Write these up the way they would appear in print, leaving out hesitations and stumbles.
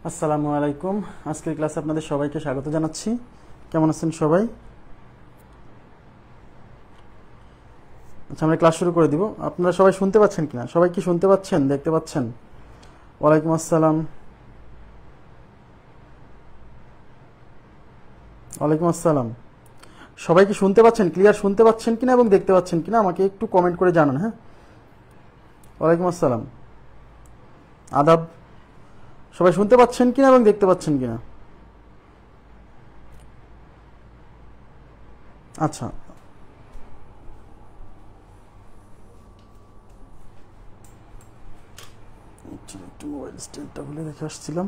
আসসালামু আলাইকুম। আজকের ক্লাসে আপনাদের সবাইকে স্বাগত জানাচ্ছি। কেমন আছেন সবাই? আচ্ছা, আমরা ক্লাস শুরু করে দিব। আপনারা সবাই শুনতে পাচ্ছেন কিনা? সবাই কি শুনতে পাচ্ছেন, দেখতে পাচ্ছেন? ওয়ালাইকুম আসসালাম। ওয়ালাইকুম আসসালাম। সবাই কি শুনতে পাচ্ছেন, ক্লিয়ার শুনতে পাচ্ছেন কিনা এবং দেখতে পাচ্ছেন কিনা আমাকে একটু কমেন্ট করে জানান। হ্যাঁ, ওয়ালাইকুম আসসালাম, আদাব। সবাই শুনতে পাচ্ছেন কিনা এবং দেখতে পাচ্ছেন কিনা? আচ্ছা, একটু মোবাইল স্ট্যান্ডটা খুলে রেখে আসছিলাম।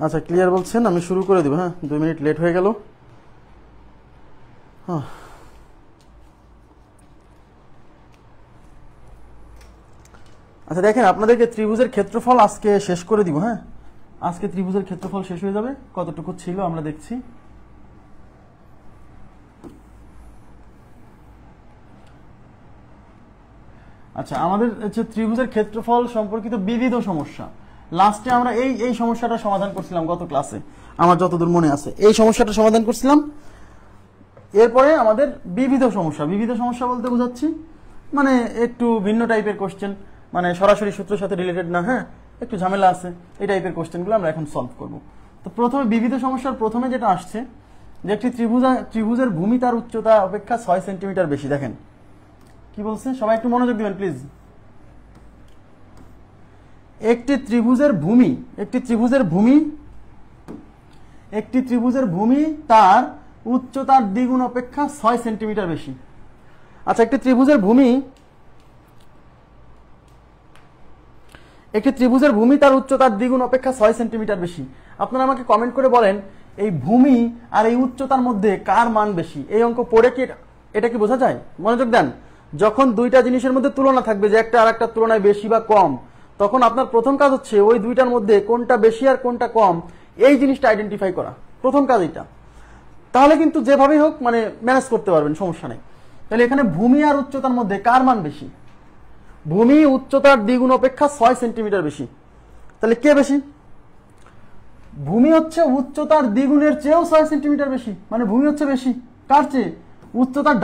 আচ্ছা, ক্লিয়ার বলছেন, আমি শুরু করে দিব। হ্যাঁ, 2 মিনিট লেট হয়ে গেল। আচ্ছা দেখেন, আপনাদেরকে ত্রিভুজের ক্ষেত্রফল আজকে শেষ করে দিব। হ্যাঁ, আজকে ত্রিভুজের ক্ষেত্রফল শেষ হয়ে যাবে। কতটুকু ছিল আমরা দেখছি। আচ্ছা, আমাদের হচ্ছে ত্রিভুজের ক্ষেত্রফল সম্পর্কিত বিবিধ সমস্যা। লাস্টে আমরা এই সমস্যাটা সমাধান করছিলাম গত ক্লাসে, আমার যতদূর মনে আছে এই সমস্যাটা সমাধান করছিলাম। এরপরে আমাদের বিবিধ সমস্যা বলতে বোঝাচ্ছি মানে একটু ভিন্ন টাইপের কোশ্চেন, মানে সরাসরি সূত্রের সাথে রিলেটেড না। হ্যাঁ, একটু ঝামেলা আছে, এই টাইপের কোশ্চেনগুলো আমরা এখন সলভ করব। তো প্রথমে বিবিধ সমস্যার প্রথমে যেটা আসছে যে একটি ত্রিভুজের ভূমি তার উচ্চতা অপেক্ষা 6 সেন্টিমিটার বেশি। দেখেন কি বলছে, সবাই একটু মনোযোগ দিবেন প্লিজ। একটি ত্রিভুজের ভূমি তার উচ্চতার দ্বিগুণ অপেক্ষা 6 সেন্টিমিটার বেশি। আচ্ছা, একটি ত্রিভুজের ভূমি তার উচ্চতার দ্বিগুণ অপেক্ষা 6 সেন্টিমিটার বেশি। আপনারা আমাকে কমেন্ট করে বলেন, এই ভূমি আর এই উচ্চতার মধ্যে কার মান বেশি? এই অঙ্ক পড়ে কি এটা কি বোঝা যায়? মনোযোগ দেন। যখন দুইটা জিনিসের মধ্যে তুলনা থাকবে যে একটা আর একটা তুলনায় বেশি বা কম, তখন আপনার প্রথম কাজ হচ্ছে ওই দুইটার মধ্যে কোনটা বেশি আর কোনটা কম এই জিনিসটা আইডেন্টিফাই করা। প্রথম কাজ এটা। তাহলে কিন্তু যেভাবেই হোক মানে ম্যানেজ করতে পারবেন, সমস্যা নেই। তাহলে এখানে ভূমি আর উচ্চতার মধ্যে কার মান বেশি? ভূমি উচ্চতার দ্বিগুণ অপেক্ষা 6 সেন্টিমিটার বেশি। তাহলে কে বেশি? ভূমি হচ্ছে উচ্চতার দ্বিগুণের চেয়েও 6 সেন্টিমিটার বেশি, মানে ভূমি হচ্ছে বেশি। কার চেয়ে? উচ্চতার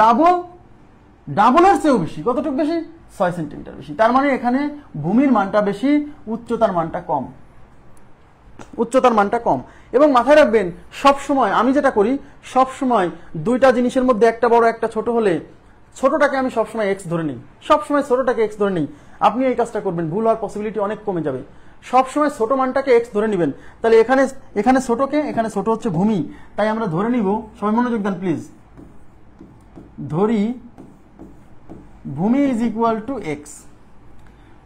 ডাবলের চেয়েও বেশি। কতটুকু বেশি? 6 সেন্টিমিটার বেশি। তার মানে এখানে ভূমির মানটা বেশি, উচ্চতার মানটা কম। এবং মাথায় রাখবেন, সব সময় আমি যেটা করি, সব সময় দুইটা জিনিসের মধ্যে একটা বড় একটা ছোট হলে ছোটটাকে আমি সবসময় এক্স ধরে নিই। সবসময় ছোটটাকে এক্স ধরে নিই। আপনি এই কাজটা করবেন, ভুল হওয়ার পসিবিলিটি অনেক কমে যাবে। সবসময় ছোট মানটাকে এক্স ধরে নেবেন। তাহলে এখানে ছোট হচ্ছে ভূমি, তাই আমরা ধরে নিব। সবাই মনোযোগ দেন প্লিজ। ধরি ভূমি ইজ ইকুয়াল টু এক্স।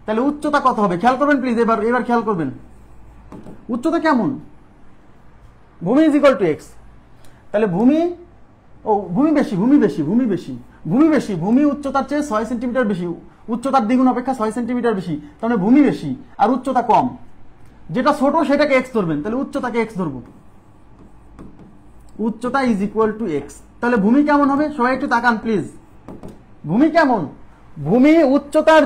তাহলে উচ্চতা কত হবে খেয়াল করবেন প্লিজ। এবার খেয়াল করবেন উচ্চতা কেমন। ভূমি ইজ ইকুয়াল টু এক্স। তাহলে ভূমি বেশি। ভূমি উচ্চতার চেয়ে 6 সেন্টিমিটার বেশি, উচ্চতার দ্বিগুণ অপেক্ষা 6 সেন্টিমিটার বেশি। তার মানে ভূমি বেশি আর উচ্চতা কম। যেটা ছোট সেটাকে এক্স ধরবেন, তাহলে উচ্চতাকে এক্স ধরবো। উচ্চতা ইজ ইকুয়াল টু এক্স। তাহলে ভূমি কেমন হবে সবাই একটু তাকান প্লিজ। ভূমি কেমন? ভূমি উচ্চতার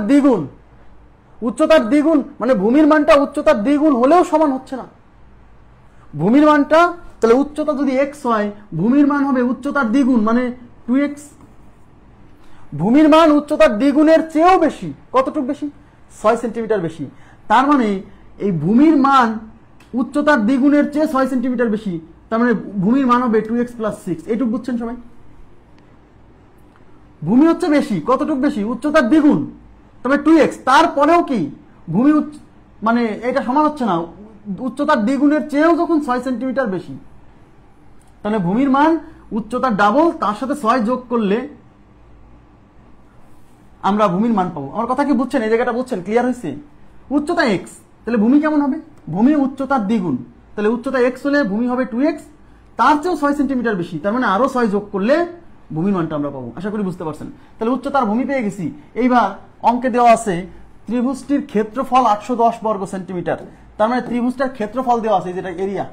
দ্বিগুণ, মানে ভূমির মানটা উচ্চতার দ্বিগুণ হলেও সমান হচ্ছে না। ভূমির মানটা তাহলে উচ্চতা যদি এক্স হয়, ভূমির মান হবে উচ্চতার দ্বিগুণ, মানে 2x। ভূমির মান উচ্চতার দ্বিগুণের চেয়েও বেশি। কতটুকু বেশি? 6 সেন্টিমিটার বেশি। তার মানে এই ভূমির মান উচ্চতার দ্বিগুণের চেয়ে 6 সেন্টিমিটার বেশি। তার মানে ভূমির মান হবে 2x + 6। এইটুকু বুঝছেন সবাই? ভূমি হচ্ছে বেশি। কতটুকু বেশি? উচ্চতার দ্বিগুণ, তবে 2x। তারপরেও কি ভূমি মানে এটা সমান হচ্ছে না, উচ্চতার দ্বিগুণের চেয়েও যখন 6 সেন্টিমিটার বেশি, তাহলে ভূমির মান উচ্চতার ডাবল, তার সাথে 6 যোগ করলে আমরা ভূমির মান পাবো। আমার কথা কি বুঝছেন? এই জায়গাটা বুঝছেন? ক্লিয়ার হয়েছে? উচ্চতা এক্স, তাহলে ভূমি কেমন হবে? ভূমি উচ্চতার দ্বিগুণ, তাহলে উচ্চতা এক্স হলে ভূমি হবে 2x, তার চেয়েও 6 সেন্টিমিটার বেশি। তার মানে আরো 6 যোগ করলে ভূমির মানটা আমরা পাবো। আশা করি বুঝতে পারছেন। তাহলে উচ্চতার ভূমি পেয়ে গেছি। এইবার অঙ্কে দেওয়া আছে ত্রিভুজটির ক্ষেত্রফল 810 বর্গ সেন্টিমিটার। তার মানে ত্রিভুজটার ক্ষেত্রফল দেওয়া আছে, যেটা এরিয়া,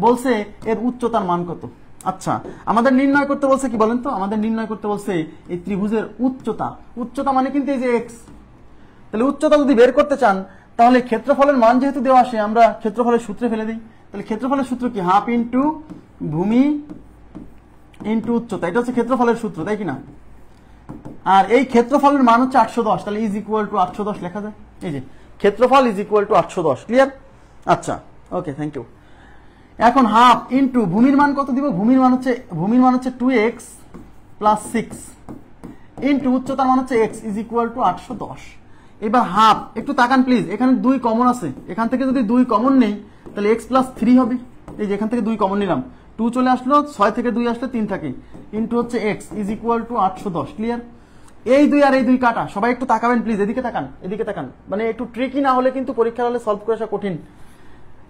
বলছে এর উচ্চতার মান কত। আচ্ছা, আমাদের নির্ণয় করতে বলছে কি বলেন তো? আমাদের নির্ণয় করতে বলছে এই ত্রিভুজের উচ্চতা মানে কিন্তু এই যে এক্স। তাহলে উচ্চতা যদি বের করতে চান, তাহলে ক্ষেত্রফলের মান যেহেতু দেওয়া আসে আমরা ক্ষেত্রফলের সূত্রে ফেলে দিই। তাহলে ক্ষেত্রফলের সূত্র কি? হাফ ইন্টু ভূমি ইন্টু উচ্চতা, এটা হচ্ছে ক্ষেত্রফলের সূত্র, তাই কিনা? আর এই ক্ষেত্রফলের মান হচ্ছে 810, তাহলে ইজ ইকুয়াল টু 810 লেখা যায়। এই যে ক্ষেত্রফল ইজ ইকুয়াল টু 810, ক্লিয়ার? আচ্ছা, ওকে, থ্যাংক ইউ। এখন হাফ ইন্টু ভূমির মান কত দিব? ভূমির মান হচ্ছে 2x প্লাস 6 ইন্টু উচ্চতার মান হচ্ছে x ইজ ইকুয়াল টু 810। এবার হাফ, একটু তাকান প্লিজ, এখানে 2 কমন আছে, এখান থেকে যদি 2 কমন নেই তাহলে x প্লাস 3 হবে। এই যে এখান থেকে 2 কমন নিলাম, 2 চলে আসলো, 6 থেকে 2 আসলে 3 থাকে, ইন্টু হচ্ছে x is equal two 810, clear? এই 2 আর এই 2 কাটা। সবাই একটু তাকাবেন প্লিজ, এদিকে তাকান, এদিকে তাকান, মানে একটু ট্রিকি না হলে কিন্তু পরীক্ষার হলে সলভ করে আসা কঠিন।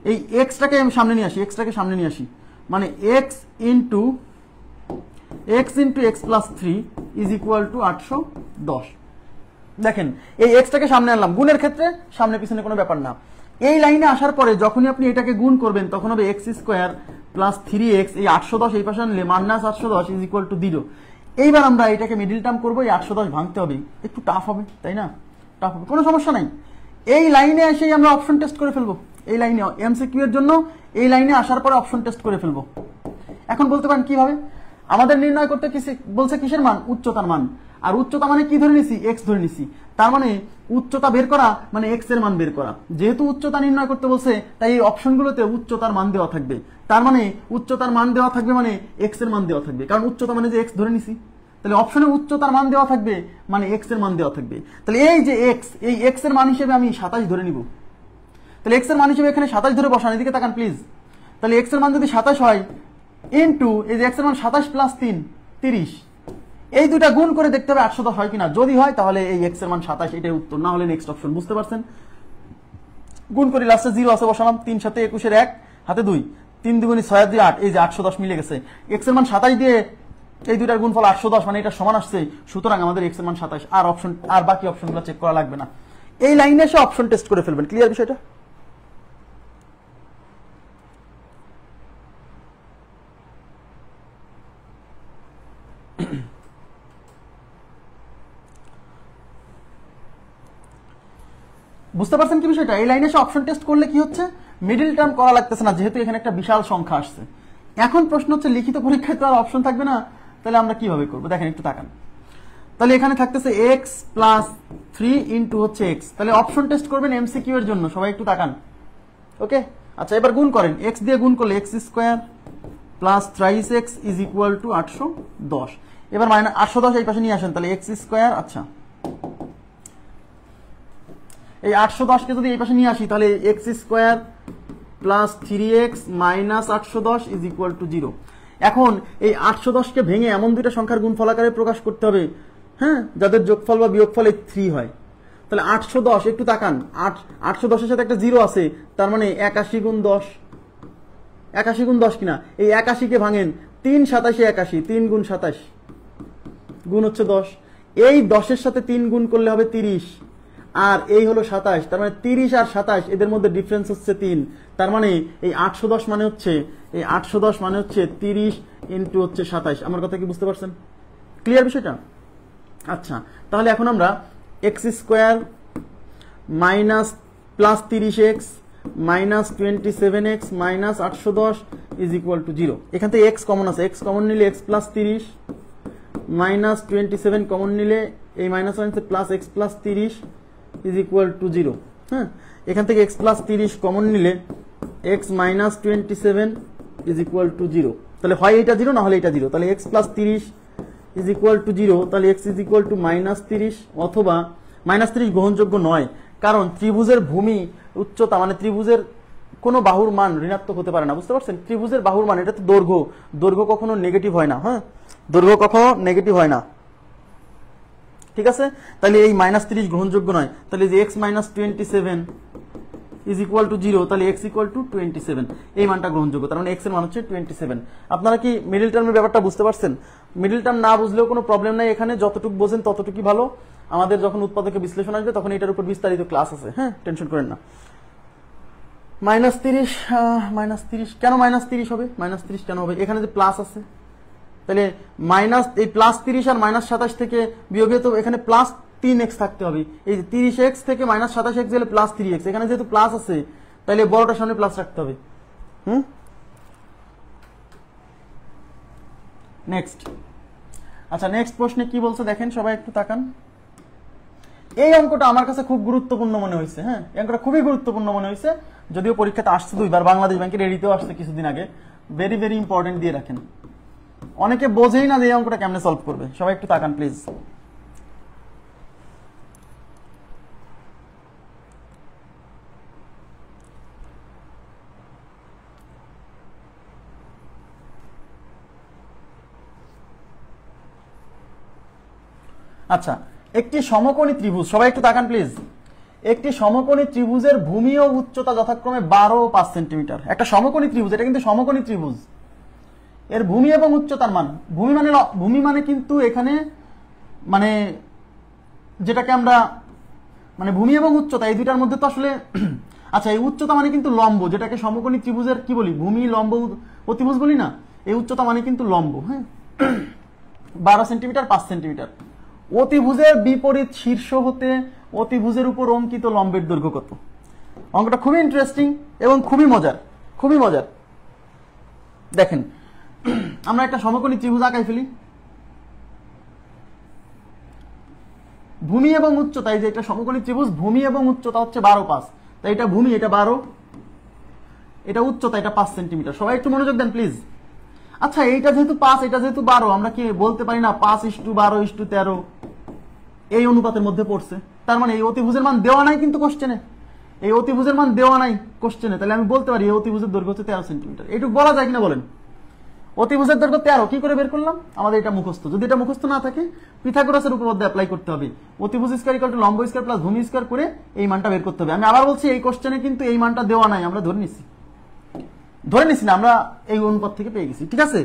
এই এক্সটাকে আমি সামনে নিয়ে আসি, মানে x into x plus 3 is equal two 810। দেখেন এই এক্সটাকে সামনে আনলাম, গুণের ক্ষেত্রে সামনে পিছনে কোনো ব্যাপার না। এই লাইনে আসার পরে যখনই আপনি এটাকে গুণ করবেন তখন হবে x স্কোয়ার প্লাস 3x, এই 810 এই পাশে আনলে মাইনাস 810 ইজ ইকুয়াল টু 0। এইবার আমরা এটাকে মিডিল টার্ম করবো, এই 810 ভাঙতে হবে, একটু টাফ হবে তাই না? টাফ হবে, কোনো সমস্যা নাই। এই লাইনে এসেই আমরা অপশন টেস্ট করে ফেলবো, এই লাইনে এমসিকিউ এর জন্য এই লাইনে আসার পরে অপশন টেস্ট করে ফেলবো। এখন বলতে পারেন কিভাবে? আমাদের নির্ণয় করতে বলছে কিসের মান? উচ্চতার মান। আর উচ্চতা মানে কি ধরে নিছি? x ধরে নিছি। তার মানে উচ্চতা বের করা মানে x এর মান বের করা। যেহেতু উচ্চতা নির্ণয় করতে বলছে তাই এই অপশনগুলোতে উচ্চতার মান দেওয়া থাকবে। তার মানে উচ্চতার মান দেওয়া থাকবে মানে x এর মান দেওয়া থাকবে, কারণ উচ্চতা মানে যে x ধরে নিছি। তাহলে অপশনে উচ্চতার মান দেওয়া থাকবে মানে x এর মান দেওয়া থাকবে। তাহলে এই যে x, এই x এর মান হিসেবে আমি 27 ধরে নিব। তাহলে x এর মান হিসেবে এখানে 27 ধরে বসান, এদিকে তাকান প্লিজ। তাহলে x এর মান যদি 27 হয় ইন্টু এই যে x এর মান 27 প্লাস 3 30, এই দুটা গুণ করে দেখতে হবে 810 হয় কিনা। যদি হয় তাহলে এই x এর মান 27, এটাই উত্তর, না হলে নেক্সট অপশন। বুঝতে পারছেন? গুণ করি, লাস্টে 0 আছে বসালাম, 3 7 21 এর 1 হাতে 2, 3 2 6 2 8, এই যে 810 মিলে গেছে। x এর মান 27 দিয়ে এই দুটার গুণফল 810, মানে এটা সমান আসছে, সুতরাং আমাদের x এর মান 27। আর অপশন, আর বাকি অপশনগুলো চেক করা লাগবে না, এই লাইনে এসে অপশন টেস্ট করে ফেলবেন। ক্লিয়ার বিষয়টা? বুঝতে পারছেন কি বিষয়টা? এই লাইনে এসে অপশন টেস্ট করলে কি হচ্ছে? মিডল টার্ম করা লাগতেছে না, যেহেতু এখানে একটা বিশাল সংখ্যা আসছে। এখন প্রশ্ন হচ্ছে লিখিত পরীক্ষায় তো আর অপশন থাকবে না, তাহলে আমরা কিভাবে করবো? দেখেন একটু তাকান। তাহলে এখানে থাকতেছে x প্লাস 3 ইন্টু হচ্ছে x। তাহলে অপশন টেস্ট করবেন এমসিকিউ এর জন্য, সবাই একটু তাকান। ওকে, আচ্ছা, এবার গুণ করেন, x দিয়ে গুণ করলে x square plus 3x is equal two 810। এবার মাইনাস 810 এই পাশে নিয়ে আসেন, তাহলে x স্কোয়ার, আচ্ছা এই 810 কে যদি এই পাশে নিয়ে আসি তাহলে x square plus 3x minus 810 is equal two 0। এখন এই 810 কে ভেঙে এমন দুইটা সংখ্যার গুণফল আকারে প্রকাশ করতে হবে, হ্যাঁ, যাদের যোগফল বা বিয়োগফল এই 3 হয়। তাহলে 810, একটু তাকান, 810 এর সাথে একটা 0 আছে, তার মানে 81 গুণ 10, 81 গুণ 10 কিনা? এই 81 কে ভাঙেন, 3 27 81, 3 গুণ 27 গুণ হচ্ছে 10। এই 10 এর সাথে 3 গুণ করলে হবে 30, আর এই হলো 27, তার মানে 30 আর 27 এদের মধ্যে ডিফারেন্স হচ্ছে 3। তার মানে এই 810 মানে হচ্ছে, এই 810 মানে হচ্ছে 30 ইন্টু হচ্ছে 27। আমার কথা কি বুঝতে পারছেন? ক্লিয়ার বিষয়টা? আচ্ছা, তাহলে এখন আমরা x square minus plus 30x minus 27x minus 810 is equal two 0। এখান থেকে x কমন আছে, x কমন নিলে x প্লাস 30 মাইনাস 27 কমন নিলে এই মাইনাস মাইনাসে plus x plus 30 is equal two 0। হ্যাঁ, এখান থেকে x প্লাস 30 কমন নিলে x minus 27 is equal two 0। তাহলে হয় এটা 0, না হলে এটা 0। তাহলে x plus 30 is equal two 0, তাহলে x is equal two minus 30, অথবা মাইনাস 30 গ্রহণযোগ্য নয়, কারণ ত্রিভুজের ভূমি উচ্চতা মানে ত্রিভুজের কোনো বাহুর মান ঋণাত্মক হতে পারে না। বুঝতে পারছেন? ত্রিভুজের বাহুর মান, এটা তো দৈর্ঘ্য, দৈর্ঘ্য কখনো নেগেটিভ হয় না। হ্যাঁ, দৈর্ঘ্য কখনো নেগেটিভ হয় না, ঠিক আছে? তাহলে এই মাইনাস 30 গ্রহণযোগ্য নয়। তাহলে যে x minus 27 is equal two 0, তাহলে x ইকুয়াল টু 27, এই মানটা গ্রহণযোগ্য। তার মানে x এর মান হচ্ছে 27। আপনারা কি মিডল টার্মের ব্যাপারটা বুঝতে পারছেন? মিডল টার্ম না বুঝলেও কোনো প্রবলেম নাই, এখানে যতটুকু বোঝেন ততটুকুই ভালো। আমাদের যখন উৎপাদকে বিশ্লেষণ আসবে তখন এটার উপর বিস্তারিত ক্লাস আছে, হ্যাঁ, টেনশন করেন না। মাইনাস 30 কেন মাইনাস 30 হবে? মাইনাস 30 কেন হবে? এখানে যে প্লাস আছে, তাহলে মাইনাস এই প্লাস 30 আর মাইনাস 27 থেকে বিয়োগে তো এখানে প্লাস 3x থাকতে হবে। এই 30x থেকে -27x গেলে +3x, এখানে যেহেতু প্লাস আছে তাহলে বড়টার সামনে প্লাস রাখতে হবে। নেক্সট। আচ্ছা, নেক্সট প্রশ্নে কি বলছে দেখেন, সবাই একটু তাকান। এই অঙ্কটা আমার কাছে খুব গুরুত্বপূর্ণ মনে হয়েছে। হ্যাঁ, এই অঙ্কটা খুবই গুরুত্বপূর্ণ মনে হয়েছে, যদিও পরীক্ষাতে আসছে 2বার, বাংলাদেশ ব্যাংকের এডিতেও আসছে কিছুদিন আগে। ভেরি ভেরি ইম্পর্টেন্ট দিয়ে রাখেন, অনেকে বোঝেই না যে এই অঙ্কটা কেমনে সলভ করবে। সবাই একটু তাকান প্লিজ। আচ্ছা, একটি সমকোণী ত্রিভুজ, সবাই একটু তাকান প্লিজ। একটি সমকোণী ত্রিভুজের ভূমি ও উচ্চতা যথাক্রমে 12 ও 5 সেন্টিমিটার। একটা সমকোণী ত্রিভুজ, এটা কিন্তু সমকোণী ত্রিভুজ, এর ভূমি এবং উচ্চতার মান, ভূমি মানে কিন্তু এখানে মানে যেটাকে আমরা মানে ভূমি এবং উচ্চতা এই দুইটার মধ্যে তো আসলে আচ্ছা, এই উচ্চতা মানে কিন্তু লম্ব, যেটাকে সমকোণী ত্রিভুজের কি বলি, ভূমি লম্ব অতিভুজ বলি না, এই উচ্চতা মানে কিন্তু লম্ব। হ্যাঁ, 12 সেন্টিমিটার 5 সেন্টিমিটার। অতিভুজের বিপরীত শীর্ষ হতে অতিভুজের উপর অঙ্কিত লম্বের দৈর্ঘ্য কত? অঙ্কটা খুবই ইন্টারেস্টিং এবং খুবই মজার, খুবই মজার। দেখেন, আমরা একটা সমকোণী ত্রিভুজ আঁকাই ফেলি। ভূমি এবং উচ্চতা, এই যে একটা সমকোণী ত্রিভুজ, ভূমি এবং উচ্চতা হচ্ছে 12, 5, তাই এটা ভূমি, এটা 12, এটা উচ্চতা, এটা 5 সেন্টিমিটার। সবাই একটু মনোযোগ দেন প্লিজ। আচ্ছা, এইটা যেহেতু 5, এটা যেহেতু 12, আমরা কি বলতে পারি না 5:12:13 এই অনুপাতের মধ্যে পড়ছে? তার মানে এই অতিভুজের মান দেওয়া নাই কিন্তু কোশ্চেনে, এই অতিভুজের মান দেওয়া নাই কোশ্চেনে, তাহলে আমি বলতে পারি এই অতিভুজের দৈর্ঘ্য হচ্ছে 13 সেন্টিমিটার। এইটুকু বলা যায় কিনা বলেন? অতিভুজের দৈর্ঘ্য 13 কি করে বের করলাম? আমাদের এটা মুখস্থ। যদি এটা মুখস্থ না থাকে, পিথাগোরাসের উপপাদ্য অ্যাপ্লাই করতে হবে। অতিভুজ স্কয়ার ইকুয়াল টু লম্ব স্কয়ার প্লাস ভূমি স্কয়ার করে এই মানটা বের করতে হবে। আমি আবার বলছি, এই কোশ্চেনে কিন্তু এই মানটা দেওয়া নাই, আমরা ধরে নিছি না, আমরা এই অনুপাত থেকে পেয়ে গেছি। ঠিক আছে,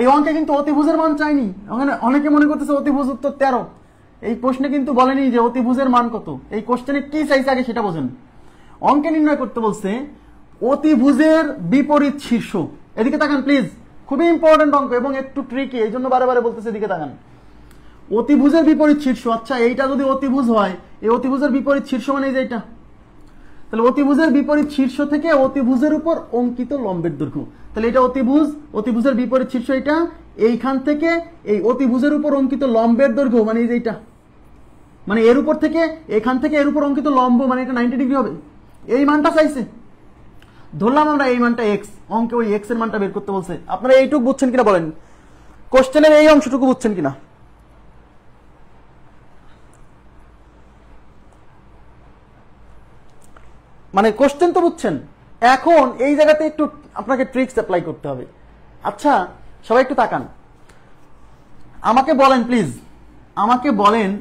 এই অঙ্কে কিন্তু অতিভুজের মান চাইনি। ওখানে অনেকে মনে করতেছে অতিভুজ উত্তর 13, এই প্রশ্নে কিন্তু বলেনি যে অতিভুজের মান কত। এই কোশ্চেনে কি চাইছে আগে সেটা বোঝেন। অঙ্কে নির্ণয় করতে বলছে অতিভুজের বিপরীত শীর্ষ। এদিকে তাকান প্লিজ, খুবই ইম্পর্টেন্ট অঙ্ক এবং একটু ট্রিকি, এই জন্য বারে বারে বলতেছে এদিকে তাকান। অতিভুজের বিপরীত শীর্ষ, আচ্ছা এইটা যদি অতিভুজ হয়, এই অতিভুজের বিপরীত শীর্ষ মানে এই যে এটা, তাহলে অতিভুজের বিপরীত শীর্ষ থেকে অতিভুজের উপর অঙ্কিত লম্বের দৈর্ঘ্য। তাহলে এটা অতিভুজ, অতিভুজের বিপরীত শীর্ষ এটা, এইখান থেকে এই অতিভুজের উপর অঙ্কিত লম্বের দৈর্ঘ্য মানে এই যে এটা, মানে এর উপর থেকে এখান থেকে এর উপর অঙ্কিত লম্ব মানে এটা 90 ডিগ্রি হবে। এই মানটা চাইছে, ধরলাম আমরা এই মানটা x, অঙ্কে ওই x এর মানটা বের করতে বলছে। আপনারা এইটুকু বুঝছেন কিনা বলেন, কোশ্চেনের এই অংশটুকু বুঝছেন কিনা? মানে কোশ্চেন তো বুঝছেন, এখন এই জায়গাতে একটু আপনাকে ট্রিক্স অ্যাপ্লাই করতে হবে। আচ্ছা, সবাই একটু তাকান, আমাকে বলেন প্লিজ, আমাকে বলেন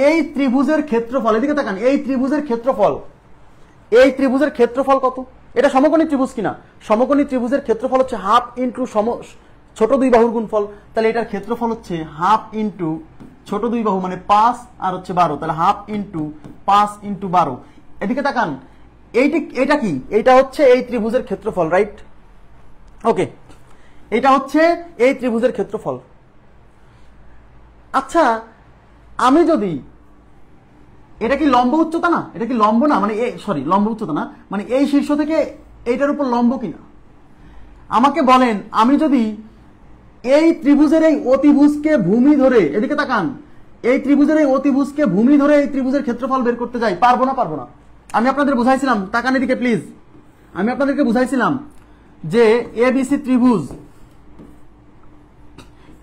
এই ত্রিভুজের ক্ষেত্রফল, এদিকে তাকান, এই ত্রিভুজের ক্ষেত্রফল, এই ত্রিভুজের ক্ষেত্রফল কত? এটা সমকোণী ত্রিভুজ কিনা? সমকোণী ত্রিভুজের ক্ষেত্রফল হচ্ছে হাফ ইন্টু ছোট দুই বাহুর গুণফল। তাহলে এটার ক্ষেত্রফল হচ্ছে হাফ ইন্টু ছোট দুই বাহু মানে 5 আর হচ্ছে 12, তাহলে হাফ ইন্টু 5 ইন্টু 12। এদিকে তাকান, এইটা কি? এইটা হচ্ছে এই ত্রিভুজের ক্ষেত্রফল, রাইট? ওকে, এটা হচ্ছে এই ত্রিভুজের ক্ষেত্রফল। আচ্ছা, আমি যদি, এটা কি লম্ব উচ্চতা না? এটা কি লম্ব না? মানে সরি, লম্ব উচ্চতা না, মানে এই শীর্ষ থেকে এইটার উপর লম্ব কিনা আমাকে বলেন। আমি যদি এই ত্রিভুজের এই অতিভুজকে ভূমি ধরে, এদিকে তাকান, এই ত্রিভুজের এই অতিভুজকে ভূমি ধরে এই ত্রিভুজের ক্ষেত্রফল বের করতে যাই, পারবো না? পারবো না। আমি আপনাদের বুঝাইছিলাম, তাকান এদিকে প্লিজ, আমি আপনাদেরকে বুঝাইছিলাম যে এবিসি ত্রিভুজ,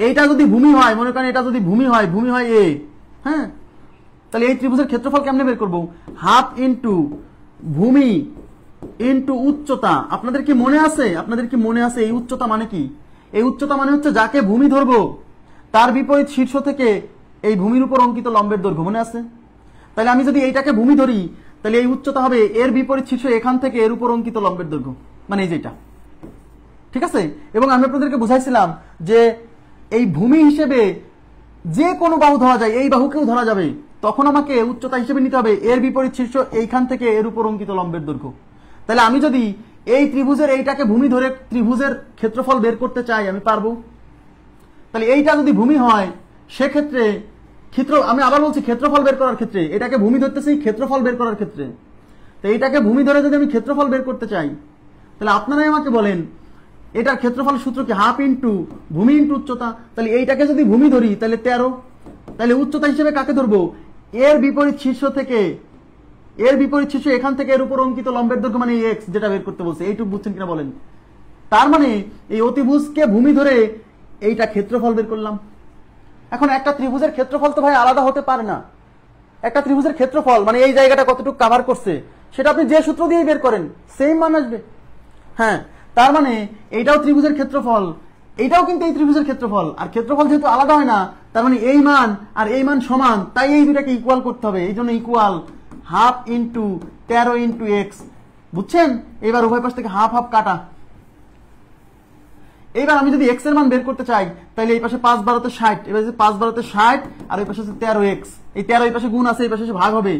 এইটা যদি ভূমি হয়, মনে করেন এটা যদি ভূমি হয় এ, হ্যাঁ, তাহলে এই ত্রিভুজের ক্ষেত্রফল কেমনে বের করব? হাফ ইন্টু ভূমি ইন্টু উচ্চতা। আপনাদের কি মনে আছে? এই উচ্চতা মানে কি? এই উচ্চতা মানে হচ্ছে যাকে ভূমি ধরবো তার বিপরীত শীর্ষ থেকে এই ভূমির উপর অঙ্কিত লম্বের দৈর্ঘ্য, মনে আছে? তাহলে আমি যদি এইটাকে ভূমি ধরি, তাহলে এই উচ্চতা হবে এর বিপরীত শীর্ষ এখান থেকে এর উপর অঙ্কিত লম্বের দৈর্ঘ্য, মানে এই যেটা। ঠিক আছে, এবং আমি আপনাদেরকে বুঝাইছিলাম যে এই ভূমি হিসেবে যে কোনো বাহু ধরা যায়, এই বাহুকেও ধরা যাবে, তখন আমাকে উচ্চতা হিসেবে নিতে হবে এর বিপরীত শীর্ষ এইখান থেকে এর উপর অঙ্কিত লম্বের দৈর্ঘ্য। তাহলে আমি যদি এই ত্রিভুজের এইটাকে ভূমি ধরে ত্রিভুজের ক্ষেত্রফল বের করতে চাই, আমি পারবো। তাহলে এইটা যদি ভূমি হয়, সেক্ষেত্রে আমি আবার বলছি ক্ষেত্রফল বের করার ক্ষেত্রে, এটাকে ভূমি ধরতেছি ক্ষেত্রফল বের করার ক্ষেত্রে। তো এইটাকে ভূমি ধরে যদি আমি ক্ষেত্রফল বের করতে চাই, তাহলে আপনারাই আমাকে বলেন এটার ক্ষেত্রফল সূত্র কি? হাফ ইন্টু ভূমি ইন্টু উচ্চতা। তাহলে এইটাকে যদি ভূমি ধরি তাহলে 13, তাহলে উচ্চতা হিসেবে কাকে ধরবো? এর বিপরীত শীর্ষ থেকে, এর বিপরীত শীর্ষ এখান থেকে এর উপর অঙ্কিত লম্বের দৈর্ঘ্য মানে এক্স, যেটা বের করতে বলছে। এইটুকু বুঝছেন কিনা বলেন? তার মানে এই অতিভুজকে ভূমি ধরে এইটা ক্ষেত্রফল বের করলাম। এখন একটা ত্রিভুজের ক্ষেত্রফল তো ভাই আলাদা হতে পারে না। একটা ত্রিভুজের ক্ষেত্রফল মানে এই জায়গাটা কতটুকু কভার করছে সেটা আপনি যে সূত্র দিয়ে বের করেন সেম মান আসবে। হ্যাঁ, তার মানে এইটাও ত্রিভুজের ক্ষেত্রফল, এইটাও কিন্তু এই ত্রিভুজের ক্ষেত্রফল। আর ক্ষেত্রফল যেহেতু আলাদা হয় না, তার মানে এই মান আর এই মান সমান, তাই এই দুটাকে ইকুয়াল করতে হবে। এই জন্য equal half into 13 into x. বুঝছেন? এবার উভয় পাশ থেকে হাফ হাফ কাটা। এইবার আমি যদি এক্স এর মান বের করতে চাই, তাহলে এই পাশে 5 12 তে 60, এবার 5 12 তে 60 আর এই পাশে 13x। এই 13 এই পাশে গুণ আছে, এই পাশে ভাগ হবে।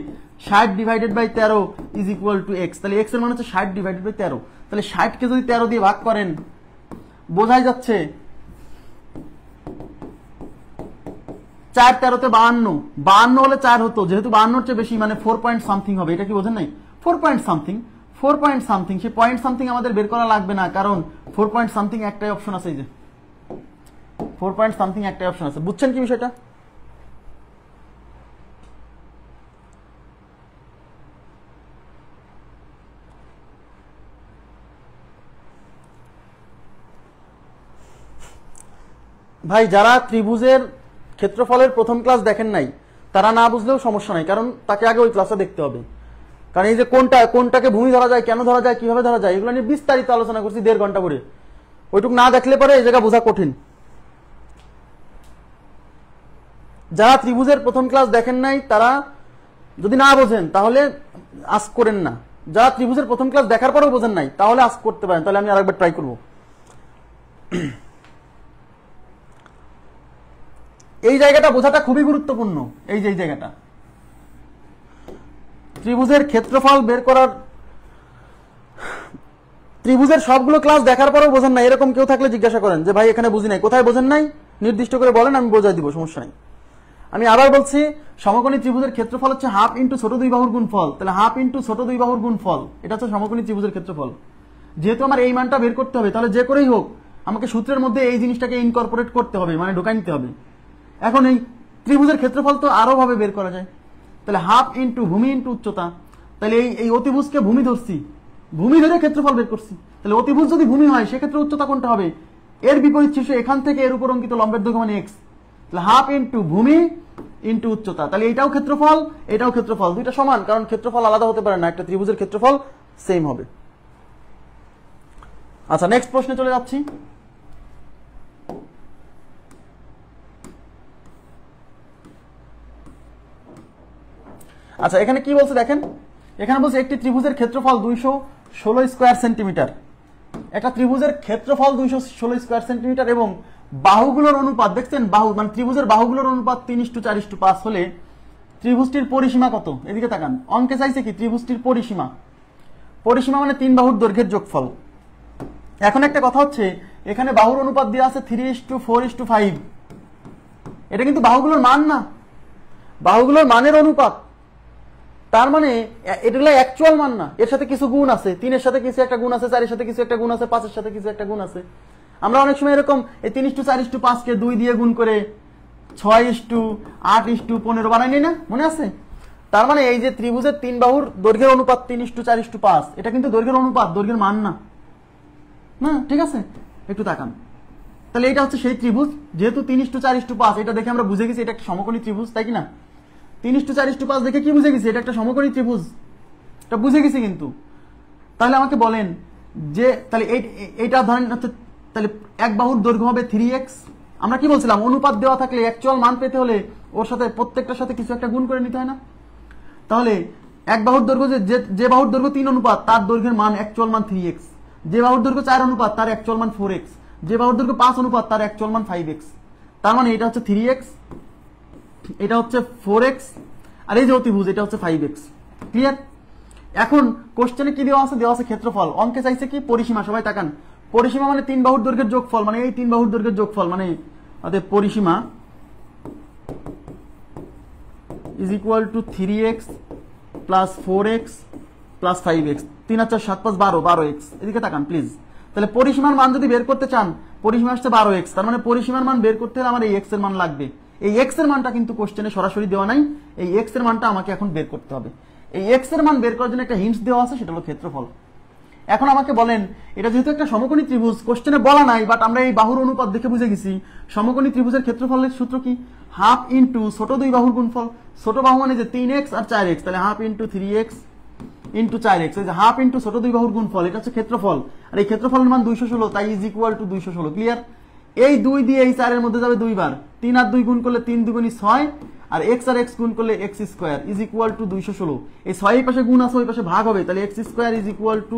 60 divided by 13 is equal to x। তাহলে x এর মান হচ্ছে 60 ডিভাইডেড বাই 13। তাহলে 60 কে যদি 13 দিয়ে ভাগ করেন, বোঝাই যাচ্ছে 4 13 তে 52, 52 হলে 4 হতো, যেহেতু 52 এর চেয়ে বেশি মানে 4 পয়েন্ট সামথিং হবে। এটা কি বোঝেন নাই? 4 পয়েন্ট সামথিং, 4 পয়েন্ট সামথিং। সেই পয়েন্ট সামথিং আমাদের বের করা লাগবে না, কারণ 4 পয়েন্ট সামথিং একটাই অপশন আছে। এই যে 4 পয়েন্ট সামথিং একটাই অপশন আছে। বুঝছেন কি বিষয়টা? ভাই যারা ত্রিভুজের ক্ষেত্রফলের প্রথম ক্লাস দেখেন নাই তারা না বুঝলেও সমস্যা নাই, কারণ তাকে আগে ওই ক্লাসটা দেখতে হবে। কারণ এই যে কোনটাকে ভূমি ধরা যায়, কেন ধরা যায়, কিভাবে ধরা যায়, এগুলো নিয়ে বিস্তারিত আলোচনা করছি 1.5 ঘন্টা করে। ওইটুকু না দেখলে পরে এই জায়গা বোঝা কঠিন। যারা ত্রিভুজের প্রথম ক্লাস দেখেন নাই তারা যদি না বোঝেন তাহলে আস্ক করেন না। যারা ত্রিভুজের প্রথম ক্লাস দেখার পরেও বোঝেন নাই তাহলে আস্ক করতে পারেন, তাহলে আমি আরেকবার ট্রাই করব। এই জায়গাটা বোঝাটা খুবই গুরুত্বপূর্ণ। এই যে এই জায়গাটা ত্রিভুজের ক্ষেত্রফল বের করার, ত্রিভুজের সবগুলো ক্লাস দেখার পরেও বোঝেন না এরকম কেউ থাকলে জিজ্ঞাসা করেন যে ভাই এখানে বুঝি নাই, কোথায় বোঝেন নাই নির্দিষ্ট করে বলেন, আমি বোঝাই দিব, সমস্যা নেই। আমি আবার বলছি, সমকোণী ত্রিভুজের ক্ষেত্রফল হচ্ছে হাফ ইন্টু ছোট দুই বাহুর গুণফল। তাহলে হাফ ইন্টু ছোট দুই বাহুর গুণফল, এটা হচ্ছে সমকোণী ত্রিভুজের ক্ষেত্রফল। যেহেতু আমার এই মানটা বের করতে হবে, তাহলে যে করেই হোক আমাকে সূত্রের মধ্যে এই জিনিসটাকে ইনকর্পোরেট করতে হবে, মানে ঢোকাই নিতে হবে। এখন এই ত্রিভুজের ক্ষেত্রফল তো আরো ভাবে বের করা যায়। তাহলে হাফ ইন্টু ভূমি ইন্টু উচ্চতা। তাহলে এই অতিভুজকে ভূমি ধরছি, ভূমি ধরে ক্ষেত্রফল বের করছি। তাহলে অতিভুজ যদি ভূমি হয় সেক্ষেত্রে উচ্চতা কোনটা হবে? এর বিপরীত শীর্ষ এখান থেকে এর উপর অঙ্কিত লম্বের দৈর্ঘ্য মানে এক্স। তাহলে হাফ ইন্টু ভূমি ইন্টু উচ্চতা। তাহলে এটাও ক্ষেত্রফল, এটাও ক্ষেত্রফল, দুইটা সমান, কারণ ক্ষেত্রফল আলাদা হতে পারে না, একটা ত্রিভুজের ক্ষেত্রফল সেম হবে। আচ্ছা, নেক্সট প্রশ্নে চলে যাচ্ছি। আচ্ছা, এখানে কি বলছে দেখেন, এখানে বলছে একটি ত্রিভুজের ক্ষেত্রফল 216 স্কয়ার সেন্টিমিটার। একটা ত্রিভুজের ক্ষেত্রফল 216 স্কয়ার সেন্টিমিটার এবং বাহুগুলোর অনুপাত, দেখছেন বাহু মানে ত্রিভুজের বাহুগুলোর অনুপাত 3:4:5 হলে ত্রিভুজটির পরিসীমা কত? এদিকে তাকান, অঙ্কে চাইছে কি ত্রিভুজটির পরিসীমা। পরিসীমা মানে 3 বাহুর দৈর্ঘ্যের যোগফল। এখন একটা কথা হচ্ছে, এখানে বাহুর অনুপাত দেওয়া আছে 3:4:5। এটা কিন্তু বাহুগুলোর মান না, বাহুগুলোর মানের অনুপাত। তার মানে এগুলো অ্যাকচুয়াল মান না, এর সাথে কিছু গুণ আছে, 3 এর সাথে কিছু একটা গুণ আছে, 4 এর সাথে কিছু একটা গুণ আছে, 5 এর সাথে কিছু একটা গুণ আছে। আমরা অনেক সময় এরকম এই 3:4:5 কে 2 দিয়ে গুণ করে 6:8:15 বানাই নিই না, মনে আছে? তার মানে এই যে ত্রিভুজের 3 বাহুর দৈর্ঘ্যের অনুপাত 3:4:5, এটা কিন্তু দৈর্ঘ্যের অনুপাত, দৈর্ঘ্যের মান না। না, ঠিক আছে, একটু তাকান। তাহলে এটা হচ্ছে সেই ত্রিভুজ, যেহেতু 3:4:5, এটা দেখে আমরা বুঝে গেছি এটা একটা সমকোণী ত্রিভুজ, তাই কি না? 3:4:5 দেখে কি বুঝে গেছি? এটা একটা সমকোণী ত্রিভুজ, এটা বুঝে গেছি। কিন্তু তাহলে আমাকে বলেন যে তাহলে এইটা ধরেন হচ্ছে, তাহলে এক বাহুর দৈর্ঘ্য হবে 3x। আমরা কি বলছিলাম, অনুপাত দেওয়া থাকলে অ্যাকচুয়াল মান পেতে হলে ওর সাথে প্রত্যেকটার সাথে কিছু একটা গুণ করে নিতে হয় না? তাহলে এক বাহুর দৈর্ঘ্য যে বাহুর দৈর্ঘ্য 3 অনুপাত, তার দৈর্ঘ্যের মান অ্যাকচুয়াল মান 3x। যে বাহুর দৈর্ঘ্য 4 অনুপাত, তার অ্যাকচুয়াল মান 4x। যে বাহুর দৈর্ঘ্য 5 অনুপাত, তার অ্যাকচুয়াল মান 5x। তার মানে এটা হচ্ছে 3x, এটা হচ্ছে 4x, আর এই যে অতিভুজ এটা হচ্ছে 5x। ক্লিয়ার? এখন কোশ্চেনে কি দেওয়া আছে? দেওয়া আছে ক্ষেত্রফল। অঙ্কে চাইছে কি? পরিসীমা। সবাই তাকান, পরিসীমা মানে 3 বাহুর দৈর্ঘ্যের যোগফল, মানে এই 3 বাহুর দৈর্ঘ্যের যোগফল, মানে পরিসীমা is equal to 3x plus 4x plus 5x, 3 আর 4 7 5 12, 12x। এদিকে তাকান প্লিজ। তাহলে পরিসীমার মান যদি বের করতে চান, পরিসীমা আসছে 12x, তার মানে পরিসীমার মান বের করতে হলে আমার এই x এর মান লাগবে। এই x এর মানটা কিন্তু কোশ্চেনে সরাসরি দেওয়া নাই, এই x এর মানটা আমাকে এখন বের করতে হবে। এই x এর মান বের করার জন্য একটা হিন্টস দেওয়া আছে, সেটা হলো ক্ষেত্রফল। এখন আমাকে বলেন, এটা যেহেতু একটা সমকোণী ত্রিভুজ, কোশ্চেনে বলা নাই, বাট আমরা এই বাহুর অনুপাত দেখে বুঝে গেছি সমকোণী ত্রিভুজের ক্ষেত্রফলের সূত্র কি, হাফ ইন্টু ছোট দুই বাহুর গুণফল। ছোট বাহু মানে যে 3x আর 4x, তাহলে half into 3x into 4x, এই যে হাফ ইন্টু ছোট দুই বাহুর গুণফল, এটা হচ্ছে ক্ষেত্রফল। আর এই ক্ষেত্রফলের মান 216, তাই ইজ ইকুয়াল টু 216। ক্লিয়ার? এই 2 দিয়ে এই 4 এর মধ্যে যাবে 2 বার, 3 আর 2 গুণ করলে 3 দুগুণী 6, আর x আর x গুণ করলে x square is equal to 216। এই 6 এই পাশে গুণ আছে, ওই পাশে ভাগ হবে, তাহলে x square is equal to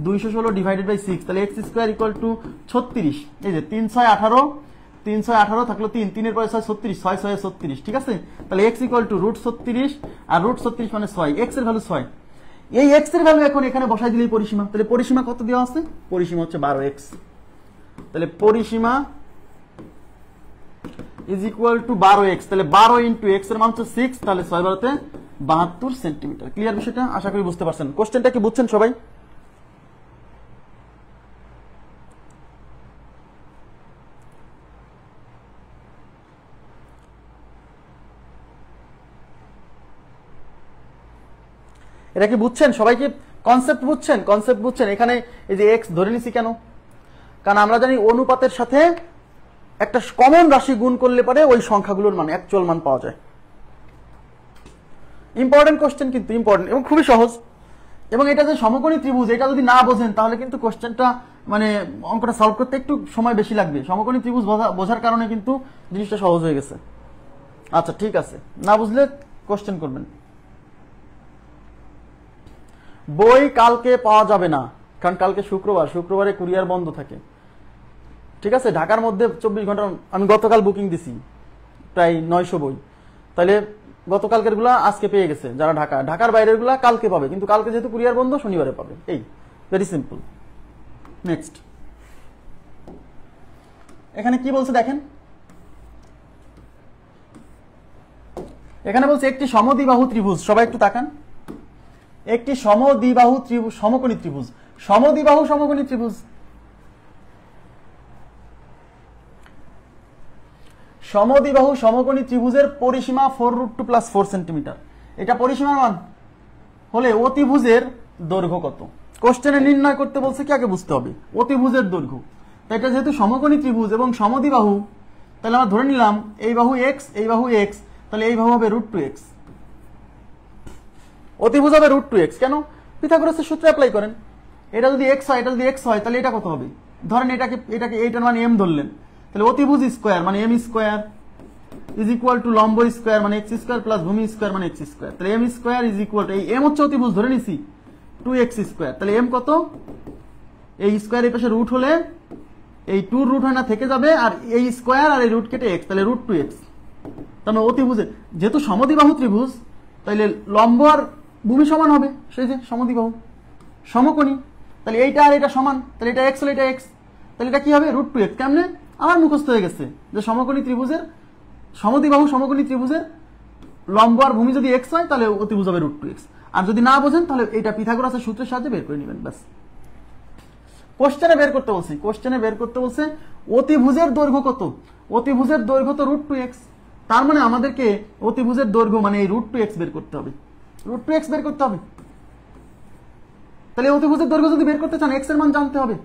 216 divided by 6, তাহলে x স্কয়ার ইকুয়াল টু 36। এই যে 3 6 18, 3 6 18 থাকলো 3, 3 এর পরে 6 36, 6 6 36, ঠিক আছে? তাহলে x ইকুয়াল টু √36, আর √36 মানে 6, x এর ভ্যালু 6। এই x এর ভ্যালু এখন এখানে বসাই দিলেই পরিসীমা। তাহলে পরিসীমা কত দেওয়া আছে? পরিসীমা হচ্ছে 12x। তাহলে পরিসীমা ইজ ইকুয়াল টু 12x, তাহলে 12 ইন্টু x এর মান হচ্ছে 6, তাহলে 6 12 72 সেন্টিমিটার। ক্লিয়ার বিষয়টা? আশা করি বুঝতে পারছেন। কোশ্চেনটা কি বুঝছেন সবাই? এটা কি বুঝছেন সবাই? কি কনসেপ্ট বুঝছেন? কনসেপ্ট বুঝছেন? এখানে এই যে x ধরে নিছি কেন? কারণ আমরা জানি অনুপাতের সাথে একটা কমন রাশি গুণ করলে পরে ওই সংখ্যাগুলোর মান, অ্যাকচুয়াল মান পাওয়া যায়। ইম্পর্টেন্ট কোশ্চেন, কিন্তু ইম্পর্টেন্ট এবং খুবই সহজ। এবং এটা যে সমকোণী ত্রিভুজ, এটা যদি না বোঝেন তাহলে কিন্তু কোশ্চেনটা মানে অঙ্কটা সলভ করতে একটু সময় বেশি লাগবে। সমকোণী ত্রিভুজ বোঝার কারণে কিন্তু জিনিসটা সহজ হয়ে গেছে। আচ্ছা ঠিক আছে, না বুঝলে কোশ্চেন করবেন। বই কালকে পাওয়া যাবে না, কারণ কালকে শুক্রবার, শুক্রবারে কুরিয়ার বন্ধ থাকে। ঠিক আছে? ঢাকার মধ্যে 24 ঘন্টা, আমি গতকাল বুকিং দিছি প্রায় 900 বই, তাহলে গতকালকের গুলা আজকে পেয়ে গেছে যারা ঢাকার বাইরের গুলা কালকে পাবে, কিন্তু কালকে যেহেতু কুরিয়ার বন্ধ শনিবারে পাবে। এই ভেরি সিম্পল। নেক্সট, এখানে কি বলছে দেখেন, এখানে বলছে একটি সমদ্বিবাহু ত্রিভুজ, সবাই একটু তাকান, একটি সমদ্বিবাহু ত্রিভুজ, সমকোণী ত্রিভুজ, সমদ্বিবাহু সমকোণী ত্রিভুজ, সমদ্বিবাহু সমকোণী ত্রিভুজের পরিসীমা 4√2 প্লাস 4 সেন্টিমিটার। এটা পরিসীমার মান হলে অতিভুজের দৈর্ঘ্য কত? কোশ্চেনে নির্ণয় করতে বলছে কি, আগে বুঝতে হবে অতিভুজের দৈর্ঘ্য। তো এটা যেহেতু সমকোণী ত্রিভুজ এবং সমদ্বিবাহু, তাহলে আমরা ধরে নিলাম এই বাহু x, এই বাহু x, তাহলে এই বাহু হবে √2x, অতিভুজ হবে √2x। কেন? পিথাগোরাসের সূত্র অ্যাপ্লাই করেন। এটা যদি x হয়, এটা যদি x হয়, তাহলে এটা কত হবে? ধরেন এটাকে এইটার মানে m ধরলেন, তাহলে অতিভুজ স্কয়ার মানে m square is equal two লম্ব স্কয়ার মানে x স্কয়ার প্লাস ভূমি স্কয়ার মানে x স্কয়ার। তাহলে m square is equal two, এই m হচ্ছে অতিভুজ ধরে নিছি, 2x স্কয়ার। তাহলে m কত? এই স্কয়ার এই পাশে রুট হলে এই 2 রুট হয় না, থেকে যাবে, আর এই স্কয়ার আর এই রুট কেটে x, তাহলে √2x। তাহলে অতিভুজে যেহেতু সমদ্বিবাহু ত্রিভুজ, তাহলে লম্ব আর ভূমি সমান হবে, সেই যে সমদ্বিবাহু। সমকোণী, তাহলে এইটা আর এটা সমান, তাহলে এটা x হলে এটা x, তাহলে এটা কি হবে? √2x। কেমনে? আমার মুখস্থ হয়ে গেছে যে সমকোণী ত্রিভুজের, সমদ্বিবাহু সমকোণী ত্রিভুজের লম্ব আর ভূমি যদি x হয়, তাহলে অতিভুজ হবে √2x। আর যদি না বোঝেন তাহলে এটা পিথাগোরাসের সূত্রের সাহায্যে বের করে নেবেন, ব্যাস। কোশ্চেনে বের করতে বলছি, কোশ্চেনে বের করতে বলছে অতিভুজের দৈর্ঘ্য কত? অতিভুজের দৈর্ঘ্য তো √2x, তার মানে আমাদেরকে অতিভুজের দৈর্ঘ্য মানে এই √2x বের করতে হবে, √2x বের করতে হবে। তাহলে অতিভুজের দৈর্ঘ্য যদি বের করতে চান x এর মান জানতে হবে,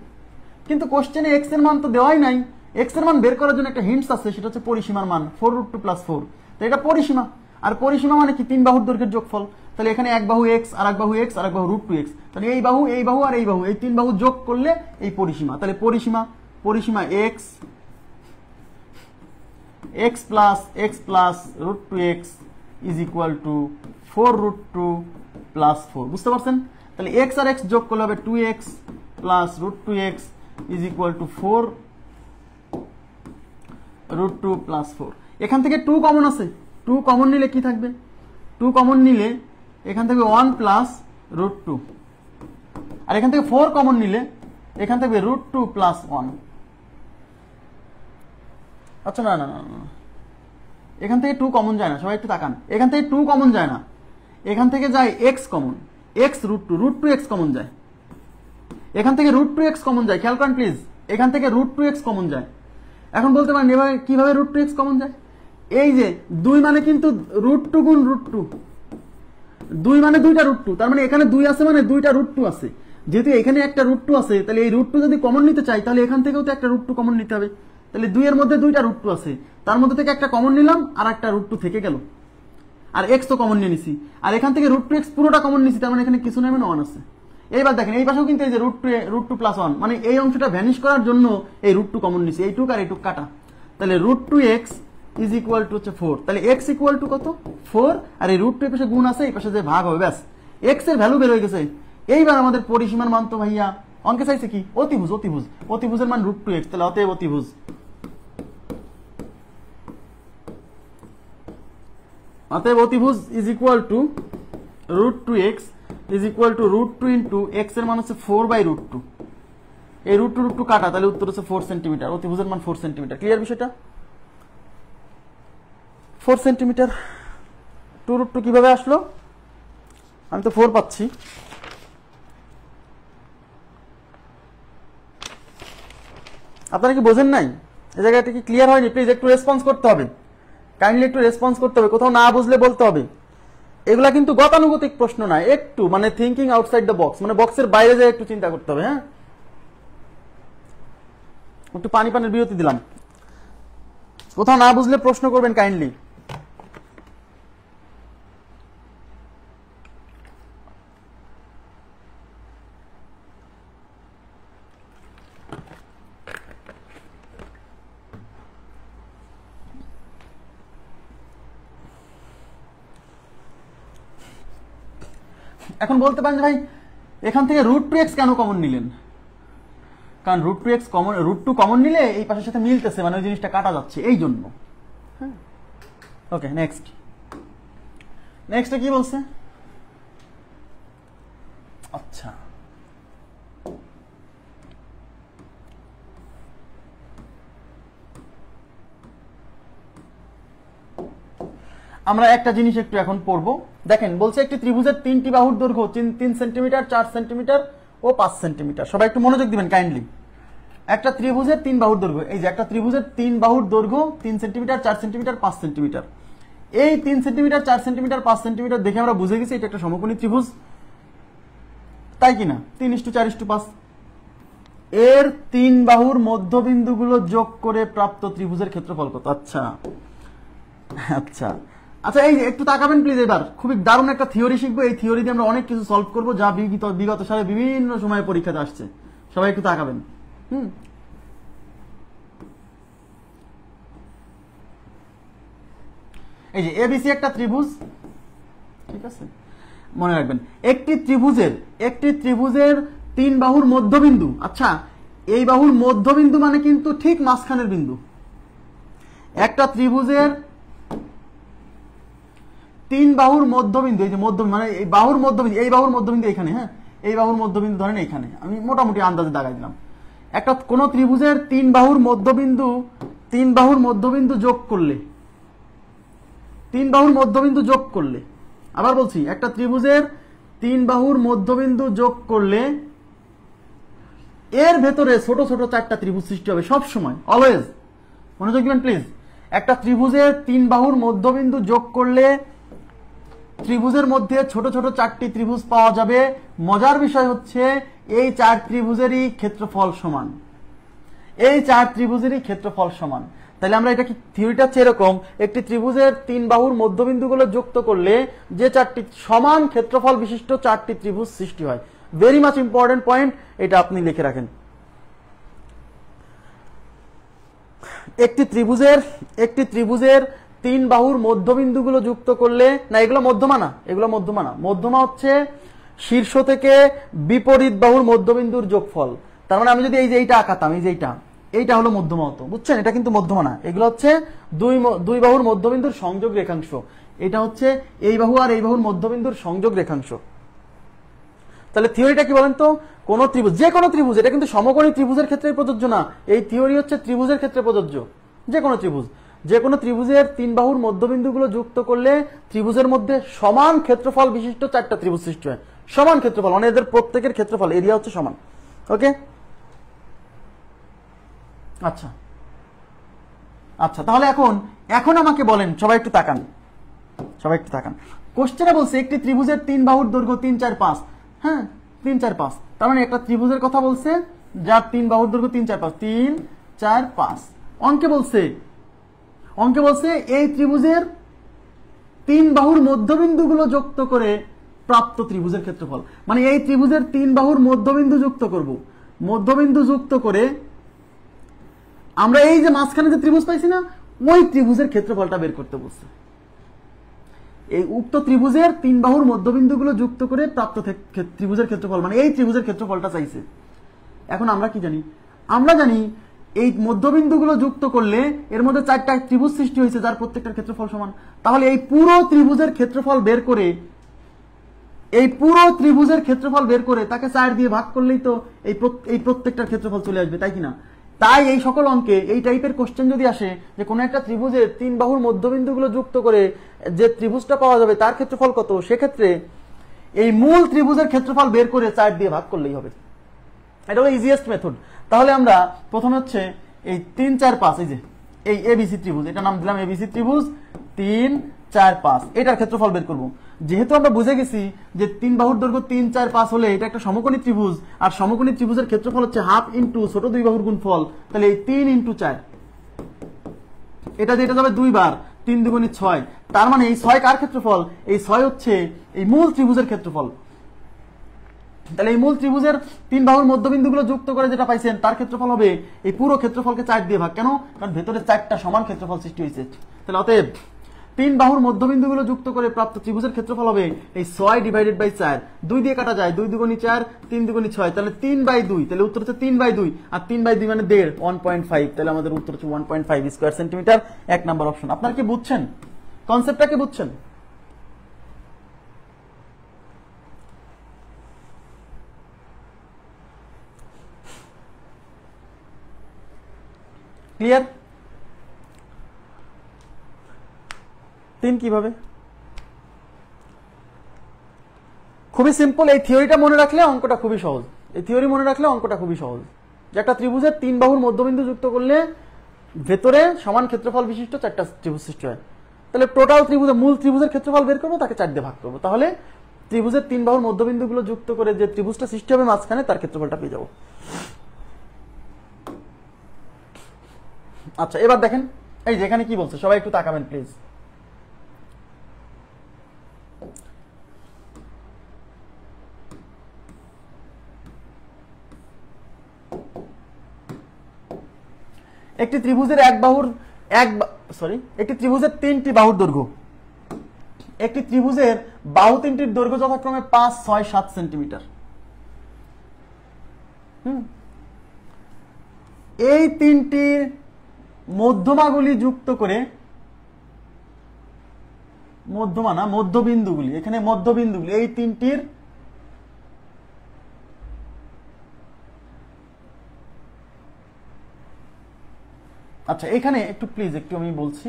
কিন্তু কোশ্চেনে x এর মান তো দেওয়াই নাই। x এর মান বের করার জন্য একটা হিন্টস আছে, সেটা হচ্ছে পরিসীমার মান 4√2 প্লাস 4। তো এটা পরিসীমা, আর পরিসীমা মানে কি? 3 বাহুর দৈর্ঘ্যের যোগফল। তাহলে এখানে এক বাহু x, আর এক বাহু x, আর এক বাহু √2x, তাহলে এই বাহু আর এই বাহু, এই 3 বাহু যোগ করলে এই পরিসীমা। তাহলে পরিসীমা x plus √2x is equal two 4√2 plus 4। বুঝতে পারছেন? তাহলে x আর x যোগ করলে হবে 2x plus √2x is equal two 4√2 plus 4। এখান থেকে 2 কমন আছে, 2 কমন নিলে কি থাকবে? 2 কমন নিলে এখান থেকে 1 প্লাস √2, আর এখান থেকে 4 কমন নিলে এখান থেকে √2 প্লাস 1। আচ্ছা না, এখান থেকে 2 কমন যায় না, সবাই একটু তাকান, এখান থেকে 2 কমন যায় না, এখান থেকে যায় x common, x √2 x common যায়, এখান থেকে √2x কমন যায়, খেয়াল করেন প্লিজ, এখান থেকে √2x কমন যায়। এখন বলতে পারেন এভাবে কিভাবে √2x কমন যায়? এই যে 2 মানে কিন্তু √2 গুণ √2, 2 মানে 2টা √2, তার মানে এখানে 2 আছে মানে 2টা √2 আছে। যেহেতু এখানে একটা √2 আছে, তাহলে এই √2 যদি কমন নিতে চাই তাহলে এখান থেকেও তো একটা √2 কমন নিতে হবে। তাহলে 2 এর মধ্যে 2টা √2 আছে, তার মধ্যে থেকে একটা কমন নিলাম আর একটা √2 থেকে গেল, আর x তো কমন নিয়ে নিছি, আর এখান থেকে √2x পুরোটা কমন নিছি, তার মানে এখানে কিছু নেই মানে 1 আছে। এইবার দেখেন এই পাশেও কিন্তু এই যে √2 + 1, মানে এই অংশটা ভ্যানিশ করার জন্য এই √2 কমন নিছি, এই 2 আর এই 2 কাটা, তাহলে √2x হচ্ছে 4, তাহলে x কত 4, আর এই √2 এর পাশে গুণ আছে, এই পাশে যে ভাগ হবে, ব্যাস x এর ভ্যালু বের হয়ে গেছে। এইবার আমাদের পরিসীমার মান তো ভাইয়া অঙ্কে চাইছে কি, অতিভুজের মান √2x, তাহলে অতএব অতিভুজ √2x √2 x এর মান হচ্ছে 4/√2, এই √2 কাটা, তাহলে উত্তর হচ্ছে 4 সেন্টিমিটার, অতিভুজের মান 4 সেন্টিমিটার। ক্লিয়ার বিষয়টা? 4 সেন্টিমিটার। 2√2 কিভাবে আসলো? আমি তো 4 পাচ্ছি। আপনারা কি বোঝেন নাই? এই জায়গাটা কি ক্লিয়ার হয়নি? প্লিজ একটু রেসপন্স করতে হবে, কাইন্ডলি একটু রেসপন্স করতে হবে, কোথাও না বুঝলে বলতে হবে। এগুলা কিন্তু গতানুগতিক প্রশ্ন না, একটু মানে থিঙ্কিং আউটসাইড দ্য বক্স, মানে বক্সের বাইরে যায় একটু চিন্তা করতে হবে। হ্যাঁ, একটু পানির বিরতি দিলাম, কোথাও না বুঝলে প্রশ্ন করবেন কাইন্ডলি। এখন বলতে পারেন ভাই এখান থেকে √2x কেন কমন নিলেন? কারণ √2 কমন নিলে এই পাশের সাথে মিলতেছে, মানে ওই জিনিসটা কাটা যাচ্ছে, এই জন্য। হ্যাঁ, ওকে, নেক্সট কি বলছে? আচ্ছা, আমরা একটা জিনিস একটু এখন পড়বো। দেখেন বলছে একটি ত্রিভুজের 3টি বাহুর দৈর্ঘ্য 3 সেন্টিমিটার, 4 সেন্টিমিটার ও 5 সেন্টিমিটার। সবাই একটু মনোযোগ দিবেন কাইন্ডলি। একটা ত্রিভুজের 3 বাহুর দৈর্ঘ্য, এই যে একটা ত্রিভুজের 3 বাহুর দৈর্ঘ্য 3 সেন্টিমিটার, 4 সেন্টিমিটার, 5 সেন্টিমিটার। এই 3 সেন্টিমিটার, 4 সেন্টিমিটার, 5 সেন্টিমিটার দেখে আমরা বুঝে গেছি এটা একটা সমকোণী ত্রিভুজ, তাই কিনা? 3:4:5। এর 3 বাহুর মধ্যবিন্দুগুলো যোগ করে প্রাপ্ত ত্রিভুজের ক্ষেত্রফল কত? আচ্ছা আচ্ছা আচ্ছা, এই একটু তাকাবেন প্লিজ। এবার খুবই দারুণ একটা থিওরি শিখবো, এই থিওরি দিয়ে আমরা অনেক কিছু সলভ করবো যা বিগত সালে বিভিন্ন সময়ে পরীক্ষাতে আসছে। সবাই একটু তাকাবেন। এই যে এবিসি একটা ত্রিভুজ, ঠিক আছে, মনে রাখবেন একটি ত্রিভুজের 3 বাহুর মধ্যবিন্দু। আচ্ছা, এই বাহুর মধ্যবিন্দু মানে কিন্তু ঠিক মাঝখানের বিন্দু। একটা ত্রিভুজের 3 বাহুর মধ্যবিন্দু, এই যে মানে এই বাহুর মধ্যবিন্দু, এই বাহুর মধ্যবিন্দু এখানে, হ্যাঁ, এই বাহুর মধ্যবিন্দু ধরেন এখানে, আমি মোটামুটি আন্দাজে দাগাই দিলাম। একটা কোন ত্রিভুজের 3 বাহুর মধ্যবিন্দু যোগ করলে, 3 বাহুর মধ্যবিন্দু যোগ করলে, আবার বলছি একটা ত্রিভুজের 3 বাহুর মধ্যবিন্দু যোগ করলে এর ভেতরে ছোট ছোট 4টা ত্রিভুজ সৃষ্টি হবে সব সময়, অলওয়েজ। মনোযোগ দিবেন প্লিজ। একটা ত্রিভুজের 3 বাহুর মধ্যবিন্দু যোগ করলে ত্রিভুজের মধ্যে ছোট ছোট 4টি ত্রিভুজ পাওয়া যাবে। মজার বিষয় হচ্ছে এই 4 ত্রিভুজেরই ক্ষেত্রফল সমান, এই 4 ত্রিভুজেরই ক্ষেত্রফল সমান। তাহলে আমরা এটা কি থিওরিটা হচ্ছে এরকম, একটি ত্রিভুজের 3 বাহুর মধ্যবিন্দুগুলো যুক্ত করলে যে 4টি সমান ক্ষেত্রফল বিশিষ্ট 4টি ত্রিভুজ সৃষ্টি হয়। ভেরি মাচ ইম্পর্টেন্ট পয়েন্ট, এটা আপনি লিখে রাখেন। একটি ত্রিভুজের 3 বাহুর মধ্যবিন্দুগুলো যুক্ত করলে, না এগুলো মধ্যমা না, মধ্যমা হচ্ছে শীর্ষ থেকে বিপরীত বাহুর মধ্যবিন্দুর যোগফল। তার মানে আমি যদি এই যে এইটা আঁকাতাম, এই যে এইটা হলো মধ্যমা হতো, বুঝছেন? এটা কিন্তু মধ্যমা না, এগুলো হচ্ছে দুই বাহুর মধ্যবিন্দুর সংযোগ রেখাংশ। এটা হচ্ছে এই বাহু আর এই বাহুর মধ্যবিন্দুর সংযোগ রেখাংশ। তাহলে থিওরিটা কি বলেন তো? কোন ত্রিভুজ, যে কোনো ত্রিভুজ, এটা কিন্তু সমকোণী ত্রিভুজের ক্ষেত্রে প্রযোজ্য না, এই থিওরি হচ্ছে ত্রিভুজের ক্ষেত্রে প্রযোজ্য। যে কোনো ত্রিভুজ যে কোনো ত্রিভুজের তিন বাহুর মধ্যবিন্দুগুলো যুক্ত করলে ত্রিভুজের মধ্যে সমান ক্ষেত্রফল বিশিষ্ট চারটা ত্রিভুজ সৃষ্টি হয়। সমান ক্ষেত্রফল মানে এদের প্রত্যেকের ক্ষেত্রফল এরিয়া হচ্ছে সমান। ওকে, আচ্ছা আচ্ছা, তাহলে এখন আমাকে বলেন, সবাই একটু তাকান, কোশ্চেনে বলছে একটি ত্রিভুজের তিন বাহুর দৈর্ঘ্য 3, 4, 5। হ্যাঁ, 3, 4, 5, তার মানে একটা ত্রিভুজের কথা বলছে যার তিন বাহুর দৈর্ঘ্য 3, 4, 5, 3, 4, 5। অঙ্কে বলছে এই ত্রিভুজের তিন বাহুর মধ্যবিন্দুগুলো যুক্ত করে প্রাপ্ত ত্রিভুজের ক্ষেত্রফল। মানে এই ত্রিভুজের তিন বাহুর মধ্যবিন্দু যুক্ত করব, মধ্যবিন্দু যুক্ত করে আমরা এই যে মাঝখানে যে ত্রিভুজ পাইছি না, ওই ত্রিভুজের ক্ষেত্রফলটা বের করতে বলছে। এই উক্ত ত্রিভুজের তিন বাহুর মধ্যবিন্দুগুলো যুক্ত করে প্রাপ্ত ত্রিভুজের ক্ষেত্রফল, মানে এই ত্রিভুজের ক্ষেত্রফলটা চাইছে। এখন আমরা কি জানি? আমরা জানি এই মধ্যবিন্দুগুলো যুক্ত করলে এর মধ্যে চারটা ত্রিভুজ সৃষ্টি হয়েছে যার প্রত্যেকটার ক্ষেত্রফল সমান। তাহলে এই পুরো ত্রিভুজের ক্ষেত্রফল বের করে তাকে 4 দিয়ে ভাগ করলেই তো এই প্রত্যেকটার ক্ষেত্রফল চলে আসবে, তাই কিনা? তাই এই সকল অঙ্কে এই টাইপের কোশ্চেন যদি আসে যে কোনো একটা ত্রিভুজের তিন বাহুর মধ্যবিন্দুগুলো যুক্ত করে যে ত্রিভুজটা পাওয়া যাবে তার ক্ষেত্রফল কত, সেক্ষেত্রে এই মূল ত্রিভুজের ক্ষেত্রফল বের করে 4 দিয়ে ভাগ করলেই হবে। এটা হলো ইজিয়েস্ট মেথড। তাহলে আমরা প্রথমে হচ্ছে এই 3, 4, 5, এই যে এই এবিসি ত্রিভুজ, এটা নাম দিলাম এবিসি ত্রিভুজ 3, 4, 5, এটার ক্ষেত্রফল বের করব। যেহেতু আমরা বুঝে গেছি যে তিন বাহুর দৈর্ঘ্য 3, 4, 5 হলে এটা একটা সমকোণী ত্রিভুজ, আর সমকোণী ত্রিভুজের ক্ষেত্রফল হচ্ছে হাফ ইন্টু ছোট দুই বাহুর গুণফল। তাহলে এই 3 × 4, এটা যাবে 2 বার, 3 × 2 = 6। তার মানে এই 6 কার ক্ষেত্রফল? এই 6 হচ্ছে এই মূল ত্রিভুজের ক্ষেত্রফল। তাহলে এই মূল ত্রিভুজের তিন বাহুর মধ্যবিন্দুগুলো যুক্ত করে যেটা পাইছেন তার ক্ষেত্রফল হবে এই পুরো ক্ষেত্রফলকে 4 দিয়ে ভাগ। কেন? কারণ ভেতরে 4টা সমান ক্ষেত্রফল সৃষ্টি হয়েছে। তাহলে অতএব তিন বাহুর মধ্যবিন্দুগুলো যুক্ত করে প্রাপ্ত ত্রিভুজের ক্ষেত্রফল হবে এই 6 / 4। 2 দিয়ে কাটা যায়, 2 × 2 = 4, 3 × 2 = 6, তাহলে 3/2। তাহলে উত্তর হচ্ছে 3/2, আর 3/2 মানে 1.5, 1.5। তাহলে আমাদের উত্তর হচ্ছে 1.5 স্কয়ার সেন্টিমিটার। 1 number option. আপনারা কি বুঝছেন? কনসেপ্টটা কি বুঝছেন? ক্লিয়ার? 3 কিভাবে? খুবই সিম্পল। এই থিওরিটা মনে রাখলে অঙ্কটা খুবই সহজ। যে একটা ত্রিভুজের তিন বাহুর মধ্যবিন্দু যুক্ত করলে ভেতরে সমান ক্ষেত্রফল বিশিষ্ট চারটা ত্রিভুজ সৃষ্টি হয়। তাহলে টোটাল ত্রিভুজের মূল ত্রিভুজের ক্ষেত্রফল বের করবো, তাকে 4 দিয়ে ভাগ করবো। তাহলে ত্রিভুজের তিন বাহুর মধ্যবিন্দুগুলো যুক্ত করে যে ত্রিভুজটা সৃষ্টি হবে মাঝখানে তার ক্ষেত্রফলটা পেয়ে যাবো। আচ্ছা, এবার দেখেন এই যেখানে কি বলছে, সবাই একটু তাকাবেন প্লিজ। একটি ত্রিভুজের একটি ত্রিভুজের 3টি বাহুর দৈর্ঘ্য, একটি ত্রিভুজের বাহু 3টির দৈর্ঘ্য যথাক্রমে 5, 6, 7 সেন্টিমিটার। এই 3টির মধ্যমাগুলি যুক্ত করে, মধ্যবিন্দুগুলি, এখানে মধ্যবিন্দুগুলি এই 3টির আচ্ছা, এখানে একটু প্লিজ একটু আমি বলছি,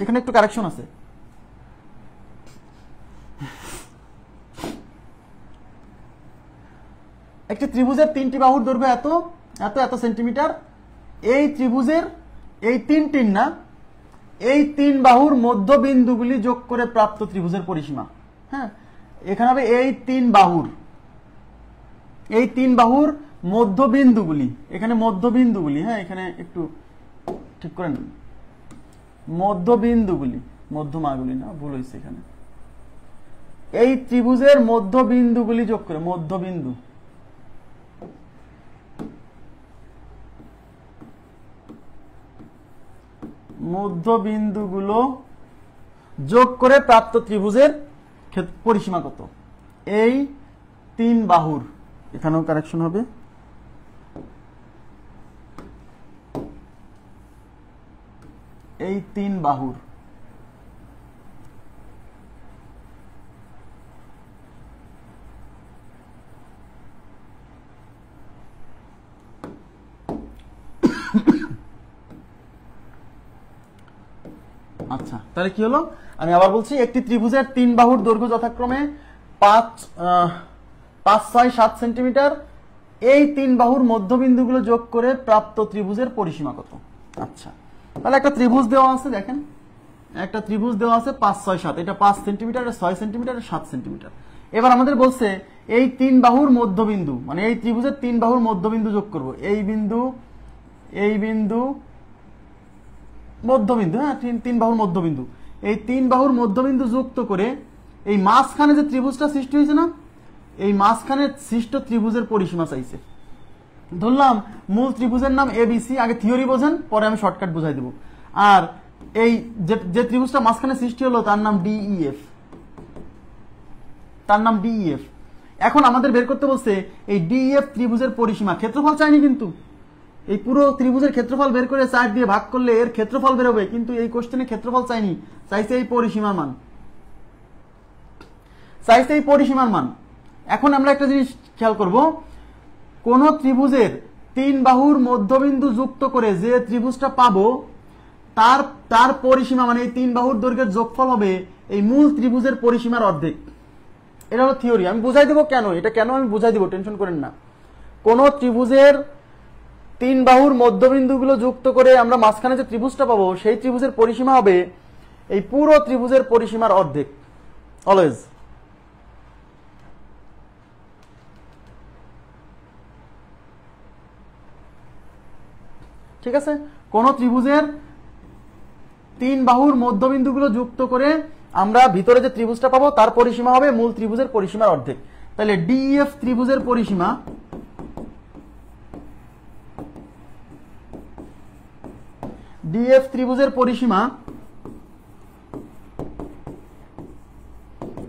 এখানে একটু কারেকশন আছে। একটি ত্রিভুজের 3টি বাহুর দৈর্ঘ্য এত এত এত সেন্টিমিটার। এই ত্রিভুজের এই 3 বাহুর মধ্যবিন্দুগুলি যোগ করে প্রাপ্ত ত্রিভুজের পরিসীমা। হ্যাঁ, এখানে হবে এই 3 বাহুর মধ্যবিন্দুগুলি, এখানে মধ্যবিন্দুগুলি, হ্যাঁ এখানে একটু ঠিক করে নিন, মধ্যবিন্দুগুলি, মধ্যমাগুলি না, ভুল হয়েছে এখানে। এই ত্রিভুজের মধ্যবিন্দুগুলি যোগ করে, মধ্যবিন্দুগুলো যোগ করে প্রাপ্ত ত্রিভুজের পরিসীমা কত? এই 3 বাহুর, এখানেও কারেকশন হবে, এই 3 বাহুর আচ্ছা, তাহলে কি হলো, আমি আবার বলছি, একটি ত্রিভুজের 3 বাহুর দৈর্ঘ্য যথাক্রমে 5, 6, 7 সেন্টিমিটার। এই 3 বাহুর মধ্যবিন্দুগুলো যোগ করে প্রাপ্ত ত্রিভুজের পরিসীমা কত? আচ্ছা, তাহলে একটা ত্রিভুজ দেওয়া আছে, দেখেন একটা ত্রিভুজ দেওয়া আছে 5, 6, 7, এটা 5 সেন্টিমিটার, 6 সেন্টিমিটার, 7 সেন্টিমিটার। এবার আমাদের বলছে এই 3 বাহুর মধ্যবিন্দু, মানে এই ত্রিভুজের 3 বাহুর মধ্যবিন্দু যোগ করব, এই বিন্দু, এই বিন্দু, মধ্যবিন্দু, হ্যাঁ 3 বাহুর মধ্যবিন্দু, এই 3 বাহুর মধ্যবিন্দু যুক্ত করে এই মাঝখানে যে ত্রিভুজটা সৃষ্টি হয়েছে না, এই মাঝখানে সৃষ্ট ত্রিভুজের পরিসীমা চাইছে। ধরলাম মূল ত্রিভুজের নাম এবিসি, আগে থিওরি বোঝেন, পরে আমি শর্টকাট বুঝাই দেব। আর এই যে ত্রিভুজটা মাঝখানে সৃষ্টি হলো তার নাম ডিইএফ, তার নাম ডিইএফ। এখন আমাদের বের করতে বলছে এই ডিইএফ ত্রিভুজের পরিসীমা, ক্ষেত্রফল চাইনি কিন্তু, এই পুরো ত্রিভুজের ক্ষেত্রফল বের করে 4 দিয়ে ভাগ করলে এর ক্ষেত্রফল বের হবে, কিন্তু এই কোশ্চেনে ক্ষেত্রফল চাইনি, চাইছে এই পরিসীমার মান, চাইছে এই পরিসীমার মান। এখন আমরা একটা জিনিস খেয়াল করব, কোন ত্রিভুজের 3 বাহুর মধ্যবিন্দু যুক্ত করে যে ত্রিভুজটা পাবো তার পরিসীমা, মানে এই 3 বাহুর দৈর্ঘ্যের যোগফল হবে এই মূল ত্রিভুজের পরিসীমার অর্ধেক। এটা হলো থিওরি, আমি বুঝাই দেবো কেন, এটা কেন আমি বুঝাই দেবো, টেনশন করেন না। কোন ত্রিভুজের 3 বাহুর মধ্যবিন্দুগুলো যুক্ত করে আমরা মাঝখানে যে ত্রিভুজটা পাবো সেই ত্রিভুজের পরিসীমা হবে এই পুরো ত্রিভুজের পরিসীমার অর্ধেক, অলওয়েজ। ঠিক আছে, কোন ত্রিভুজের 3 বাহুর মধ্যবিন্দুগুলো যুক্ত করে আমরা ভিতরে যে ত্রিভুজটা পাবো তার পরিসীমা হবে মূল ত্রিভুজের পরিসীমার অর্ধেক। তাহলে ডিইএফ ত্রিভুজের পরিসীমা, ডিএফ ত্রিভুজের পরিসীমা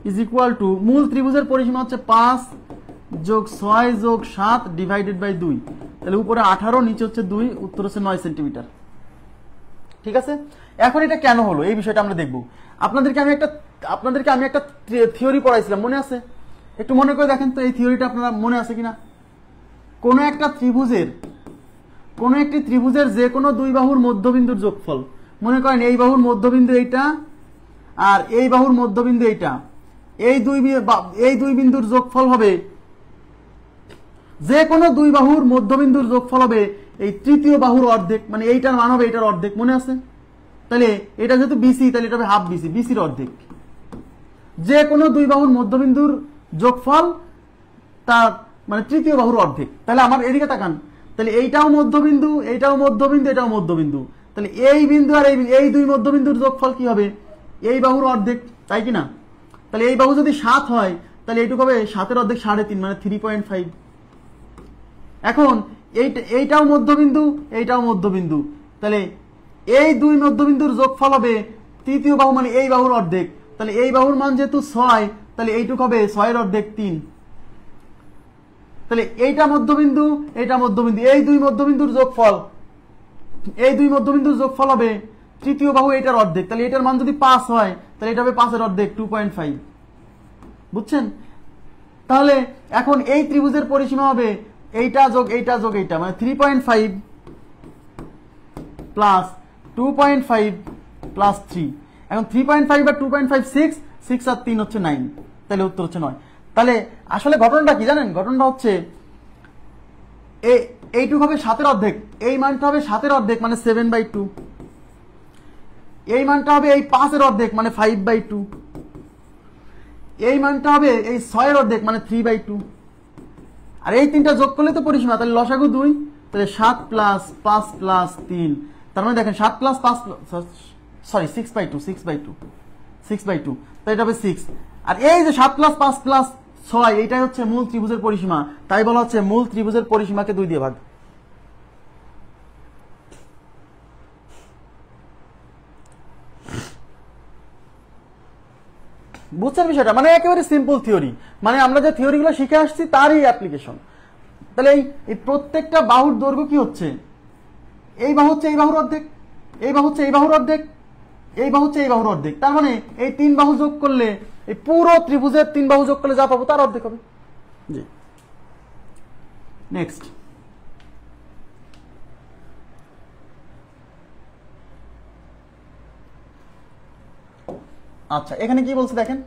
ইজ ইকুয়াল টু, মূল ত্রিভুজের পরিসীমা হচ্ছে 5 যোগ 6 যোগ 7 ডিভাইডেড বাই 2, তাহলে উপরে 18, নিচে হচ্ছে 2, উত্তর হচ্ছে 9 সেন্টিমিটার। ঠিক আছে, এখন এটা কেন হলো এই বিষয়টা আমরা দেখব। আপনাদেরকে আমি একটা থিওরি পড়াইছিলাম, মনে আছে? একটু মনে করে দেখেন তো এই থিওরিটা আপনারা মনে আছে কিনা। কোন একটি ত্রিভুজের যে কোনো 2 বাহুর মধ্যবিন্দুর যোগফল, মনে করেন এই বাহুর মধ্যবিন্দু এইটা আর এই বাহুর মধ্যবিন্দু এইটা, এই দুই বিন্দুর যোগফল হবে, যে কোনো 2 বাহুর মধ্যবিন্দুর যোগফল হবে এই তৃতীয় বাহুর অর্ধেক, মানে এইটার মান হবে এইটার অর্ধেক, মনে আছে? তাহলে এটা যেহেতু বিসি, তাহলে এটা হবে হাফ বিসি, বিসির অর্ধেক। যে কোনো 2 বাহুর মধ্যবিন্দুর যোগফল তার মানে তৃতীয় বাহুর অর্ধেক। তাহলে আমার এদিকে তাকান, তাহলে এইটাও মধ্যবিন্দু, এইটাও মধ্যবিন্দু, এটাও মধ্যবিন্দু, তাহলে এই বিন্দু আর এই 2 মধ্যবিন্দুর যোগফল কি হবে? এই বাহুর অর্ধেক, তাই কি না? তাহলে এই বাহু যদি 7 হয় তাহলে এইটুকু হবে 7-এর অর্ধেক 3.5, মানে 3.5। এখন এইটাও মধ্যবিন্দু, এইটাও মধ্যবিন্দু, তাহলে এই 2 মধ্যবিন্দুর যোগফল হবে তৃতীয় বাহু, মানে এই বাহুর অর্ধেক। তাহলে এই বাহুর মান যেহেতু 6, তাহলে এইটুকু হবে 6-এর অর্ধেক 3। তাহলে এইটা মধ্যবিন্দু, এইটা মধ্যবিন্দু, এই 2 মধ্যবিন্দুর যোগফল, এই 2 মধ্যবিন্দুর যোগফল হবে তৃতীয় বাহু এইটার অর্ধেক। তাহলে এটার মান যদি 5 হয় তাহলে এটা হবে 5-এর অর্ধেক 2.5। বুঝছেন? তাহলে এখন এই ত্রিভুজের পরিসীমা হবে এইটা যোগ এইটা যোগ এইটা, মানে 3.5 প্লাস 2.5 প্লাস 3। এখন 3.5 আর 2.5 6 আর 3 হচ্ছে 9, তাহলে উত্তর হচ্ছে 9। তাহলে আসলে ঘটনাটা কি জানেন? ঘটনাটা হচ্ছে এইটুকু হবে 7-এর অর্ধেক, এই মানটা হবে 7-এর অর্ধেক মানে 7/2, এই মানটা হবে এই 5-এর অর্ধেক মানে 5/2, এই মানটা হবে এই 6-এর অর্ধেক মানে 3/2, আর এই তিনটা যোগ করলে তো পরিসীমা, তাহলে লসাগু 2, তাহলে 7 প্লাস 5 প্লাস 3, তার মানে দেখেন 7 প্লাস 5, সরি 6/2, তাই এটা হবে 6। আর এই যে 7 প্লাস 5 প্লাস 6, এইটাই হচ্ছে মূল ত্রিভুজের পরিসীমা, তাই বলা হচ্ছে মূল ত্রিভুজের পরিসীমাকে 2 দিয়ে ভাগ। বুঝছেন বিষয়টা? মানে একেবারে সিম্পল থিওরি, মানে আমরা যে থিওরিগুলো শিখে আসছি তারই অ্যাপ্লিকেশন। তাহলে এই প্রত্যেকটা বাহুর দৈর্ঘ্য কি হচ্ছে? এই বাহু হচ্ছে এই বাহুর অর্ধেক, এই বাহু হচ্ছে এই বাহুর অর্ধেক, এই বাহু হচ্ছে এই বাহুর অর্ধেক। তার মানে এই 3 বাহু যোগ করলে, এই পুরো ত্রিভুজের 3 বাহু যোগ করলে যা পাবো তার অর্ধেক হবে। জি, নেক্সট। আচ্ছা এখানে কি বলছে দেখেন,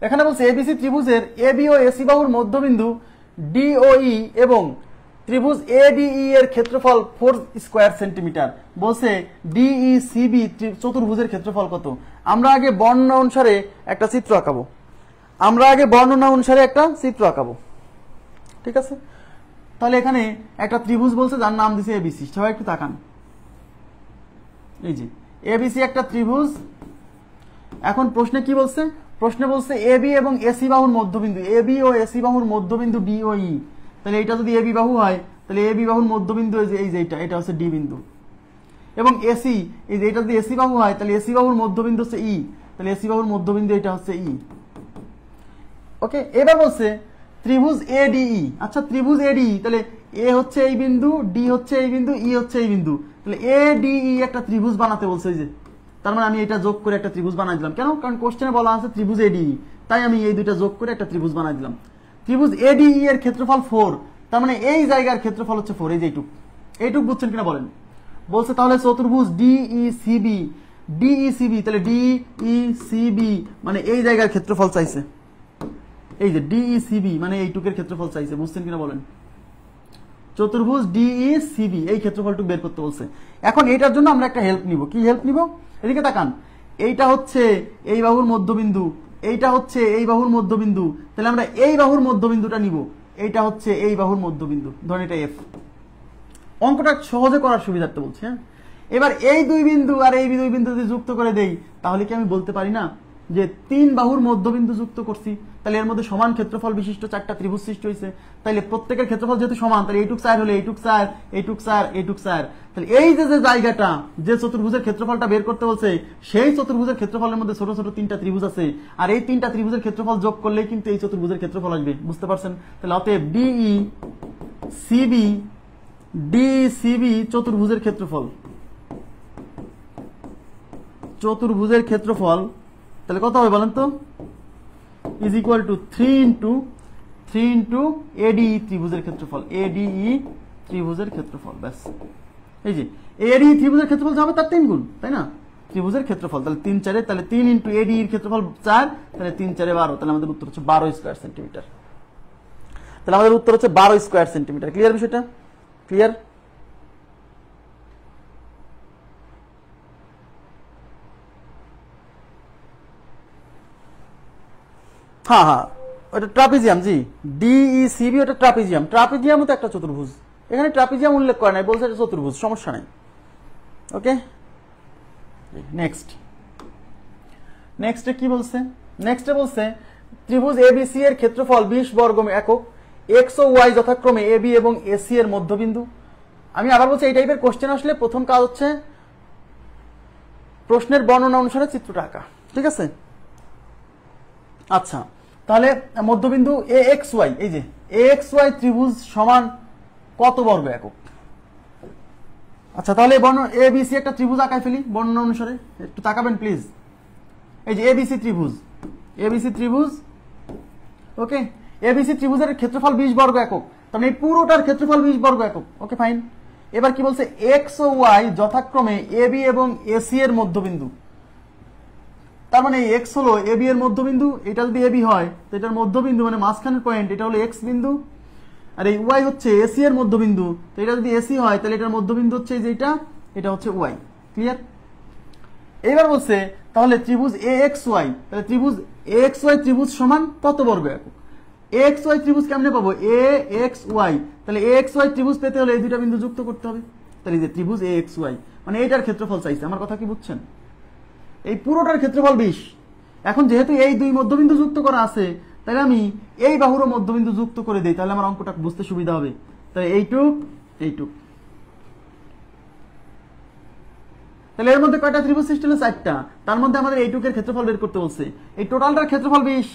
এখানে বলছে এবিসি ত্রিভুজের এবি ও এসি বাহুর মধ্যবিন্দু ডিওই এবং ত্রিভুজ এডিই এর ক্ষেত্রফল 4 স্কয়ার সেন্টিমিটার। বলছে ডিই সিবি চতুর্ভুজের ক্ষেত্রফল কত। আমরা আগে বর্ণনা অনুসারে একটা চিত্র আঁকাবো, ঠিক আছে। তাহলে এখানে একটা ত্রিভুজ বলছে যার নাম দিছে এবিসি, সবাই একটু তাকান। এই যে এবিসি একটা ত্রিভুজ। এখন প্রশ্নে কি বলছে, প্রশ্নে বলছে এবি এবং এসি বাহুর মধ্যবিন্দু, এবি ও এসি বাহুর মধ্যবিন্দু ডিওই। তাহলে এটা যদি এবি বাহু হয় তাহলে এবি বাহুর মধ্যবিন্দু এই যে এটা হচ্ছে ডি বিন্দু, এবং এসি এই যে এটা যদি এসি বাহু হয় তাহলে এসি বাহুর মধ্যবিন্দু হচ্ছে ই, তাহলে এসি বাহুর মধ্যবিন্দু এটা হচ্ছে ই। ওকে, এবার বলছে ত্রিভুজ এডিই। আচ্ছা ত্রিভুজ এডিই, তাহলে এ হচ্ছে এই বিন্দু, ডি হচ্ছে এই বিন্দু, ই হচ্ছে এই বিন্দু, তাহলে এডিই একটা ত্রিভুজ বানাতে বলছে। এই যে তার মানে আমি এটা যোগ করে একটা ত্রিভুজ বানাই দিলাম। কেন? কারণ কোশ্চেনে বলা আছে ত্রিভুজ এডিই, তাই আমি এই দুইটা যোগ করে একটা ত্রিভুজ বানাই দিলাম। ত্রিভুজ এডিই এর ক্ষেত্রফল 4, তার মানে এই জায়গার ক্ষেত্রফল হচ্ছে 4। এই যে এইটুক বুঝছেন কিনা বলেন। বলছে তাহলে চতুর্ভুজ ডিইসিবি, তাহলে ডিইসিবি মানে এই জায়গার ক্ষেত্রফল চাইছে। এই যে ডিইসিবি মানে এইটুকের ক্ষেত্রফল চাইছে, বুঝছেন কিনা বলেন। চতুর্ভুজ ডিইসিবি এই ক্ষেত্রফলটুকু বের করতে বলছে। এখন এটার জন্য আমরা একটা হেল্প নিব। কি হেল্প নিব? এদিকে তাকান, এইটা হচ্ছে এই বাহুর মধ্যবিন্দু, এইটা হচ্ছে এই বাহুর মধ্যবিন্দু, তাহলে আমরা এই বাহুর মধ্যবিন্দুটা নিব। এইটা হচ্ছে এই বাহুর মধ্যবিন্দু, ধরেন এটা এফ। অঙ্কটা সহজে করার সুবিধার্থে বলছে। হ্যাঁ, এবার এই দুই বিন্দু আর এই দুই বিন্দু যদি যুক্ত করে দেই তাহলে কি আমি বলতে পারি না যে 3 বাহুর মধ্যবিন্দু যুক্ত করছি, তাহলে এর মধ্যে সমান ক্ষেত্রফল বিশিষ্ট 4টা ত্রিভুজ সৃষ্টি হয়েছে। তাহলে প্রত্যেকের ক্ষেত্রফল যেহেতু সমান, তাহলে এইটুক 4 হলে এইটুক 4, এইটুক 4, এইটুক 4, তাহলে এই যে জায়গাটা যে চতুর্ভুজের ক্ষেত্রফলটা বের করতে বলছে, সেই চতুর্ভুজের ক্ষেত্রফলের মধ্যে ছোট ছোট 3টা ত্রিভুজ আছে, আর এই 3টা ত্রিভুজের ক্ষেত্রফল যোগ করলেই কিন্তু এই চতুর্ভুজের ক্ষেত্রফল আসবে। বুঝতে পারছেন? তাহলে অতএব ডিসিবি চতুর্ভুজের ক্ষেত্রফল তাহলে কত হবে বলেন তো? Is equal two 3 into ADE ত্রিভুজের ক্ষেত্রফল, এডিই ত্রিভুজের ক্ষেত্রফল। ব্যাস, এই যে এডিই ত্রিভুজের ক্ষেত্রফল হবে তার 3 গুণ, তাই না? ত্রিভুজের ক্ষেত্রফল তাহলে 3 4, তাহলে 3 ইন্টু এডিই এর ক্ষেত্রফল 4, তাহলে 3 4 12, তাহলে আমাদের উত্তর হচ্ছে 12 স্কয়ার সেন্টিমিটার। তাহলে আমাদের উত্তর হচ্ছে 12 স্কয়ার সেন্টিমিটার। ক্লিয়ার বিষয়টা? ক্লিয়ার? হ্যাঁ, ওটা ট্রাপিজিয়াম। জি, ডিইসিবি ওটা ট্রাপিজিয়াম তো একটা চতুর্ভুজ। এখানে ট্রাপিজিয়াম উল্লেখ করে নাই, বলছে এটা চতুর্ভুজ, সমস্যা নাই। ওকে, নেক্সটে কি বলছে? নেক্সটে বলছে ত্রিভুজ এবিসি এর ক্ষেত্রফল 20 বর্গ একক, এক্স ও ওয়াই যথাক্রমে এবি এবং এসি এর মধ্যবিন্দু। আমি আবার বলছি, এই টাইপের কোশ্চেন আসলে প্রথম কাজ হচ্ছে প্রশ্নের বর্ণনা অনুসারে চিত্রটা আঁকা, ঠিক আছে? আচ্ছা, তাহলে মধ্যবিন্দু এ এক্স ওয়াই, এই যে এ এক্স ওয়াই ত্রিভুজ সমান কত বর্গ একক? আচ্ছা, তাহলে এবিসি একটা ত্রিভুজ আঁকাই ফেলি বর্ণনা অনুসারে, একটু তাকাবেন প্লিজ। এই যে এবিসি ত্রিভুজ, ওকে, এবিসি ত্রিভুজের ক্ষেত্রফল 20 বর্গ একক, তার মানে এই পুরোটার ক্ষেত্রফল 20 বর্গ একক। Okay fine. এবার কি বলছে? এক্স ও ওয়াই যথাক্রমে এবি এবং এসি এর মধ্যবিন্দু। তার মানে এক্স হলো এবি এর মধ্যবিন্দু, এটা যদি এবি হয় তো এটার মধ্যবিন্দু মানে মাঝখানের পয়েন্ট, এটা হলো এক্স বিন্দু, আর এই ওয়াই হচ্ছে এসি এর মধ্যবিন্দু, তো এটা যদি এসি হয় তাহলে এটার মধ্যবিন্দু হচ্ছে এই যে এটা হচ্ছে ওয়াই। ক্লিয়ার? এবার বলছে তাহলে ত্রিভুজ এ এক্স ওয়াই, তাহলে ত্রিভুজ এ এক্স ওয়াই ত্রিভুজ সমান কত বর্গ একক? এ এক্স ওয়াই ত্রিভুজ কেমনে পাবো? এ এক্স ওয়াই, তাহলে এ এক্স ওয়াই ত্রিভুজ পেতে হলে এই দুইটা বিন্দু যুক্ত করতে হবে। তাহলে এই যে ত্রিভুজ এ এক্স ওয়াই মানে এটার ক্ষেত্রফল চাইছে। আমার কথা কি বুঝছেন? এই পুরোটার ক্ষেত্রফল 20। এখন যেহেতু এই দুই মধ্যবিন্দু যুক্ত করা আছে, তাহলে আমি এই বাহুরও মধ্যবিন্দু যুক্ত করে দেই, তাহলে আমার অঙ্কটা বুঝতে সুবিধা হবে। তাহলে এইটুক, তাহলে এর মধ্যে কয়টা ত্রিভুজ সৃষ্টি হলো? 4টা। তার মধ্যে আমাদের এইটুকের ক্ষেত্রফল বের করতে বলছে। এই টোটালটার ক্ষেত্রফল 20।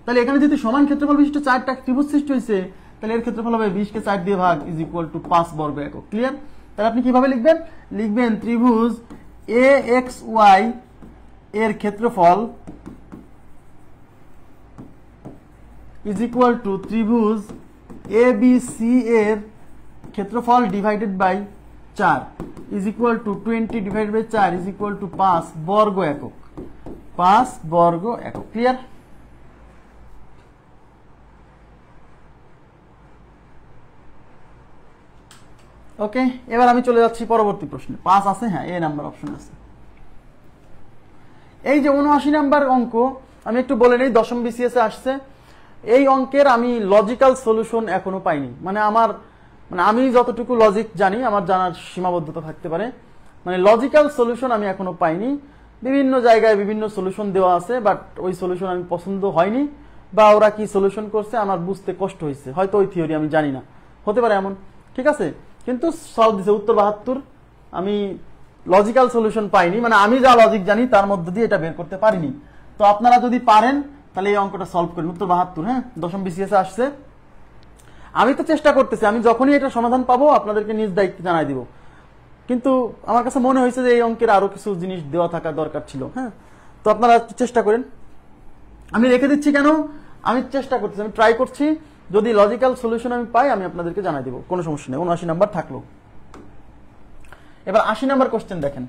তাহলে এখানে যদি সমান ক্ষেত্রফল বিশিষ্ট 4টা ত্রিভুজ সৃষ্টি হয়েছে, তাহলে এর ক্ষেত্রফল হবে 20 কে 4 দিয়ে ভাগ ইজ ইকুয়াল টু 5 বর্গ একক। ক্লিয়ার? তাহলে আপনি কিভাবে লিখবেন ত্রিভুজ এ এক্স ওয়াই এর ক্ষেত্রফল ইজ ইকুয়াল টু ত্রিভুজ এ বি সি এর ক্ষেত্রফল divided by 4 is equal to 20 divided by 4 is equal to 5 বর্গ একক, 5 বর্গ একক। ক্লিয়ার? ওকে, এবার আমি চলে যাচ্ছি পরবর্তী প্রশ্নে। 5 আছে, হ্যাঁ এ নাম্বার অপশন আছে। এই যে 79 নাম্বার অঙ্ক, আমি একটু বলে নেই, দশম বিসিএস এ আসছে। এই অঙ্কের আমি লজিক্যাল সলিউশন এখনো পাইনি। মানে আমি যতটুকু লজিক জানি, আমার জানার সীমাবদ্ধতা থাকতে পারে, মানে লজিক্যাল সলিউশন আমি এখনো পাইনি। বিভিন্ন জায়গায় বিভিন্ন সলিউশন দেওয়া আছে, বাট ওই সলিউশন আমি পছন্দ হয়নি, বা ওরা কি সলিউশন করছে আমার বুঝতে কষ্ট হয়েছে, হয়তো ওই থিওরি আমি জানি না, হতে পারে এমন, ঠিক আছে। কিন্তু সলভ দিছে উত্তর 72। আমি লজিক্যাল সলিউশন পাইনি, মানে আমি যা লজিক জানি তার মধ্যে দিয়ে এটা বের করতে পারিনি। তো আপনারা যদি পারেন তাহলে এই অঙ্কটা সলভ করেন। উত্তর 72, হ্যাঁ দশম বিসিএস আসছে। আমি তো চেষ্টা করতেছি, আমি যখনই এটা সমাধান পাবো আপনাদেরকে নিজ দায়িত্বে জানাই দিব। কিন্তু আমার কাছে মনে হয়েছে যে এই অঙ্কের আরো কিছু জিনিস দেওয়া থাকা দরকার ছিল। হ্যাঁ, তো আপনারা চেষ্টা করেন। আমি রেখে দিচ্ছি কেন, আমি চেষ্টা করতেছি, আমি ট্রাই করছি। যদি লজিক্যাল সলিউশন আমি পাই আমি আপনাদেরকে জানাই দিব, কোনো সমস্যা নেই। 79 নাম্বার থাকলো। এবার 80 নাম্বার কোশ্চেন দেখেন।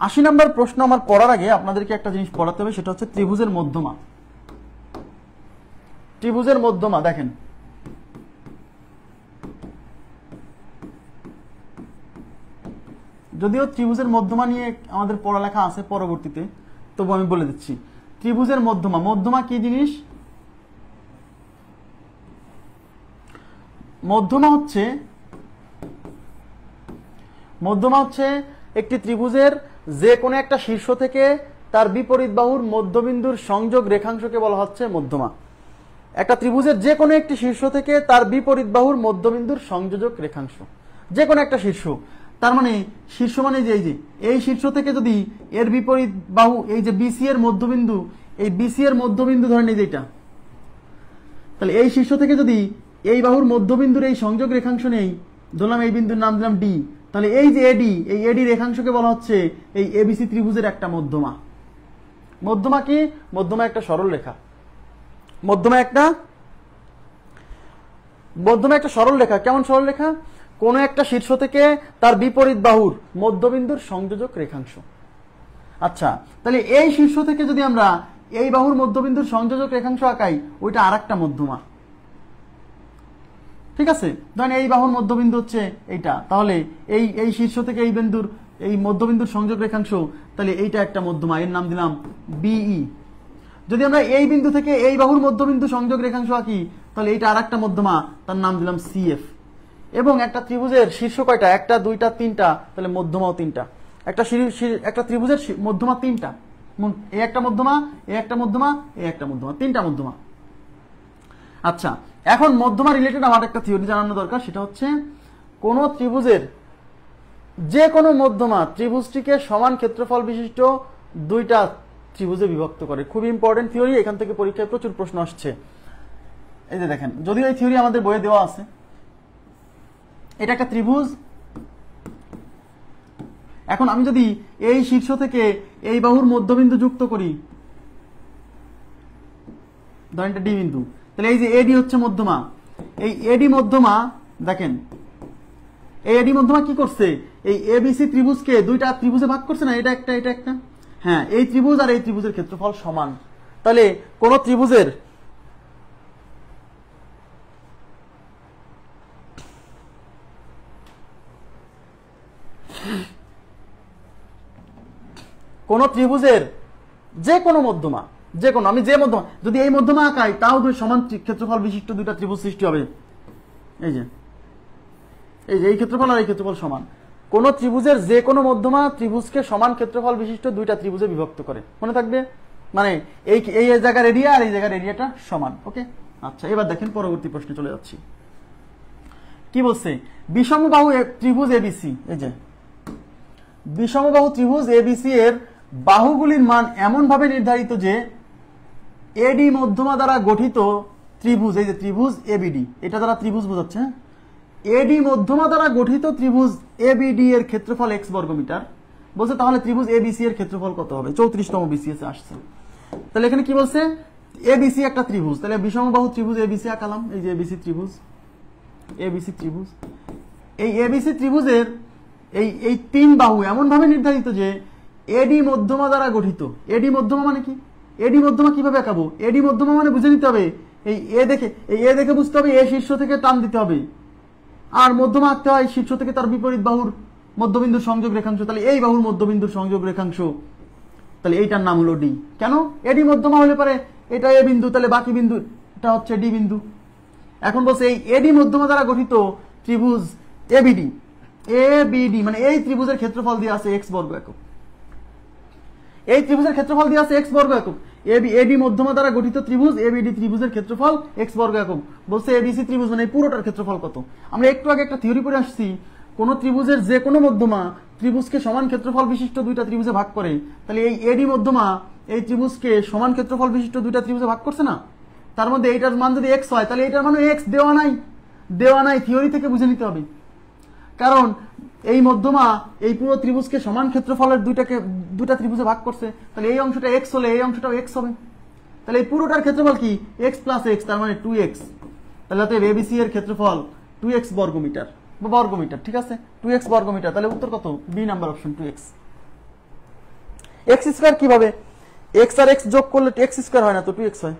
80 নাম্বার প্রশ্ন আমার পড়ার আগে আপনাদেরকে একটা জিনিস পড়াতে হবে, সেটা হচ্ছে ত্রিভুজের মধ্যমা। ত্রিভুজের মধ্যমা দেখেন, যদিও ত্রিভুজের মধ্যমা নিয়ে আমাদের পড়ালেখা আছে পরবর্তীতে, তবু আমি বলে দিচ্ছি ত্রিভুজের মধ্যমা। মধ্যমা কি জিনিস? মধ্যমা হচ্ছে একটি ত্রিভুজের যে কোনো একটা শীর্ষ থেকে তার বিপরীত বাহুর মধ্যবিন্দুর সংযোগ রেখাংশকে বলা হচ্ছে মধ্যমা। একটা ত্রিভুজের যে কোনো একটি শীর্ষ থেকে তার বিপরীত বাহুর মধ্যবিন্দুর সংযোজক রেখাংশ, যে কোনো একটা শীর্ষ। তার মানে শীর্ষ মানে যে এই শীর্ষ থেকে যদি এর বিপরীত বাহু, এই যে বিসি এর মধ্যবিন্দু, এই বিসি এর মধ্যবিন্দু ধরেন এই যে এটা, তাহলে এই শীর্ষ থেকে যদি এই বাহুর মধ্যবিন্দুর এই সংযোগ রেখাংশ নেই, ধরলাম এই বিন্দুর নাম দিলাম ডি, তাহলে এই যে এডি, এই এডি রেখাংশকে বলা হচ্ছে এই এবিসি ত্রিভুজের একটা মধ্যমা। মধ্যমা কি? মধ্যমা একটা সরল রেখা। মধ্যমা একটা সরল রেখা। কেমন সরল রেখা? কোন একটা শীর্ষ থেকে তার বিপরীত বাহুর মধ্যবিন্দুর সংযোজক রেখাংশ। আচ্ছা, তাহলে এই শীর্ষ থেকে যদি আমরা এই বাহুর মধ্যবিন্দুর সংযোজক রেখাংশ আঁকাই, ওইটা আরেকটা মধ্যমা। ঠিক আছে, ধরেন এই বাহুর মধ্যবিন্দু হচ্ছে এইটা, তাহলে এই শীর্ষ থেকে এই বিন্দুর এই মধ্যবিন্দুর সংযোগ রেখাংশ, তাহলে এইটা একটা মধ্যমা, এর নাম দিলাম বিই। যদি আমরা এই বিন্দু থেকে এই বাহুর মধ্যবিন্দু সংযোগ রেখাংশ আঁকি, তাহলে এইটা আরেকটা মধ্যমা, তার নাম দিলাম সিএফ। এবং একটা ত্রিভুজের শীর্ষ কয়টা? একটা, দুইটা, তিনটা, তাহলে মধ্যমাও তিনটা। একটা ত্রিভুজের মধ্যমা তিনটা, এই একটা মধ্যমা, এই একটা মধ্যমা, এই একটা মধ্যমা, তিনটা মধ্যমা। আচ্ছা, এখন মধ্যমা রিলেটেড আমার একটা থিওরি জানানো দরকার, সেটা হচ্ছে কোন ত্রিভুজের যে কোনো মধ্যমা ত্রিভুজটিকে সমান ক্ষেত্রফল বিশিষ্ট দুইটা ত্রিভুজে বিভক্ত করে। খুব ইম্পর্টেন্ট থিওরি, এখান থেকে পরীক্ষায় প্রচুর প্রশ্ন আসছে। এই যে দেখেন, যদিও এই থিওরি আমাদের বইয়ে দেওয়া আছে। এটা একটা ত্রিভুজ। এখন আমি যদি এই শীর্ষ থেকে এই বাহুর মধ্যবিন্দু যুক্ত করি, ধরেন এটা ডি বিন্দু, তাহলে এই যে এডি হচ্ছে মধ্যমা। এই এডি মধ্যমা দেখেন, এই এডি মধ্যমা কি করছে? এই এবিসি ত্রিভুজকে দুইটা ত্রিভুজে ভাগ করছে না, এটা একটা, এটা একটা। হ্যাঁ, এই ত্রিভুজ আর এই ত্রিভুজের ক্ষেত্রফল সমান। তাহলে কোন ত্রিভুজের যে কোনো মধ্যমা, যে কোনো, আমি যে মধ্যমা, যদি এই মধ্যমা আঁকাই তাও দুই সমান ক্ষেত্রফল বিশিষ্ট দুইটা ত্রিভুজ সৃষ্টি হবে। এই যে এই ক্ষেত্রফল আর এই ক্ষেত্রফল সমান। কোন ত্রিভুজের যে কোনো মধ্যমা ত্রিভুজকে সমান ক্ষেত্রফল বিশিষ্ট দুইটা ত্রিভুজে বিভক্ত করে, মনে থাকবে? মানে এই জায়গার এরিয়া আর এই জায়গার এরিয়াটা সমান। ওকে, আচ্ছা, এবার দেখেন পরবর্তী প্রশ্নে চলে যাচ্ছি। কি বলছে? বিষমবাহু ত্রিভুজ এবিসি, এই যে বিষমবাহু ত্রিভুজ এবিসি এর বাহুগুলির মান এমন ভাবে নির্ধারিত যে এডি মধ্যমা দ্বারা গঠিত ত্রিভুজ, এই যে ত্রিভুজ এবিডি, এটা দ্বারা ত্রিভুজ বোঝাচ্ছে, এডি মধ্যমা দ্বারা গঠিত ত্রিভুজ এবিডি এর ক্ষেত্রফল x বর্গমিটার বলছে। তাহলে ত্রিভুজ এবিসি এর ক্ষেত্রফল কত হবে? 34তম বিসিএস আসছে। তাহলে এখানে কি বলছে? এবিসি একটা ত্রিভুজ, তাহলে বিষমবাহু ত্রিভুজ এবিসি আঁকালাম, এই যে এবিসি ত্রিভুজ। এবিসি ত্রিভুজ। এই এবিসি ত্রিভুজের এই তিন বাহু এমন ভাবে নির্ধারিত যে এডি মধ্যমা দ্বারা গঠিত। এডি মধ্যমা মানে কি? এডি মধ্যমা কিভাবে আঁকাবো? এডি মধ্যমা মানে বুঝে নিতে হবে এই এ দেখে বুঝতে হবে এ শীর্ষ থেকে টান দিতে হবে, আর মধ্যমা আঁকতে হয় শীর্ষ থেকে তার বিপরীত বাহুর মধ্যবিন্দুর সংযোগ রেখাংশ। তাহলে এই বাহুর মধ্যবিন্দুর সংযোগ রেখাংশ, তাহলে এইটার নাম হলো ডি। কেন? এডি মধ্যমা হলে পারে এটা এ বিন্দু, তাহলে বাকি বিন্দু এটা হচ্ছে ডি বিন্দু। এখন বলছে এই এডি মধ্যমা দ্বারা গঠিত ত্রিভুজ এবিডি, এবিডি মানে এই ত্রিভুজের ক্ষেত্রফল দিয়ে আছে এক্স বর্গ একক। এই ত্রিভুজের ক্ষেত্রফল দিয়ে আছে এক্স বর্গ একক। এডি মধ্যমা দ্বারা গঠিত ত্রিভুজ এবিডি ত্রিভুজের ক্ষেত্রফল এক্স বর্গ একক। বলছে এবিসি ত্রিভুজ মানে পুরোটার ক্ষেত্রফল কত। আমরা একটু আগে একটা থিওরি পড়ে আসছি, কোন ত্রিভুজের যে কোনো মধ্যমা ত্রিভুজকে সমান ক্ষেত্রফল বিশিষ্ট দুইটা ত্রিভুজে ভাগ করে। তাহলে এই এডি মধ্যমা এই ত্রিভুজকে সমান ক্ষেত্রফল বিশিষ্ট দুইটা ত্রিভুজে ভাগ করছে না? তার মধ্যে এইটার মান যদি এক্স হয় তাহলে এইটার মান এক্স। দেওয়া নাই, থিওরি থেকে বুঝে নিতে হবে। কারণ এই মধ্যমা এই পুরো ত্রিভুজকে সমান ক্ষেত্রফলের দুইটা ত্রিভুজে ভাগ করছে, তাহলে এই অংশটা এক্স হলে এই অংশটাও এক্স হবে। তাহলে এই পুরোটার ক্ষেত্রফল কি? এক্স প্লাস এক্স, তার মানে 2x। তাহলে অতএব এবিসি এর ক্ষেত্রফল 2x বর্গমিটার বা বর্গমিটার। ঠিক আছে, 2x বর্গমিটার। তাহলে উত্তর কত? B number option 2x। X square কিভাবে? এক্স আর এক্স যোগ করলে এক্স স্কয়ার হয় না তো 2x হয়।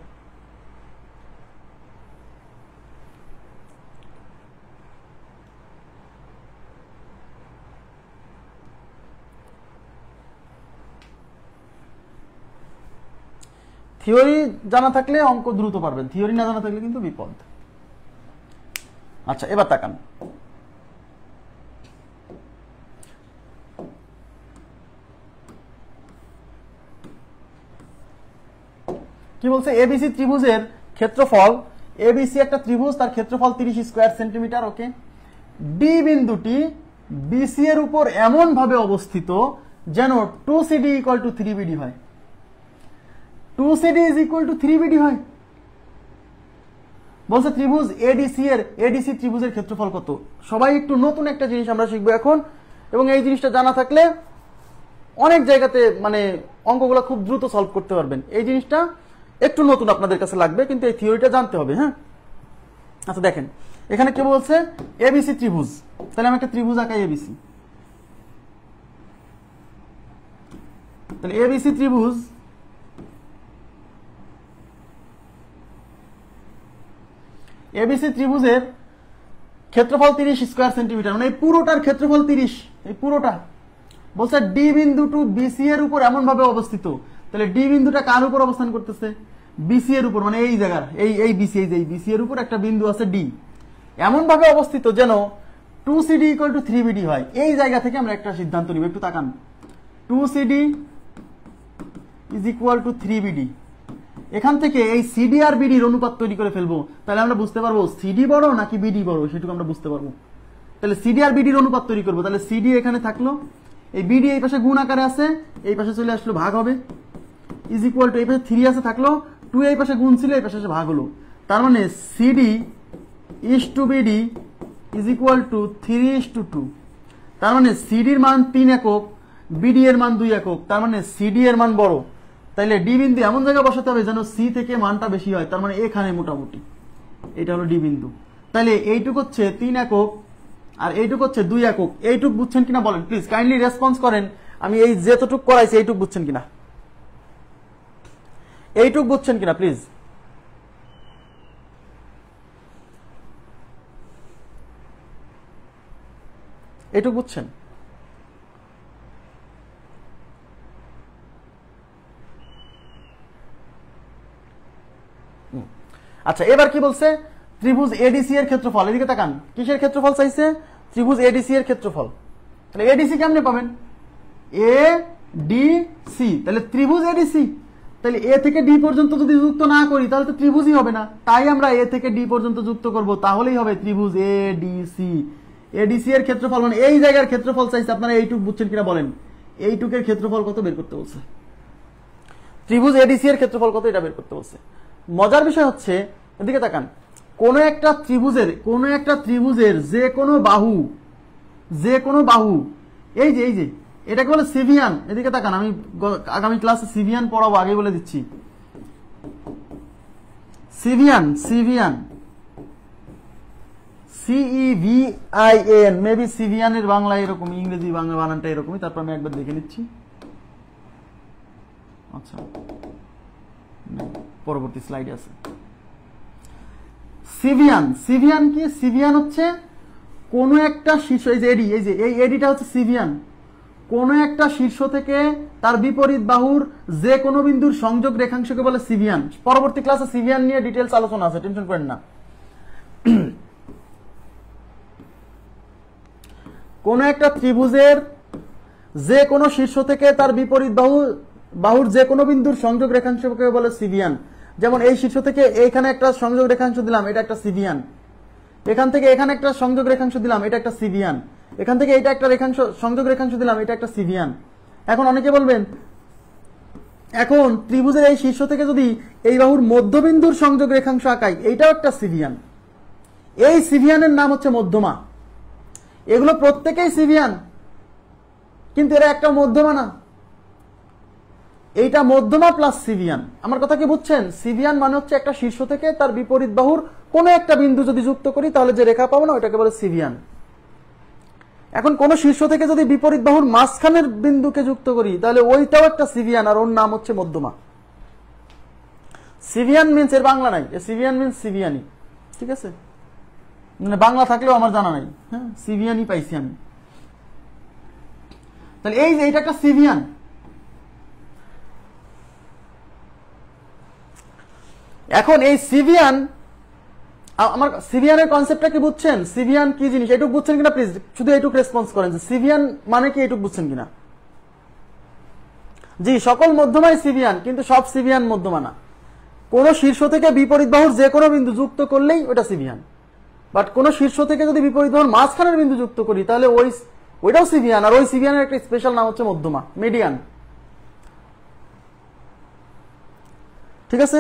থিওরি জানা থাকলে অঙ্ক দ্রুত পারবেন, থিওরি না জানা থাকলে কিন্তু বিপদ। আচ্ছা, এবার তাকান। কি বলছে? এবিসি ত্রিভুজের ক্ষেত্রফল, এবিসি একটা ত্রিভুজ, তার ক্ষেত্রফল 30 স্কয়ার সেন্টিমিটার। ওকে, ডি বিন্দুটি বিসি এর উপর এমন ভাবে অবস্থিত যেন 2CD = 3BD হয়। 2CD = 3BD হয়। বলছে ত্রিভুজ এডিসি ত্রিভুজের ক্ষেত্রফল কত? সবাই একটু নতুন একটা জিনিস আমরা শিখবো এখন, এবং এই জিনিসটা জানা থাকলে অনেক জায়গাতে মানে অঙ্কগুলো খুব দ্রুত সলভ করতে পারবেন। এই জিনিসটা একটু নতুন আপনাদের কাছে লাগবে, কিন্তু এই থিওরিটা জানতে হবে। হ্যাঁ, আচ্ছা দেখেন এখানে কি বলছে? এবিসি ত্রিভুজ। তাহলে আমি একটা ত্রিভুজ আঁকাই এবিসি। তাহলে এবিসি ত্রিভুজ, এবিসি ত্রিভুজের ক্ষেত্রফল 30 স্কয়ার সেন্টিমিটার, মানে এই পুরোটার ক্ষেত্রফল 30। এই পুরোটা বলছে ডি বিন্দু টু বিসি এর উপর এমন ভাবে অবস্থিত। তাহলে ডি বিন্দুটা কার উপর অবস্থান করতেছে? বিসি এর উপর, মানে এই জায়গার এই বিসি, এই বিসি এর উপর একটা বিন্দু আছে ডি, এমন ভাবে অবস্থিত যেন 2CD = 3BD হয়। এই জায়গা থেকে আমরা একটা সিদ্ধান্ত নিব, একটু তাকান। 2CD = 3BD। এখান থেকে এই সিডি আর বিডির অনুপাত তৈরি করে ফেলবো, তাহলে আমরা বুঝতে পারবো সিডি বড় নাকি বিডি বড়, সেটুকু আমরা বুঝতে পারবো। তাহলে সিডি আর বিডির অনুপাত তৈরি করবো। তাহলে সিডি এখানে থাকলো, এই বিডি এই পাশে গুণ আকারে আছে, এই পাশে চলে আসলো ভাগ হবে, = এই পাশে 3 আছে থাকলো, 2 এই পাশে গুণ ছিল, এই পাশে এসে ভাগ হলো। তার মানে সিডি = বিডি = 3:2। তার মানে সিডির মান 3 একক, বিডি এর মান 2 একক। তার মানে সিডি এর মান বড়। তাইলে ডি বিন্দু এমন জায়গায় বসাতে হবে যেন সি থেকে মানটা বেশি হয়। তার মানে এখানে মোটামুটি এটা হলো ডি বিন্দু। তাইলে এইটুক হচ্ছে 3 একক আর এইটুক হচ্ছে 2 একক। এইটুক বুঝছেন কিনা বলেন প্লিজ, কাইন্ডলি রেসপন্স করেন। আমি এই যেতটুক করাইছি এইটুক বুঝছেন কিনা, এইটুক বুঝছেন কিনা প্লিজ। এইটুক বুঝছেন? আচ্ছা, এবার কি বলছে? ত্রিভুজ এডিসি এর ক্ষেত্রফল। এদিকে তাকান, কিসের ক্ষেত্রফল চাইছে? ত্রিভুজ এডিসি এর ক্ষেত্রফল। তাহলে এডিসি কেমনে পাবেন? A D C. তাহলে ত্রিভুজ এডিসি, তাহলে এ থেকে ডি পর্যন্ত যদি যুক্ত না করি তাহলে তো ত্রিভুজই হবে না। তাই আমরা এ থেকে ডি পর্যন্ত যুক্ত করব, তাহলেই হবে ত্রিভুজ এডিসি। এডিসি এর ক্ষেত্রফল মানে এই জায়গার ক্ষেত্রফল চাইছে। আপনারা এইটুক বুঝছেন কিনা বলেন? এইটুকের ক্ষেত্রফল কত বের করতে বলছে? ত্রিভুজ এডিসি এর ক্ষেত্রফল কত এটা বের করতে বলছে। মজার বিষয় হচ্ছে, এদিকে তাকান, কোন একটা ত্রিভুজের যে কোনো বাহু এই যে এটাকে বলে সিভিয়ান। এদিকে তাকান, আমি আগামী ক্লাসে সিভিয়ান পড়াবো, আগে বলে দিচ্ছি। সিভিয়ান CEVIAN, মেবি সিভিয়ানের বাংলা এরকম, ইংরেজি বাংলা বানানটা এরকমই। তারপর আমি একবার দেখে নিচ্ছি। আচ্ছা, পরবর্তী স্লাইডে আছে। সিভিয়ান, সিভিয়ান কি? সিভিয়ান হচ্ছে কোনো একটা শীর্ষ, এই যে এডি, এই যে এই এডিটা হচ্ছে সিভিয়ান। কোনো একটা শীর্ষ থেকে তার বিপরীত বাহুর যে কোনো বিন্দুর সংযোগ রেখাংশকে বলে সিভিয়ান। পরবর্তী ক্লাসে সিভিয়ান নিয়ে ডিটেলস আলোচনা আছে, টেনশন করেন না। কোন একটা ত্রিভুজের যে কোনো শীর্ষ থেকে তার বিপরীত বাহুর যে কোনো বিন্দুর সংযোগ রেখাংশকে বলে সিভিয়ান। যেমন এই শীর্ষ থেকে এইখানে একটা সংযোগ রেখাংশ দিলাম, এটা একটা সিভিয়ান। এখান থেকে এখানে একটা সংযোগ রেখাংশ দিলাম, এটা একটা সিভিয়ান। এখান থেকে এটা একটা সংযোগ রেখাংশ দিলাম, এটা একটা সিভিয়ান। এখন অনেকে বলবেন, এখন ত্রিভুজের এই শীর্ষ থেকে যদি এই বাহুর মধ্যবিন্দুর সংযোগ রেখাংশ আঁকাই, এইটাও একটা সিভিয়ান। এই সিভিয়ানের নাম হচ্ছে মধ্যমা। এগুলো প্রত্যেকেই সিভিয়ান, কিন্তু এরা একটা মধ্যমা না। এইটা মধ্যমা প্লাস সিভিয়ান। আমার কথা কি বুঝছেন? সিভিয়ান মানে হচ্ছে একটা শীর্ষ থেকে তার বিপরীত বাহুর কোনো একটা বিন্দু যদি যুক্ত করি তাহলে যে রেখা পাবো না, ওটাকে বলে সিভিয়ান। এখন কোন শীর্ষ থেকে যদি বিপরীত বাহুর মাঝখানের বিন্দুকে যুক্ত করি তাহলে ওইটাও একটা সিভিয়ান, আর ওর নাম হচ্ছে মধ্যমা। সিভিয়ান মিন্স এর বাংলা নাই, সিভিয়ান মিন্স সিভিয়ানি। ঠিক আছে, মানে বাংলা থাকলেও আমার জানা নাই। হ্যাঁ, সিভিয়ানি পাইছি আমি। তাহলে এই যে এইটা একটা সিভিয়ান। এখন এই সিভিয়ান, আমার সিভিয়ানের কনসেপ্টটা কি বুঝছেন? সিভিয়ান কি জিনিস এইটুকু বুঝছেন কিনা প্লিজ শুধু এইটুকু রেসপন্স করেন যে সিভিয়ান মানে কি, এইটুকু বুঝছেন কিনা। জি, সকল মধ্যমাই সিভিয়ান, কিন্তু সব সিভিয়ান মধ্যমা না। কোন শীর্ষ থেকে বিপরীত বাহুর যে কোনো বিন্দু যুক্ত করলেই ওটা সিভিয়ান। বাট কোন শীর্ষ থেকে যদি বিপরীত বাহুর মাঝখানের বিন্দু যুক্ত করি তাহলে ওইটাও সিভিয়ান, আর ওই সিভিয়ানের একটা স্পেশাল নাম হচ্ছে মধ্যমা, মিডিয়ান। ঠিক আছে,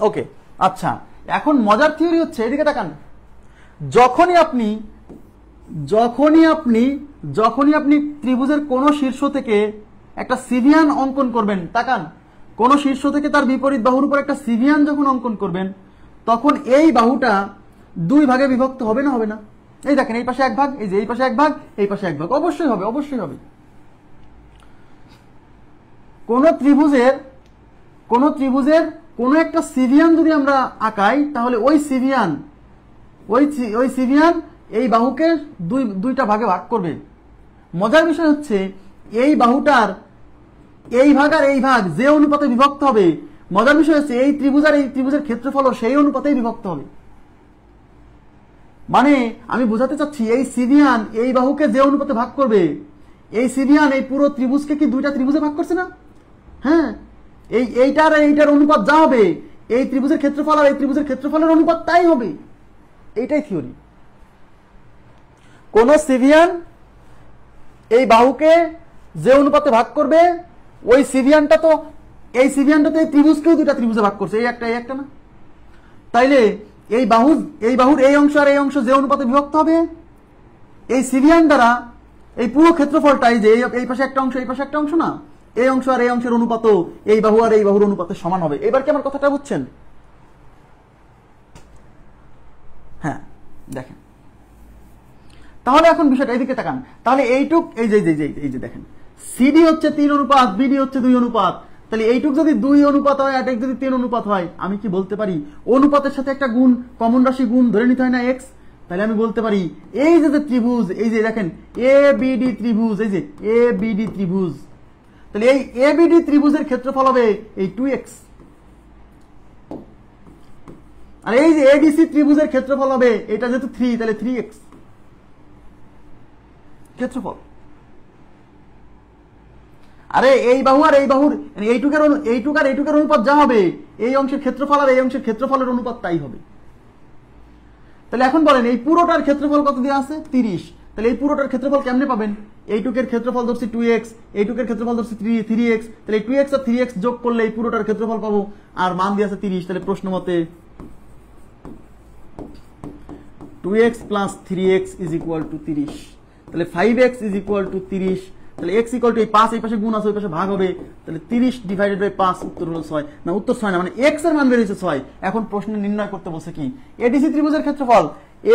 ওকে। আচ্ছা, এখন মজার থিওরি হচ্ছে, এদিকে তাকান। যখনই আপনি ত্রিভুজের কোন শীর্ষ থেকে একটা সিভিয়ান অঙ্কন করবেন, তাকান, কোন শীর্ষ থেকে তার বিপরীত বাহুর উপর একটা সিভিয়ান যখন অঙ্কন করবেন, তখন এই বাহুটা দুই ভাগে বিভক্ত হবে না? হবে না? এই দেখেন, এই পাশে এক ভাগ, এই যে এই পাশে এক ভাগ, এই পাশে এক ভাগ, অবশ্যই হবে, অবশ্যই হবে। কোন ত্রিভুজের কোন একটা সিভিয়ান যদি আমরা আঁকাই তাহলে ওই সিভিয়ান এই বাহুকে দুইটা ভাগে ভাগ করবে। মজার বিষয় হচ্ছে এই বাহুটার এই ভাগ আর এই ভাগ যে অনুপাতে বিভক্ত হবে, মজার বিষয় হচ্ছে এই ত্রিভুজ আর এই ত্রিভুজের ক্ষেত্রফলও সেই অনুপাতেই বিভক্ত হবে। মানে আমি বোঝাতে চাচ্ছি, এই সিভিয়ান এই বাহুকে যে অনুপাতে ভাগ করবে, এই সিভিয়ান এই পুরো ত্রিভুজকে কি দুইটা ত্রিভুজে ভাগ করছে না? হ্যাঁ, এইটার অনুপাত যা হবে, এই ত্রিভুজের ক্ষেত্রফল আর এই ত্রিভুজের ক্ষেত্রফলের অনুপাত তাই হবে। এইটাই থিওরি। কোন সিভিয়ান এই বাহুকে যে অনুপাতে ভাগ করবে, ওই সিভিয়ানটা তো এই ত্রিভুজকেও দুইটা ত্রিভুজে ভাগ করছে, এই একটা না? তাইলে এই বাহুর এই অংশ আর এই অংশ যে অনুপাতে বিভক্ত হবে, এই সিভিয়ান দ্বারা এই পুরো ক্ষেত্রফলটাই যে এই পাশে একটা অংশ, এই পাশে একটা অংশ না, এই অংশ আর এই অংশের অনুপাতও এই বাহু আর এই বাহুর অনুপাতে সমান হবে। এবার কি আমার কথাটা বুঝছেন? হ্যাঁ, দেখেন তাহলে এখন বিষয়টা এইদিকে তাকান। তাহলে এইটুক এই যে দেখেন, সিডি হচ্ছে 3 অনুপাত, বিডি হচ্ছে 2 অনুপাত। তাহলে এইটুক যদি 2 অনুপাত হয়, আর যদি 3 অনুপাত হয়, আমি কি বলতে পারি অনুপাতের সাথে একটা গুণ, কমন রাশি গুণ ধরে নিতে হয় না, এক্স। তাহলে আমি বলতে পারি এই যে ত্রিভুজ, এই যে দেখেন এ বিডি ত্রিভুজ, এই যে এ বিডি ত্রিভুজ, তাহলে এই এবিডি ত্রিভুজের ক্ষেত্রফল হবে এই 2x, আর এই যে এডিসি ত্রিভুজের ক্ষেত্রফল হবে এটা যেহেতু 3, তাহলে 3x ক্ষেত্রফল। আরে এই বাহু আর এই বাহুর এইটুক আর এইটুকের অনুপাত যা হবে, এই অংশের ক্ষেত্রফল আর এই অংশের ক্ষেত্রফলের অনুপাত তাই হবে। তাহলে এখন বলেন এই পুরোটার ক্ষেত্রফল কত দেওয়া আছে? 30। তাহলে এই পুরোটার ক্ষেত্রফল কেমনে পাবেন? এইটুকের ক্ষেত্রফল ধরছি 2x, এইটুকের ক্ষেত্রফল ধরছি 3x, তাহলে 2x আর 3x যোগ করলে এই পুরোটার ক্ষেত্রফল পাবো, আর মান দিয়ে আছে 30। তাহলে প্রশ্ন মতে 2x + 3x = 30। তাহলে 5x = 30, তাহলে x ইকুয়াল টু এই 5 এই পাশে গুণ আছে ওই পাশে ভাগ হবে, তাহলে 30 ডিভাইডেড বাই 5 উত্তর হলো 6। না উত্তর 6 না, মানে x এর মান বের হয়েছে 6। এখন প্রশ্নে নির্ণয় করতে বলছে কি এডিসি ত্রিভুজের ক্ষেত্রফল।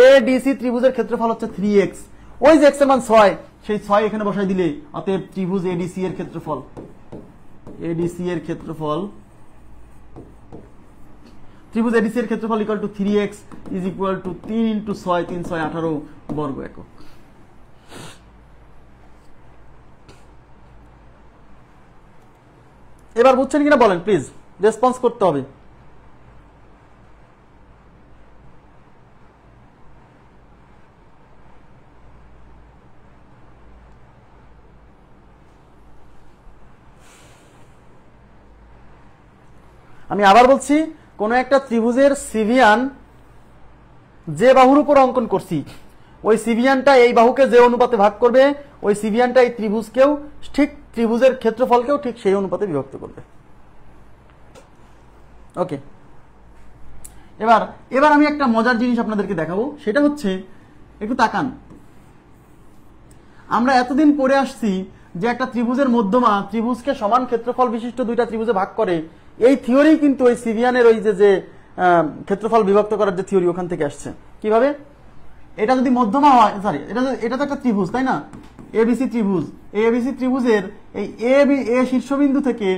এডিসি ত্রিভুজের ক্ষেত্রফল হচ্ছে 3x, ওই যে x এর মান 6, সেই 6 এখানে বসাই দিলে অতএব ত্রিভুজ এডিসি এর ক্ষেত্রফল, এডিসি এর ক্ষেত্রফল, ত্রিভুজ এডিসি এর ক্ষেত্রফল equal to 3x is equal two 3 into 6, 3 6 18 বর্গ একক। এবার বুঝছেন কিনা বলেন প্লিজ, রেসপন্স করতে হবে। আমি আবার বলছি, কোন একটা ত্রিভুজের সিভিয়ান যে বাহুর উপর অঙ্কন করছি, ওই সিভিয়ানটা এই বাহুকে যে অনুপাতে ভাগ করবে, ওই সিভিয়ানটা এই ত্রিভুজকেও ঠিক, ত্রিভুজের ক্ষেত্রফলকেও ঠিক সেই অনুপাতে বিভক্ত করবে। ওকে, এবার আমি একটা মজার জিনিস আপনাদেরকে দেখাবো, সেটা হচ্ছে একটু তাকান। আমরা এতদিন পড়ে আসছি যে একটা ত্রিভুজের মধ্যমা ত্রিভুজকে সমান ক্ষেত্রফল বিশিষ্ট দুইটা ত্রিভুজে ভাগ করে, এই থিওরি কিন্তু ওই সিভিয়ানের ওই যে ক্ষেত্রফল বিভক্ত করার যে থিওরি ওখান থেকে আসছে। কিভাবে? এটা যদি মধ্যমা হয়, সরি এটা তো একটা ত্রিভুজ তাই না, এবিসি ত্রিভুজ। এই এবিসি ত্রিভুজের এই এ শীর্ষবিন্দু থেকে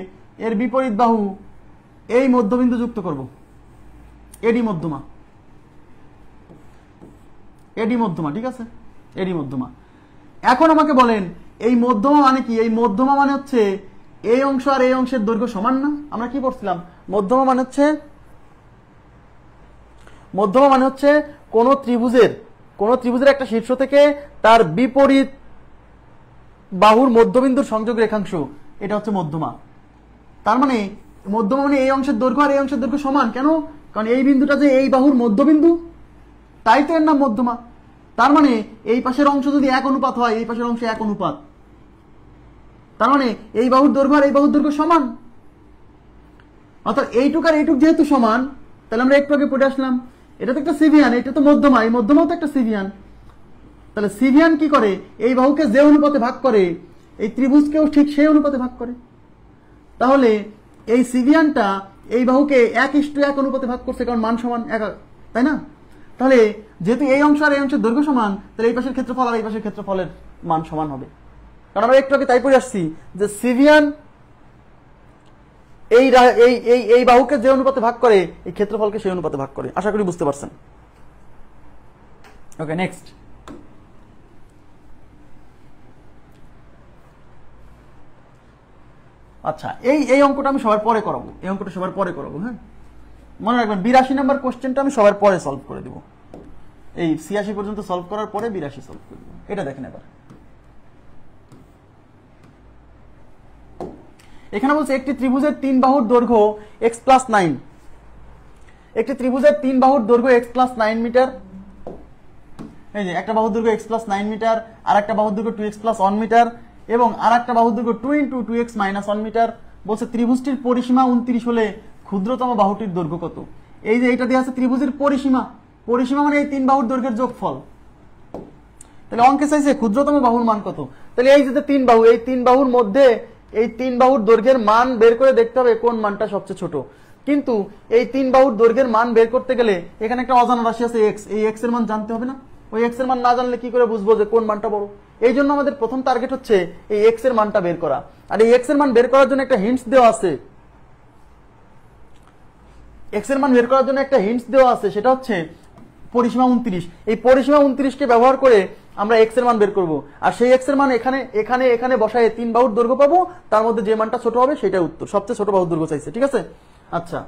এর বিপরীত বাহু এই মধ্যবিন্দু যুক্ত করব, এডি মধ্যমা, এডি মধ্যমা, ঠিক আছে, এডি মধ্যমা। এখন আমাকে বলেন এই মধ্যমা মানে কি? এই মধ্যমা মানে হচ্ছে এই অংশ আর এই অংশের দৈর্ঘ্য সমান না? আমরা কি পড়ছিলাম? মধ্যমা মানে হচ্ছে কোন ত্রিভুজের একটা শীর্ষ থেকে তার বিপরীত বাহুর মধ্যবিন্দুর সংযোগ রেখাংশ, এটা হচ্ছে মধ্যমা। তার মানে মধ্যমা মানে এই অংশের দৈর্ঘ্য আর এই অংশের দৈর্ঘ্য সমান। কেন? কারণ এই বিন্দুটা যে এই বাহুর মধ্যবিন্দু, তাই তো এর নাম মধ্যমা। তার মানে এই পাশের অংশ যদি 1 অনুপাত হয়, এই পাশের অংশ 1 অনুপাত, তার মানে এই বাহুর দৈর্ঘ্য আর এই বাহুর দৈর্ঘ্য সমান। অর্থাৎ এইটুক আর এইটুক যেহেতু সমান, তাহলে আমরা একটু আগে পড়ে আসলাম এটা তো একটা সিভিয়ান, এটা তো মধ্যমা, এই মধ্যমাও তো একটা সিভিয়ান। তাহলে সিভিয়ান কি করে? এই বাহুকে যে অনুপাতে ভাগ করে, এই ত্রিভুজকেও ঠিক সেই অনুপাতে ভাগ করে। তাহলে এই সিভিয়ানটা এই বাহুকে 1:1 অনুপাতে ভাগ করছে, কারণ মান সমান 1, তাই না? তাহলে যেহেতু এই অংশ আর এই অংশের দৈর্ঘ্য সমান, তাহলে এই পাশের ক্ষেত্রফল আর এই পাশের ক্ষেত্রফলের মান সমান হবে। কারণ আমরা একটু আগে তাই পড়ে আসছি যে সিভিয়ান এই বাহুকে যে অনুপাতে ভাগ করে, এই ক্ষেত্রফলকে সেই অনুপাতে ভাগ করে। আশা করি বুঝতে পারছেন। ওকে, নেক্সট। আচ্ছা, এই অঙ্কটা আমি সবার পরে করাবো, এই অঙ্কটা সবার পরে করাবো। হ্যাঁ, মনে রাখবেন 82 নম্বর কোশ্চেনটা আমি সবার পরে সলভ করে দিব। এই 86 পর্যন্ত সলভ করার পরে 82 সলভ করে দিব। এটা দেখেন এবার। এখানে বলছে একটি ত্রিভুজের 3 বাহুর দৈর্ঘ্য x+9, একটি ত্রিভুজের 3 বাহুর দৈর্ঘ্য x+9 মিটার। এই যে একটা বাহুর দৈর্ঘ্য x+9 মিটার, আর একটা বাহুর দৈর্ঘ্য 2x+1 মিটার, এবং আর একটা বাহুর দৈর্ঘ্য 2 × 2x-1 মিটার। বলছে ত্রিভুজটির পরিসীমা 29 হলে ক্ষুদ্রতম বাহুটির দৈর্ঘ্য কত? এই যে এটা দেওয়া আছে ত্রিভুজের পরিসীমা, পরিসীমা মানে এই 3 বাহুর দৈর্ঘ্যের যোগফল। তাহলে অঙ্কে চাইছে ক্ষুদ্রতম বাহুর মান কত। তাহলে এই যে 3 বাহু, এই 3 বাহুর মধ্যে এই 3 বাহুর দৈর্ঘ্যের মান বের করে দেখতে হবে কোন মানটা সবচেয়ে ছোট। কিন্তু এই 3 বাহুর দৈর্ঘ্যের মান বের করতে গেলে এখানে একটা অজানা রাশি আছে x, এই x এর মান জানতে হবে না? ওই x এর মান না জানলে কি করে বুঝবো যে কোন মানটা বড়? এই জন্য আমাদের প্রথম টার্গেট হচ্ছে এই x এর মানটা বের করা। আর এই x এর মান বের করার জন্য একটা হিন্টস দেওয়া আছে, x এর মান বের করার জন্য একটা হিন্টস দেওয়া আছে, সেটা হচ্ছে পরিসীমা 29। এই পরিসীমা 29 কে ব্যবহার করে আমরা x এর মান বের করব, আর সেই x এর মান এখানে বসায় 3 বাহুর দৈর্ঘ্য পাবো, তার মধ্যে যে মানটা ছোট হবে সেটাই উত্তর। সবচেয়ে ছোট বাহুর দৈর্ঘ্য চাইছে, ঠিক আছে? আচ্ছা,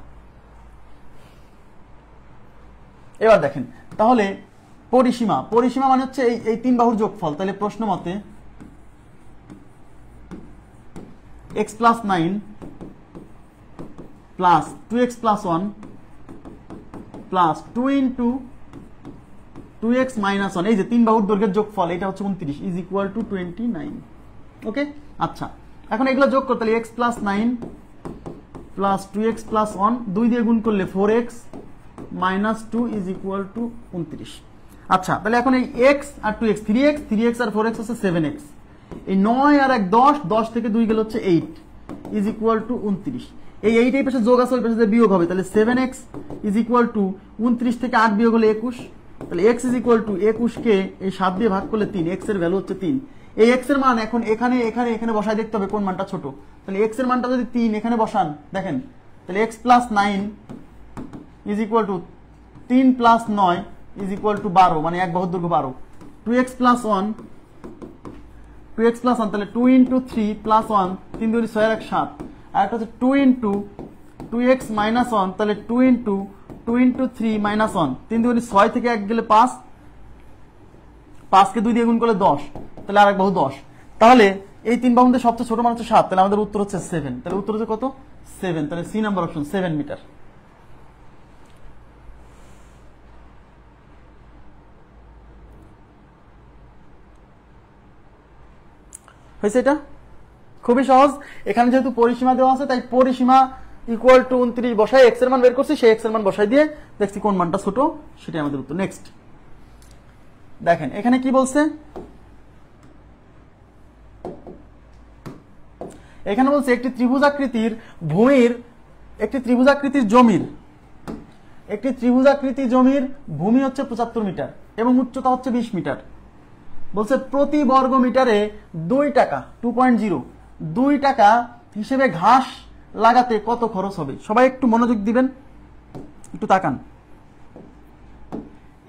এবার দেখেন তাহলে পরিসীমা মানে হচ্ছে এই 3 বাহুর যোগফল। তাহলে প্রশ্ন মতে x+9 plus 2x+1 plus 2 × 2x-1, এই যে 3 বাহুর দৈর্ঘ্যের যোগফল, এটা হচ্ছে 29 ইজ ইকুয়াল টু 29। ওকে, আচ্ছা, এখন এগুলো যোগ করতে হলে x+9 প্লাস 2x+1 2 দিয়ে গুণ করলে 4x-2 ইজ ইকুয়াল টু 29। আচ্ছা, তাহলে এখন এই x আর 2x, 3x আর 4x হচ্ছে 7x। এই 9 আর 1 10, 10 থেকে 2 গেলে হচ্ছে 8 ইজ ইকুয়াল টু 29। এই 8 এই পাশে যোগ আছে, ওই পাশে বিয়োগ হবে, তাহলে 7x ইজ ইকুয়াল টু 29 থেকে 8 বিয়োগ হলে 21, তাহলে x ইজ ইকুয়াল টু 21 কে এই 7 দিয়ে ভাগ করলে 3, x এর ভ্যালু হচ্ছে 3। এই x এর মান এখন এখানে এখানে এখানে বসায় দেখতে হবে কোন মানটা ছোট। তাহলে x এর মানটা যদি 3 এখানে বসান দেখেন, তাহলে x plus 9 is equal two 3 plus 9 is equal two 12, মানে এক বাহুর দৈর্ঘ্য 12। 2x প্লাস 1 তাহলে 2 ইন্টু 3 প্লাস 1, 3 2 6 আর 7, আর একটা হচ্ছে 2 ইন্টু 2x মাইনাস 1, তাহলে 2 ইন্টু 3 মাইনাস 1, 3 2 6 থেকে 1 গেলে 5, 5 কে 2 দিয়ে গুণ করলে 10, তাহলে আর এক বাহু 10। তাহলে এই তিন বাহুর মধ্যে সবচেয়ে ছোট মান হচ্ছে 7, তাহলে আমাদের উত্তর হচ্ছে 7। তাহলে উত্তর হচ্ছে কত? 7। তাহলে সি নাম্বার অপশন 7 মিটার। হয়েছে? এটা খুবই সহজ। এখানে যেহেতু পরিসীমা দেওয়া আছে, তাই পরিসীমা ইকুয়াল টু 29 বসাই এক্স এর মান বের করছি, সেই এক্স এর মান বসাই দিয়ে দেখছি কোন মানটা ছোট, সেটাই আমাদের উত্তর। নেক্সট দেখেন এখানে কি বলছে, এখানে বলছে একটি ত্রিভুজাকৃতির ভূমির, একটি ত্রিভুজাকৃতির জমির ভূমি হচ্ছে 75 মিটার এবং উচ্চতা হচ্ছে 20 মিটার। বলছে প্রতি বর্গ মিটারে 2 টাকা 2 টাকা হিসেবে ঘাস লাগাতে কত খরচ হবে? সবাই একটু মনোযোগ দিবেন, একটু তাকান।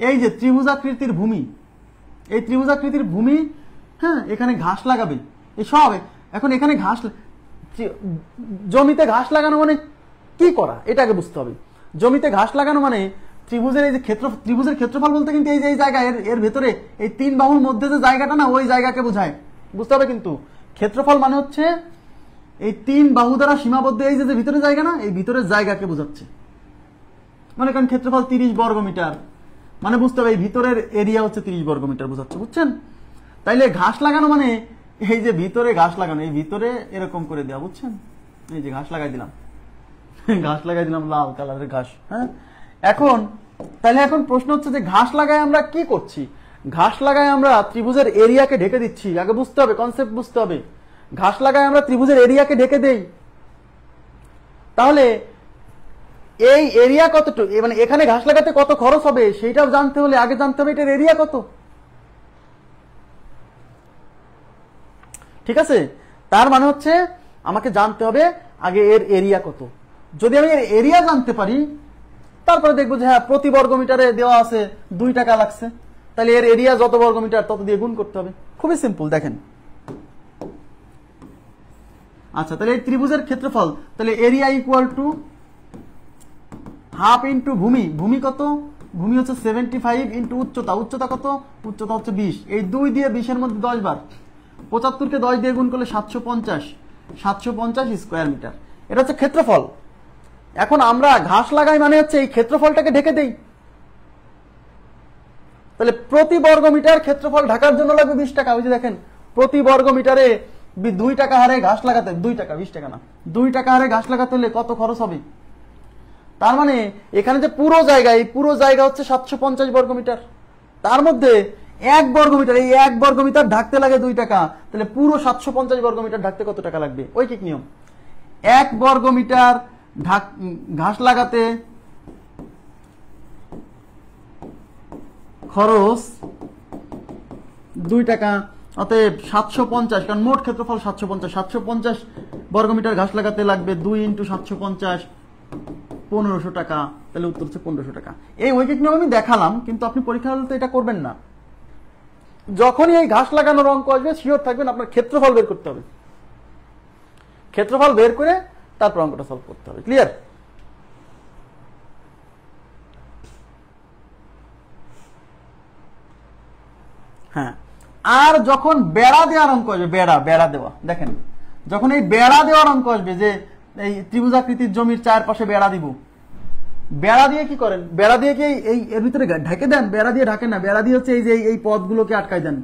এই যে ত্রিভুজাকৃতির ভূমি, এই ত্রিভুজাকৃতির ভূমি, হ্যাঁ, এখানে ঘাস লাগাবে, এই সব। এখন এখানে ঘাস, জমিতে ঘাস লাগানো মানে কি করা, এটাকে বুঝতে হবে। জমিতে ঘাস লাগানো মানে ত্রিভুজের এই যে ত্রিভুজের ক্ষেত্রফল বলতে কিন্তু এই যে এই জায়গা, এর ভেতরে এই 3 বাহুর মধ্যে যে জায়গাটা না, ওই জায়গাকে বোঝায়, বুঝতে হবে। কিন্তু ক্ষেত্রফল মানে হচ্ছে এই 3 বাহু দ্বারা সীমাবদ্ধ এই যে ভিতরে জায়গা না, এই ভিতরের জায়গাকে বোঝাচ্ছে। মনে করেন ক্ষেত্রফল 30 বর্গ মিটার, মানে বুঝতে হবে এই ভিতরের এরিয়া হচ্ছে 30 বর্গ মিটার, বোঝাচ্ছে, বুঝছেন? তাইলে ঘাস লাগানো মানে এই যে ভিতরে ঘাস লাগানো, এই ভিতরে এরকম করে দেওয়া, বুঝছেন? এই যে ঘাস লাগাই দিলাম, লাল কালারের ঘাস। হ্যাঁ, এখন তাহলে এখন প্রশ্ন হচ্ছে যে ঘাস লাগায় আমরা কি করছি? ঘাস লাগায় আমরা ত্রিভুজের এরিয়াকে ঢেকে দিচ্ছি। আগে বুঝতে হবে, কনসেপ্ট বুঝতে হবে। ঘাস লাগায় আমরা ত্রিভুজের এরিয়াকে ঢেকে দেই। তাহলে এই এরিয়া কতটুকু, মানে এখানে ঘাস লাগাতে কত খরচ হবে সেইটাও জানতে হলে আগে জানতে হবে এটার এরিয়া কত। ঠিক আছে? তার মানে হচ্ছে আমাকে জানতে হবে আগে এর এরিয়া কত। যদি আমি এর এরিয়া জানতে পারি, তারপরে দেখবো যে হ্যাঁ প্রতি বর্গ মিটারে দেওয়া আছে 2 টাকা লাগছে, তাহলে এর এরিয়া যত বর্গ মিটার তত দিয়ে গুণ করতে হবে। খুবই সিম্পল, দেখেন। আচ্ছা, তাহলে এই ত্রিভুজের ক্ষেত্রফল, তাহলে area equal to half into ভূমি। ভূমি কত? ভূমি হচ্ছে 75 ইন্টু উচ্চতা। উচ্চতা কত? উচ্চতা হচ্ছে 20। এই 2 দিয়ে 20 এর মধ্যে 10 বার, 75কে 10 দিয়ে গুণ করলে 750 স্কোয়ার মিটার। এটা হচ্ছে ক্ষেত্রফল। এখন আমরা ঘাস লাগাই মানে হচ্ছে এই ক্ষেত্রফলটাকে ঢেকে দেই। তাহলে প্রতি বর্গ মিটার ক্ষেত্রফল ঢাকার জন্য লাগবে 20 টাকা। ওই যে দেখেন, প্রতি বর্গ মিটারে 2 টাকা হারে ঘাস লাগাতে, 2 টাকা 20 টাকা না, 2 টাকা হারে ঘাস লাগাতে হলে কত খরচ হবে? তার মানে এখানে যে পুরো জায়গা, এই পুরো জায়গা হচ্ছে 750 বর্গ মিটার। তার মধ্যে 1 বর্গ মিটার, এই 1 বর্গ মিটার ঢাকতে লাগে 2 টাকা। তাহলে পুরো 750 বর্গ মিটার ঢাকতে কত টাকা লাগবে? ঐকিক নিয়ম, 1 বর্গ মিটার ঘাস লাগাতে খরচ 2 টাকা, অতএব 750, কারণ মোট ক্ষেত্রফল 750 বর্গ মিটার ঘাস লাগাতে লাগবে 2 ইন্টু 750, 1500 টাকা। তাহলে উত্তর হচ্ছে 1500 টাকা। এই ঐকিক নিয়ম আমি দেখালাম, কিন্তু আপনি পরীক্ষা হলে তো এটা করবেন না। যখনই এই ঘাস লাগানোর অঙ্ক আসবে, শিওর থাকবেন আপনার ক্ষেত্রফল বের করতে হবে। ক্ষেত্রফল বের করে তারপর অঙ্কটা সলভ করতে হবে। ক্লিয়ার? হ্যাঁ, আর যখন বেড়া দেওয়ার অঙ্ক আসবে, বেড়া দেওয়া, দেখেন যখন এই বেড়া দেওয়ার অঙ্ক আসবে, যে এই ত্রিভুজাকৃতির জমির চারপাশে বেড়া দিব, বেড়া দিয়ে কি করেন? বেড়া দিয়ে কি এই এর ভিতরে ঢেকে দেন? বেড়া দিয়ে ঢাকেন না, বেড়া দিয়ে হচ্ছে এই যে এই পথগুলোকে আটকাই দেন।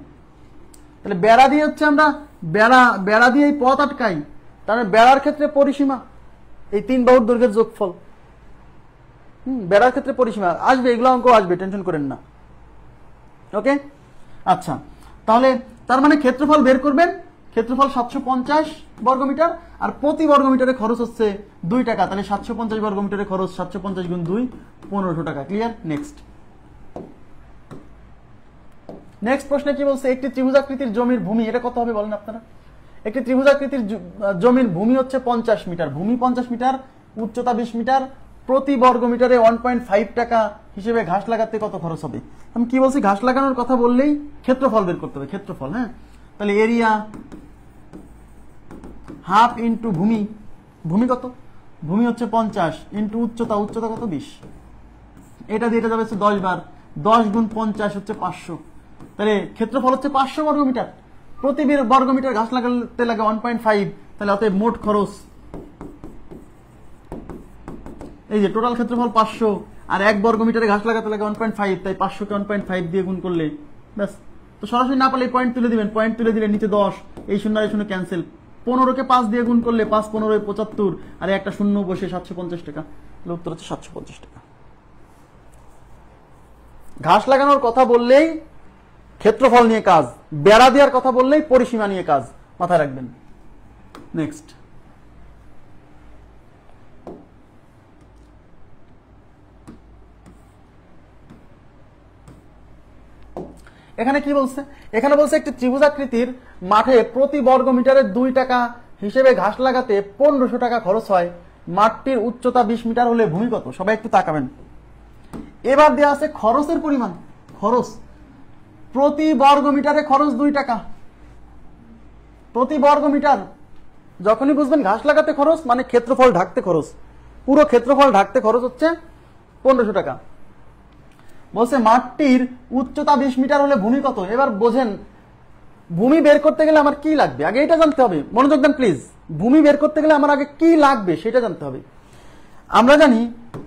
তাহলে বেড়া দিয়ে হচ্ছে আমরা বেড়া দিয়ে এই পথ আটকাই। তাহলে বেড়ার ক্ষেত্রে পরিসীমা এই 3 বাহুর দৈর্ঘ্যের যোগফল। বেড়ার ক্ষেত্রে পরিসীমা আসবে, এগুলো অঙ্ক আসবে, টেনশন করেন না। ওকে, আচ্ছা, তাহলে তার মানে ক্ষেত্রফল বের করবেন, ক্ষেত্রফল 750 বর্গমিটার, আর প্রতি বর্গমিটারে খরচ হচ্ছে 2 টাকা। তাহলে 750 বর্গমিটারে খরচ 750 গুণ 2 1500 টাকা। ক্লিয়ার? নেক্সট প্রশ্নে কি বলছে? একটি ত্রিভুজাকৃতির জমির ভূমি, এটা কত হবে বলেন আপনারা? একটি ত্রিভুজাকৃতির জমির ভূমি হচ্ছে 50 মিটার, ভূমি 50 মিটার, উচ্চতা 20 মিটার, প্রতি বর্গমিটারে 1.5 টাকা হিসেবে ঘাস লাগাতে কত খরচ হবে? আমি কি বলছি? ঘাস লাগানোর কথা বললেই ক্ষেত্রফল বের করতে হবে, ক্ষেত্রফল। হ্যাঁ, তাহলে এরিয়া হাফ ইন্টু ভূমি, ভূমি কত? ভূমি হচ্ছে 50 ইন্টু উচ্চতা, উচ্চতা কত? 20। এটা দিয়ে এটা যাবে 10 বার, 10 গুণ 50 হচ্ছে 500। তাহলে ক্ষেত্রফল হচ্ছে 500 বর্গমিটার, প্রতি বর্গমিটার ঘাস লাগাতে লাগে 1.5। তাহলে অতএব মোট খরচ, এই যে টোটাল ক্ষেত্রফল 500 আর 1 বর্গমিটারে ঘাস লাগাতে লাগে 1.5, তাই 500 কে 1.5 দিয়ে গুণ করলে ব্যাস। তো সরাসরি না পারলে পয়েন্ট তুলে দিবেন, পয়েন্ট তুলে দিলে নিচে 10, এই শূন্য আর এই শূন্য ক্যান্সেল, 15 কে 5 দিয়ে গুণ করলে 5 15 75, আর একটা শূন্য বসে 750 টাকা। তাহলে উত্তর হচ্ছে 750 টাকা। ঘাস লাগানোর কথা বললেই ক্ষেত্রফল নিয়ে কাজ, বেড়া দেওয়ার কথা বললেই পরিসীমা নিয়ে কাজ, মাথায় রাখবেন। নেক্সট এখানে কি বলছে? এখানে বলছে একটি ত্রিভুজাকৃতির মাঠে প্রতি বর্গমিটারে 2 টাকা হিসেবে ঘাস লাগাতে 1500 টাকা খরচ হয়। মাঠটির উচ্চতা 20 মিটার হলে ভূমি কত? সবাই একটু তাকাবেন। এবার দেওয়া আছে খরচের পরিমাণ, খরচ প্রতি বর্গমিটারে খরচ 2 টাকা প্রতি বর্গমিটার। যখনই বুঝবেন ঘাস লাগাতে খরচ মানে ক্ষেত্রফল ঢাকতে খরচ, পুরো ক্ষেত্রফল ঢাকতে খরচ হচ্ছে 1500 টাকা। বলছে মাঠটির উচ্চতা 20 মিটার হলে ভূমি কত? এবার বোঝেন, ভূমি বের করতে গেলে আমার কি লাগবে আগে এটা জানতে হবে। মনোযোগ দেন প্লিজ। ভূমি বের করতে গেলে আমার আগে কি লাগবে সেটা জানতে হবে। আমরা জানি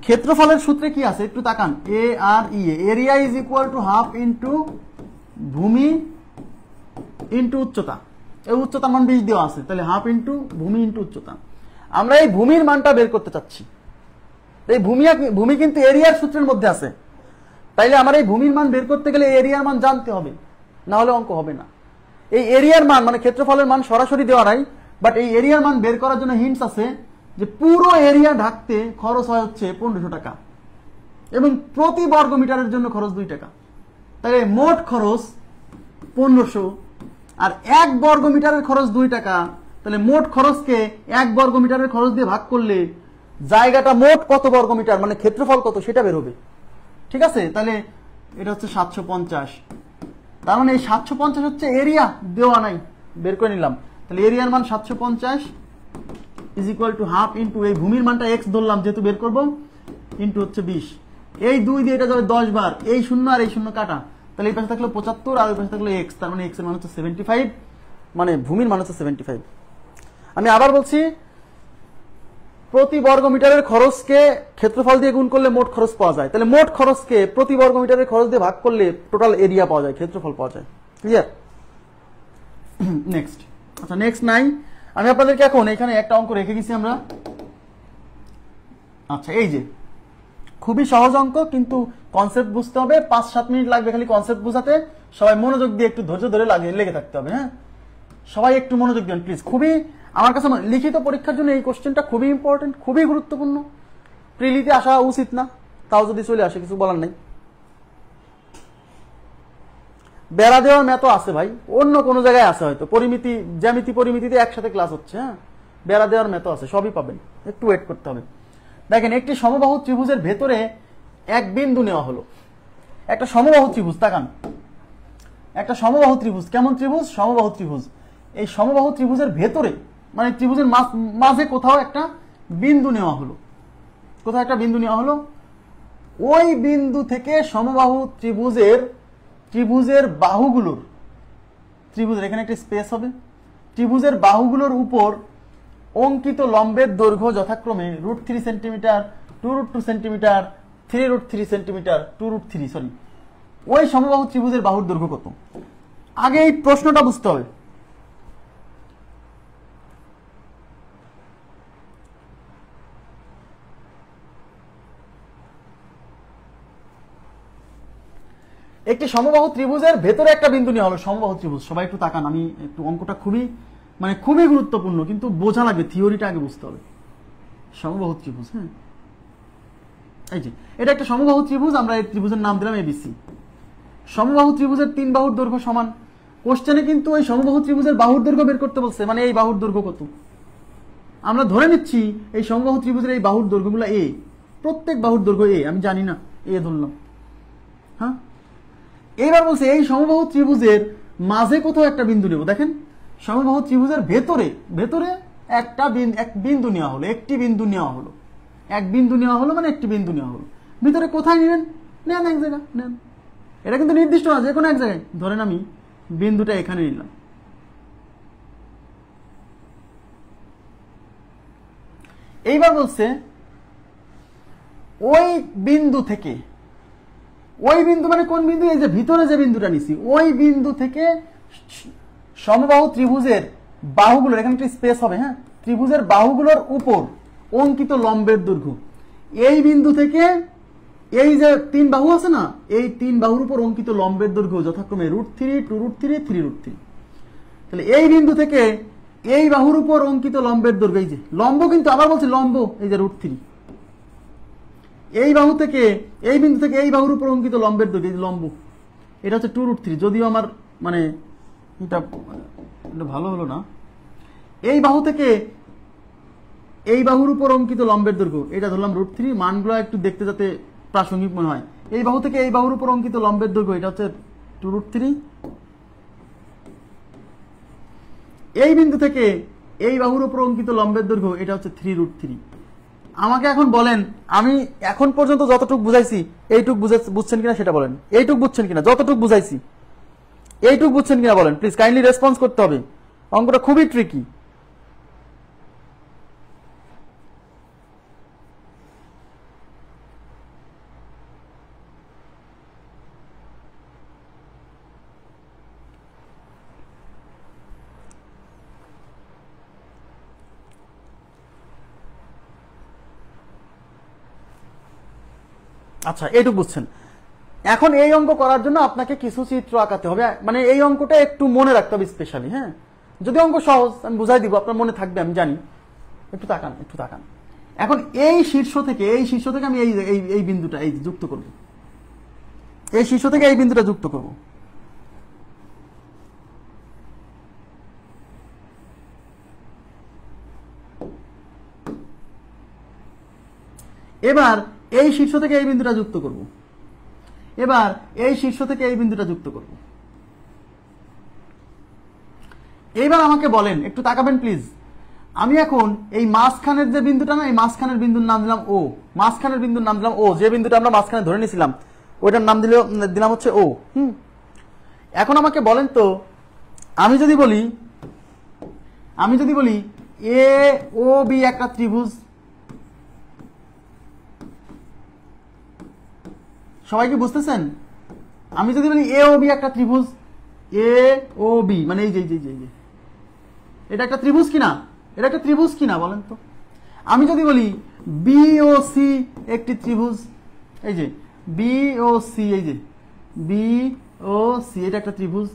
ক্ষেত্রফলের সূত্রে কি আছে, একটু তাকান। এ আর ই, area is equal to half into ভূমি ইন্টু উচ্চতা। এই উচ্চতার মান 20 দেওয়া আছে, তাহলে হাফ ইন্টু ভূমি ইন্টু উচ্চতা। আমরা এই ভূমির মানটা বের করতে চাচ্ছি। এই ভূমি কিন্তু এরিয়ার সূত্রের মধ্যে আছে, তাইলে আমার এই ভূমির মান বের করতে গেলে এরিয়ার মান জানতে হবে, না হলে অঙ্ক হবে না। এই এরিয়ার মান মানে ক্ষেত্রফলের মান সরাসরি দেওয়া নাই, বাট এই এরিয়ার মান বের করার জন্য হিন্টস আছে যে পুরো এরিয়া ঢাকতে খরচ হয় হচ্ছে 1500 টাকা এবং প্রতি বর্গমিটারের জন্য খরচ 2 টাকা। তাহলে মোট খরচ 1500 আর 1 বর্গমিটারের খরচ 2 টাকা। তাহলে মোট খরচকে 1 বর্গমিটারের খরচ দিয়ে ভাগ করলে জায়গাটা মোট কত বর্গমিটার মানে ক্ষেত্রফল কত সেটা বের হবে। ঠিক আছে? তাহলে এটা হচ্ছে 750। তার মানে এই 750 হচ্ছে এরিয়া, দেওয়া নাই, বের করে নিলাম। তাহলে এরিয়ার মান 750 is equal to half into এই ভূমির মানটা এক্স ধরলাম যেহেতু বের করবো, ইন্টু হচ্ছে 20। এই 2 দিয়ে এটা যাবে 10 বার, এই শূন্য আর এই শূন্য কাটা, তাহলে এই পাশে থাকলো 75 আর ওই পাশে থাকলো এক্স, তার মানে এক্স এর মান হচ্ছে 75, মানে ভূমির মান হচ্ছে 75। আমি আবার বলছি, প্রতি বর্গমিটারের খরচকে ক্ষেত্রফল দিয়ে গুণ করলে মোট খরচ পাওয়া যায়। তাহলে মোট খরচকে প্রতি বর্গমিটারের খরচ দিয়ে ভাগ করলে টোটাল এরিয়া পাওয়া যায়, ক্ষেত্রফল পাওয়া যায়। ক্লিয়ার? নেক্সট। আচ্ছা, নেক্সট নাই। আমি আপনাদেরকে এখন এখানে একটা অঙ্ক রেখে গেছি আমরা। আচ্ছা, এই যে খুবই সহজ অঙ্ক, কিন্তু কনসেপ্ট বুঝতে হবে। 5-7 মিনিট লাগবে খালি কনসেপ্ট বোঝাতে। সবাই মনোযোগ দিয়ে একটু ধৈর্য ধরে লেগে থাকতে হবে। হ্যাঁ, সবাই একটু মনোযোগ দেন প্লিজ। খুবই আমার কাছে লিখিত পরীক্ষার জন্য এই কোশ্চেনটা খুবই ইম্পর্টেন্ট, খুবই গুরুত্বপূর্ণ। প্রিলিতে আসা উচিত না, তাও যদি চলে আসে কিছু বলার নাই। বেড়া দেওয়ার ম্যাথও আছে ভাই, অন্য কোনো জায়গায় আছে হয়তো, পরিমিতি জ্যামিতি পরিমিতিতে একসাথে ক্লাস হচ্ছে। হ্যাঁ, বেড়া দেওয়ার ম্যাথও আছে, সবই পাবেন, একটু ওয়েট করতে হবে। দেখেন, একটি সমবাহু ত্রিভুজের ভেতরে এক বিন্দু নেওয়া হলো। একটা সমবাহু ত্রিভুজ, তাকান, একটা সমবাহু ত্রিভুজ। কেমন ত্রিভুজ? সমবাহু ত্রিভুজ। এই সমবাহু ত্রিভুজের ভেতরে মানে ত্রিভুজের মাঝে কোথাও একটা বিন্দু নেওয়া হলো। কোথাও একটা বিন্দু নেওয়া হলো, ওই বিন্দু থেকে সমবাহু ত্রিভুজের বাহুগুলোর, ত্রিভুজের এখানে একটা স্পেস হবে, ত্রিভুজের বাহুগুলোর উপর অঙ্কিত লম্বের দৈর্ঘ্য যথাক্রমে √3 সেন্টিমিটার, 2√2 সেন্টিমিটার, 3√3 সেন্টিমিটার, 2√3, সরি। ওই সমবাহু ত্রিভুজের বাহুর দৈর্ঘ্য কত? আগে এই প্রশ্নটা বুঝতে হবে। একটি সমবাহু ত্রিভুজের ভেতরে একটা বিন্দু নেওয়া হলো, সমবাহু ত্রিভুজ। সবাই একটু তাকান, আমি একটু অঙ্কটা খুবই মানে খুবই গুরুত্বপূর্ণ, কিন্তু বোঝা লাগবে, থিওরিটা আগে বুঝতে হবে। সমবাহু ত্রিভুজ, হ্যাঁ এই যে এটা একটা সমবাহু ত্রিভুজ, আমরা এই ত্রিভুজের নাম দিলাম এবিসি। সমবাহু ত্রিভুজের 3 বাহুর দৈর্ঘ্য সমান। কোশ্চেনে কিন্তু ওই সমবাহু ত্রিভুজের বাহুর দৈর্ঘ্য বের করতে বলছে, মানে এই বাহুর দৈর্ঘ্য কত। আমরা ধরে নিচ্ছি এই সমবাহু ত্রিভুজের এই বাহুর দৈর্ঘ্যগুলো এ, প্রত্যেক বাহুর দৈর্ঘ্য এ, আমি জানি না, এ ধরলাম। হ্যাঁ, এইবার বলছে এই সমবাহু ত্রিভুজের মাঝে কোথাও একটা বিন্দু নেব। দেখেন সমবাহু ত্রিভুজের ভেতরে ভেতরে এক বিন্দু নেওয়া হলো, একটি বিন্দু নেওয়া হলো, এক বিন্দু নেওয়া হলো, মানে একটি বিন্দু নেওয়া হলো। ভিতরে কোথায় নেবেন? নেন এক জায়গা, নেন। এটা কিন্তু নির্দিষ্ট না, যে কোনো এক জায়গায়। ধরেন আমি বিন্দুটা এখানে নিলাম, এইবার বলছে ওই বিন্দু থেকে, ওই বিন্দু মানে কোন বিন্দু? এই যে ভিতরে যে বিন্দুটা নিছি, ওই বিন্দু থেকে সমবাহু ত্রিভুজের বাহুগুলোর, এখানে একটা স্পেস হবে, হ্যাঁ, ত্রিভুজের বাহুগুলোর উপর অঙ্কিত লম্বের দৈর্ঘ্য, এই বিন্দু থেকে এই যে 3 বাহু আছে না, এই 3 বাহুর উপর অঙ্কিত লম্বের দৈর্ঘ্য যথাক্রমে √3, 2√3, 3√3। তাহলে এই বিন্দু থেকে এই বাহুর উপর অঙ্কিত লম্বের দৈর্ঘ্য, এই যে লম্ব, কিন্তু আবার বলছি লম্ব, এই যে √3। এই বাহু থেকে এই বিন্দু থেকে এই বাহুর উপর অঙ্কিত লম্বের দৈর্ঘ্য, এই লম্ব, এটা হচ্ছে 2√3। যদিও আমার মানে এটা ভালো হলো না। এই বাহু থেকে এই বাহুর উপর অঙ্কিত লম্বের দৈর্ঘ্য, এটা ধরলাম √3, মানগুলো একটু দেখতে যাতে প্রাসঙ্গিক মনে হয়। এই বাহু থেকে এই বাহুর উপর অঙ্কিত লম্বের দৈর্ঘ্য, এটা হচ্ছে 2√3। এই বিন্দু থেকে এই বাহুর উপর অঙ্কিত লম্বের দৈর্ঘ্য, এটা হচ্ছে 3√3। আমাকে এখন বলেন, আমি এখন পর্যন্ত যতটুকু বুঝাইছি এইটুক বুঝছেন কিনা সেটা বলেন। এইটুক বুঝছেন কিনা? যতটুকু বুঝাইছি এইটুক বুঝছেন কিনা বলেন প্লিজ, কাইন্ডলি রেসপন্স করতে হবে। অঙ্কটা খুবই ট্রিকি। আচ্ছা, এইটুকু বুঝছেন। এখন এই অঙ্ক করার জন্য আপনাকে কিছু চিত্র আঁকাতে হবে, মানে এই অঙ্কটা একটু মনে রাখতে হবে স্পেশালি, হ্যাঁ। যদি অঙ্ক সহজ, আমি বুঝাই দিব, আপনার মনে থাকবে আমি জানি। একটু তাকান, একটু তাকান। এখন এই শীর্ষ থেকে আমি এই বিন্দুটা এই যুক্ত করব, এই শীর্ষ থেকে এই বিন্দুটা যুক্ত করব। এবার এই শীর্ষ থেকে এই বিন্দুটা যুক্ত করব, এবার এই শীর্ষ থেকে এই বিন্দুটা যুক্ত করব। এইবার আমাকে বলেন, একটু তাকাবেন প্লিজ। আমি এখন এই মাঝখানের যে বিন্দুটা না, এই মাঝখানের বিন্দুর নাম দিলাম ও, মাঝখানের বিন্দুর নাম দিলাম ও, যে বিন্দুটা আমরা মাঝখানে ধরে নিয়েছিলাম ওইটার নাম দিলাম হচ্ছে ও। এখন আমাকে বলেন তো, আমি যদি বলি এ ও বি একটা ত্রিভুজ, সবাই কি বুঝতেছেন? আমি যদি বলি এ ও বি একটা ত্রিভুজ, এ ও বি মানে এই যে এটা একটা ত্রিভুজ কিনা? এটা একটা ত্রিভুজ কিনা বলেন তো? আমি যদি বলি বি ও সি একটি ত্রিভুজ, এই যে বি ও সি, এই যে বি ও সি, এটা একটা ত্রিভুজ।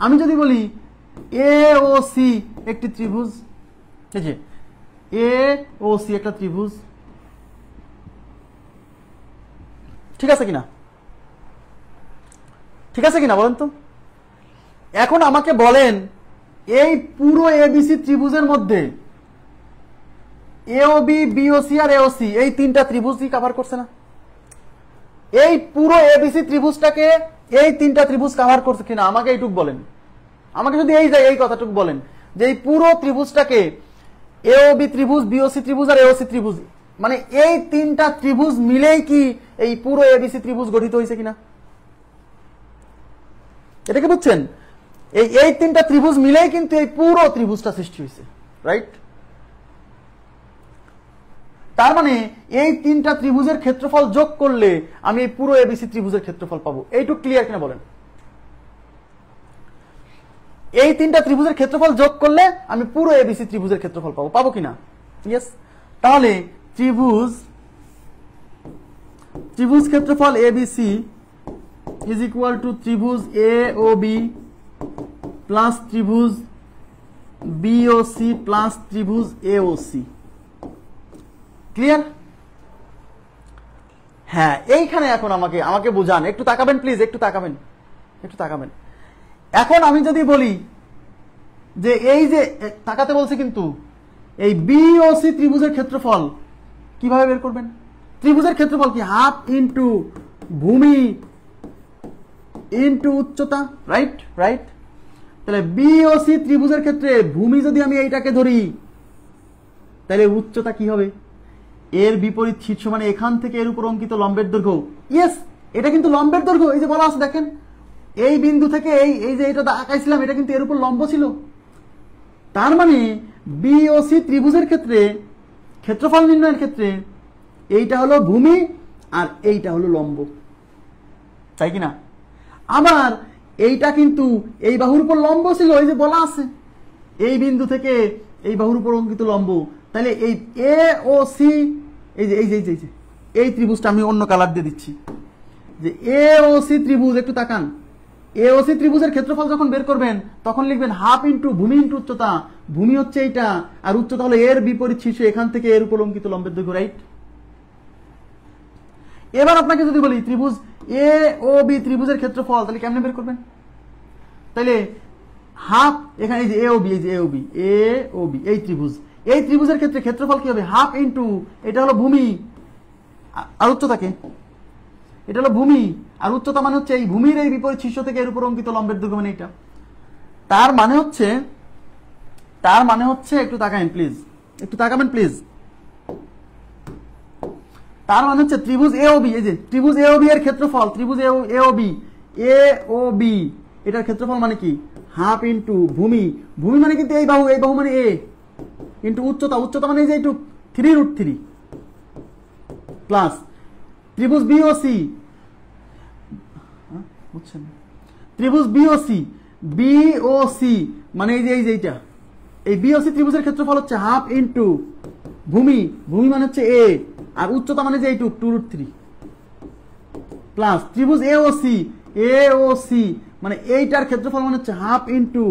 আমি যদি বলি এ ও সি একটি ত্রিভুজ, এই যে এ ও সি একটা ত্রিভুজ, ঠিক আছে কিনা? ঠিক আছে কিনা বলেন তো? এখন আমাকে বলেন, এই পুরো এবিসি ত্রিভুজের মধ্যে এওবি, বিওসি আর এওসি এই 3টা ত্রিভুজই কভার করছে না? এই পুরো এবিসি ত্রিভুজটাকে এই 3টা ত্রিভুজ কভার করছে কিনা আমাকে এইটুক বলেন। আমাকে যদি এই কথাটুকু বলেন যে এই পুরো ত্রিভুজটাকে এওবি ত্রিভুজ, বিওসি ত্রিভুজ আর এওসি ত্রিভুজ, মানে এই 3টা ত্রিভুজ মিলেই কি এই পুরো এবিসি ত্রিভুজ গঠিত হয়েছে কিনা? এটাকে বুঝছেন? এই 3টা ত্রিভুজ মিলেই কিন্তু এই পুরো ত্রিভুজটা সৃষ্টি হয়েছে, রাইট? তার মানে এই 3টা ত্রিভুজের ক্ষেত্রফল যোগ করলে আমি এই পুরো এবিসি ত্রিভুজের ক্ষেত্রফল পাবো। এইটুকু ক্লিয়ার কিনা বলেন? এই 3টা ত্রিভুজের ক্ষেত্রফল যোগ করলে আমি পুরো এবিসি ত্রিভুজের ক্ষেত্রফল পাবো কিনা? ইয়েস। তাহলে ত্রিভুজ ক্ষেত্রফল এবিসি ইজ ইকুয়াল টু ত্রিভুজ এ ও বি প্লাস ত্রিভুজ বিওসি প্লাস ত্রিভুজ এওসি। ক্লিয়ার? হ্যাঁ, এইখানে এখন আমাকে বোঝান, একটু তাকাবেন প্লিজ, একটু তাকাবেন। এখন আমি যদি বলি যে এই যে তাকাতে বলছে, কিন্তু এই বিওসি ত্রিভুজের ক্ষেত্রফল কিভাবে বের করবেন? ত্রিভুজের ক্ষেত্রফল কি? হাফ ইন্টু ভূমি ইন্টু উচ্চতা, রাইট। তাহলে বিওসি ত্রিভুজের ক্ষেত্রে ভূমি যদি আমি এইটাকে ধরি, তাহলে উচ্চতা কি হবে? এর বিপরীত শীর্ষ, মানে এখান থেকে এর উপর অঙ্কিত লম্বের দৈর্ঘ্য। ইয়েস, এটা কিন্তু লম্বের দৈর্ঘ্য, এই যে বলা আছে দেখেন, এই বিন্দু থেকে এই যে এটা আঁকাইছিলাম, এটা কিন্তু এর উপর লম্ব ছিল। তার মানে বিওসি ত্রিভুজের ক্ষেত্রে ক্ষেত্রফল নির্ণয়ের ক্ষেত্রে এইটা হলো ভূমি আর এইটা হলো লম্ব, তাই কিনা? আবার এইটা কিন্তু এই বাহুর উপর লম্ব ছিল, এই যে বলা আছে এই বিন্দু থেকে এই বাহুর উপর অঙ্কিত লম্ব। তাহলে এই এ ও সি, এই ত্রিভুজটা আমি অন্য কালার দিয়ে দিচ্ছি, যে এ ও সি ত্রিভুজ, একটু তাকান। এ ও সি ত্রিভুজের ক্ষেত্রফল যখন বের করবেন তখন লিখবেন হাফ ইন্টু ভূমি ইন্টু উচ্চতা। ভূমি হচ্ছে এইটা আর উচ্চতা হলো এর বিপরীত শীর্ষ, এখান থেকে এর উপর অঙ্কিত লম্বের দৈর্ঘ্য, রাইট? এবার আপনাকে যদি বলি ত্রিভুজ এ ও বি ত্রিভুজের ক্ষেত্রফল, তাহলে কেমনে বের করবেন? তাহলে হাফ, এখানে এই যে এ ও বি এই ত্রিভুজের ক্ষেত্রে ক্ষেত্রফল কি হবে? হাফ ইন্টু, এটা হলো ভূমি আর উচ্চতাকে, এটা হলো ভূমি আর উচ্চতা, মানে হচ্ছে এই ভূমির এই বিপরীত শীর্ষ থেকে এর উপর অঙ্কিত লম্বের দৈর্ঘ্য, মানে এটা। তার মানে হচ্ছে একটু তাকাবেন প্লিজ। তার মানে হচ্ছে ত্রিভুজ এ ও বি, এই যে ত্রিভুজ এ ও বি এর ক্ষেত্রফল, ত্রিভুজ এ ও বি এটার ক্ষেত্রফল মানে কি? হাফ ইন্টু ভূমি মানে কিন্তু এই বাহু মানে এ, ইন্টু উচ্চতা মানে এই যে একটু 3√3 প্লাস ত্রিভুজ বিওসি, বুঝছেন? ত্রিভুজ বিওসি মানে এই যে এইটা, এই বিওসি ত্রিভুজের ক্ষেত্রফল হচ্ছে হাফ ইন্টু ভূমি মানে হচ্ছে এ আর উচ্চতা মানে যে এইটুক 2√3 প্লাস ত্রিভুজ এওসি মানে এইটার ক্ষেত্রফল মানে হচ্ছে হাফ ইন্টু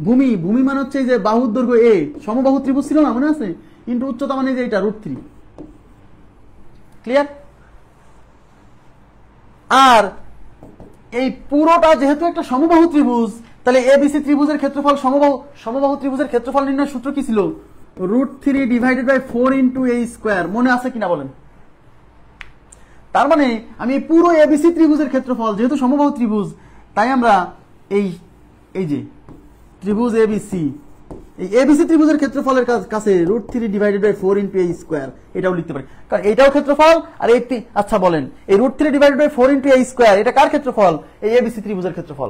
ভূমি মানে হচ্ছে এই যে বাহুর দৈর্ঘ্য এ, সমবাহু ত্রিভুজ ছিল না, মনে আছে? ইন্টু উচ্চতা মানে যে এইটা √3। ক্লিয়ার? আর এই পুরোটা যেহেতু একটা সমবাহু ত্রিভুজ, তাহলে এবিসি ত্রিভুজের ক্ষেত্রফল, সমবাহু ত্রিভুজের ক্ষেত্রফল নির্ণয়ের সূত্র কি ছিল? √3 divided by 4 into a square, মনে আছে কিনা বলেন? তার মানে আমি এই পুরো এবিসি ত্রিভুজের ক্ষেত্রফল, যেহেতু সমবাহু ত্রিভুজ, তাই আমরা এই যে ত্রিভুজ এবিসি, এই এবিসি ত্রিভুজের ক্ষেত্রফলের কাছে √3 divided by 4 into a square এটাও লিখতে পারি, কারণ এটাও ক্ষেত্রফল আর এই। আচ্ছা বলেন, এই √3 divided by 4 into a square এটা কার ক্ষেত্রফল? এই এবিসি ত্রিভুজের ক্ষেত্রফল।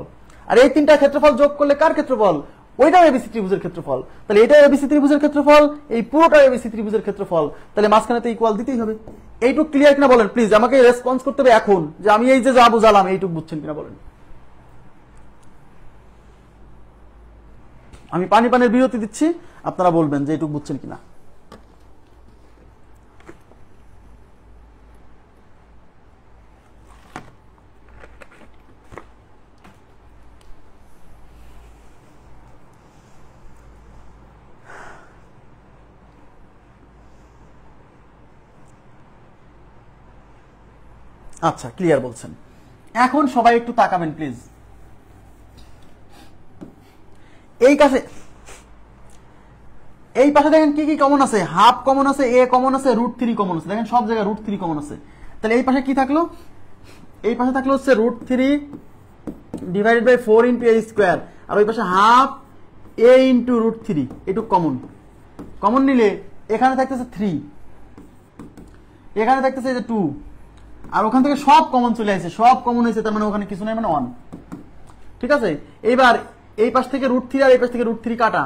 আর এই তিনটা ক্ষেত্রফল যোগ করলে কার ক্ষেত্রফল? ওইটাও এবিসি ত্রিভুজের ক্ষেত্রফল। তাহলে এটাও এবিসি ত্রিভুজের ক্ষেত্রফল, এই পুরোটাও এবিসি ত্রিভুজের ক্ষেত্রফল। তাহলে মাঝখানে তো ইকুয়াল দিতেই হবে। এইটুক ক্লিয়ার কিনা বলেন প্লিজ? আমাকে রেসপন্স করতে হবে এখন, যে আমি এই যে যা বুঝালাম এইটুক বুঝছেন কিনা বলেন। আমি পানির বিরতি দিচ্ছি, আপনারা বলবেন যে এইটুক বুঝছেন কিনা। আচ্ছা, ক্লিয়ার বলছেন। এখন সবাই একটু তাকাবেন প্লিজ। এই পাশে দেখেন কি কি কমন আছে? হাফ কমন আছে, এ কমন আছে, √3 কমন আছে। দেখেন সব জায়গায় √3 কমন আছে। তাহলে এই পাশে কি থাকলো? এই পাশে থাকলো হচ্ছে √3 divided by 4 into a square, আর ওই পাশে হাফ এ ইন্টু √3, এটুক কমন নিলে এখানে থাকতেছে 3, এখানে থাকতেছে 2, আর ওখান থেকে সব কমন চলে আসছে, সব কমন হয়েছে, তার মানে ওখানে কিছু নেই, মানে 1। ঠিক আছে, এইবার এই পাশ থেকে √3 আর এই পাশ থেকে √3 কাটা।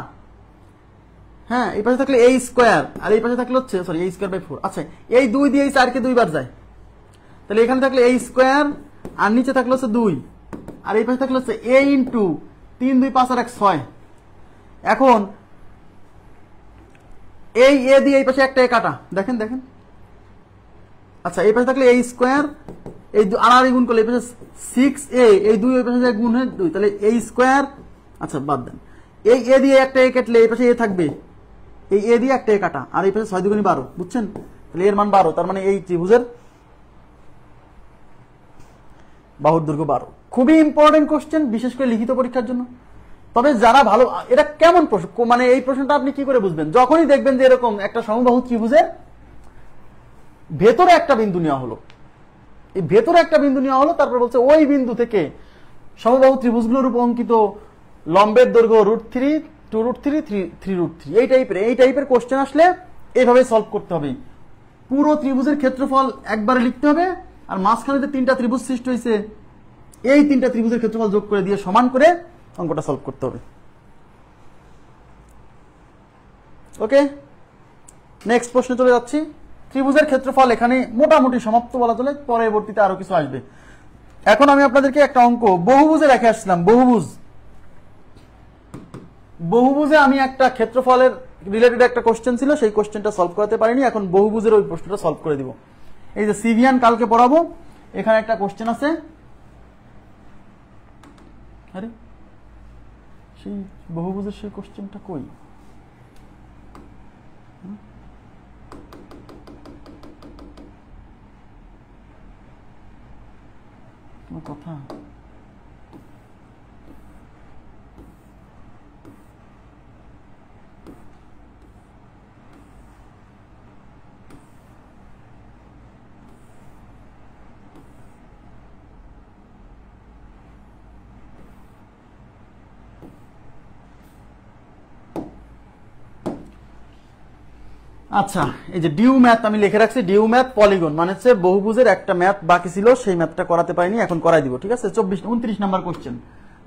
হ্যাঁ, এই পাশে থাকলে a স্কোয়ার আর এই পাশে থাকলে হচ্ছে a স্কোয়ার বাই 4। আচ্ছা, এই 2 দিয়ে এই 4 কে 2 বার যায়, তাহলে এখানে থাকলে a স্কোয়ার আর নিচে থাকলে হচ্ছে 2, আর এই পাশে থাকলে হচ্ছে a ইন্টু 3 2 5 আর 1 6। এখন এই a দিয়ে এই পাশে একটা a কাটা, দেখেন। আচ্ছা, এই পাশে থাকলে a স্কোয়ার, এই আর গুণ করলে এই পাশে 6a, এই 2 এই পাশে গুণ হয় 2, তাহলে a স্কোয়ার। আচ্ছা বাদ দেন, এই এ দিয়ে একটা এ কাটলে এই পাশে এ থাকবে, এই এ দিয়ে একটা এ কাটা, আর এই পাশে 6 দুগুণী 12, বুঝছেন? তাহলে এর মান 12, তার মানে এই ত্রিভুজের বাহুর দৈর্ঘ্য 12। খুবই ইম্পর্টেন্ট কোশ্চেন, বিশেষ করে লিখিত পরীক্ষার জন্য। তবে যারা ভালো, এটা কেমন প্রশ্ন, মানে এই প্রশ্নটা আপনি কি করে বুঝবেন? যখনই দেখবেন যে এরকম একটা সমবাহু ত্রিভুজের ভেতরে একটা বিন্দু নেওয়া হলো, এই ভেতরে একটা বিন্দু নেওয়া হলো, তারপর বলছে ওই বিন্দু থেকে সমবাহু ত্রিভুজগুলোর উপর অঙ্কিত লম্বের দৈর্ঘ্য √3, 2√3, 3√3, এই টাইপের কোশ্চেন আসলে এইভাবে সলভ করতে হবে। পুরো ত্রিভুজের ক্ষেত্রফল একবারে লিখতে হবে, আর মাঝখানে যে 3টা ত্রিভুজ সৃষ্টি হয়েছে এই 3টা ত্রিভুজের ক্ষেত্রফল যোগ করে দিয়ে সমান করে অঙ্কটা সলভ করতে হবে। ওকে, নেক্সট প্রশ্নে চলে যাচ্ছি। ত্রিভুজের ক্ষেত্রফল এখানে মোটামুটি সমাপ্ত বলা চলে, পরবর্তীতে আরো কিছু আসবে। এখন আমি আপনাদেরকে একটা অঙ্ক বহুভুজে রেখে আসছিলাম। বহুভুজে আমি একটা ক্ষেত্রফলের রিলেটেড একটা কোশ্চেন ছিল, সেই কোশ্চেনটা সলভ করতে পারিনি, এখন বহুভুজের ওই প্রশ্নটা সলভ করে দিব। এই যে সিভিয়ান কালকে পড়াবো, এখানে একটা কোশ্চেন আছে। আরে সেই বহুভুজের সেই কোশ্চেনটা কই? কথা আচ্ছা, এই যে ডিউ ম্যাথ আমি লিখে রাখছি, ডিউ ম্যাথ পলিগন মানে হচ্ছে বহুভুজের একটা ম্যাথ বাকি ছিল, সেই ম্যাথটা করাতে পারিনি, এখন করাই দিব। ঠিক আছে, 29 নাম্বার কোশ্চেন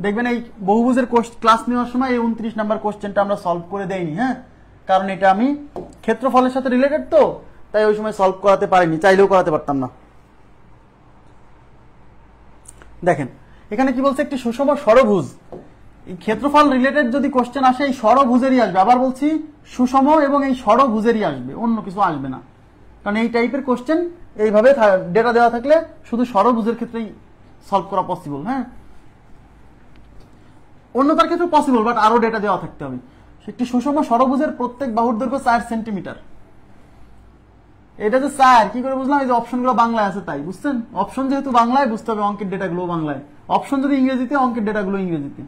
দেখবেন। এই বহুভুজের ক্লাস নেওয়ার সময় এই 29 নাম্বার কোশ্চেনটা আমরা সলভ করে দেইনি, হ্যাঁ, কারণ এটা আমি ক্ষেত্রফলের সাথে রিলেটেড তো, তাই ওই সময় সলভ করাতে পারিনি, চাইলেও করাতে পারতাম না। দেখেন এখানে কি বলছে, একটি সুষম ষড়ভুজ, এই ক্ষেত্রফল রিলেটেড যদি কোশ্চেন আসে এই ষড়ভুজেরই আসবে। আবার বলছি সুষম এবং এই ষড়ভুজেরই আসবে, অন্য কিছু আসবে না, কারণ এই টাইপের কোশ্চেন এইভাবে ডেটা দেওয়া থাকলে শুধু ষড়ভুজের ক্ষেত্রেই সলভ করা পসিবল, হ্যাঁ, অন্যতার ক্ষেত্রে পসিবল, বাট আরো ডেটা দেওয়া থাকতে হবে। একটি সুষম ষড়ভুজের প্রত্যেক বাহুর দৈর্ঘ্য 4 সেন্টিমিটার। এটা যে 4 কি করে বুঝলাম? এই যে অপশনগুলো বাংলায় আছে তাই, বুঝছেন? অপশন যেহেতু বাংলায়, বুঝতে হবে অঙ্কের ডেটাগুলো বাংলায়, অপশন যদি ইংরেজিতে, অঙ্কের ডেটাগুলো ইংরেজিতে।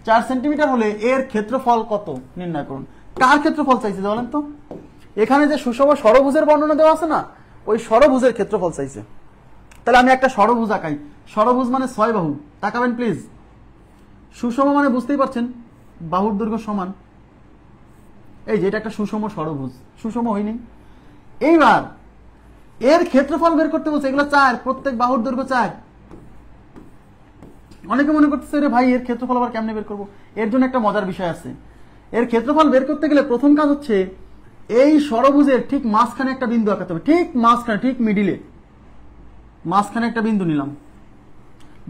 4 সেন্টিমিটার হলে এর ক্ষেত্রফল কত নির্ণয় করুন। কার ক্ষেত্রফল চাইছে বলেন তো? এখানে যে সুষম ষড়ভুজের বর্ণনা দেওয়া আছে না, ওই ষড়ভুজের ক্ষেত্রফল চাইছে। তাহলে আমি একটা ষড়ভুজ আঁকাই। ষড়ভুজ মানে 6 বাহু, তাকাবেন প্লিজ। সুষম মানে বুঝতেই পারছেন, বাহুর দৈর্ঘ্য সমান। এই যে এটা একটা সুষম ষড়ভুজ, সুষম হয়নি। এইবার এর ক্ষেত্রফল বের করতে বলছে, এগুলো 4, প্রত্যেক বাহুর দৈর্ঘ্য 4। অনেকে মনে করতেছে রে ভাই এর ক্ষেত্রফল আবার কেমনে বের করবো? এর জন্য একটা মজার বিষয় আছে। এর ক্ষেত্রফল বের করতে গেলে প্রথম কাজ হচ্ছে এই ষড়ভুজের ঠিক মাঝখানে একটা বিন্দু আঁকাতে হবে, ঠিক মাঝখানে, ঠিক মিডিলে মাঝখানে একটা বিন্দু নিলাম।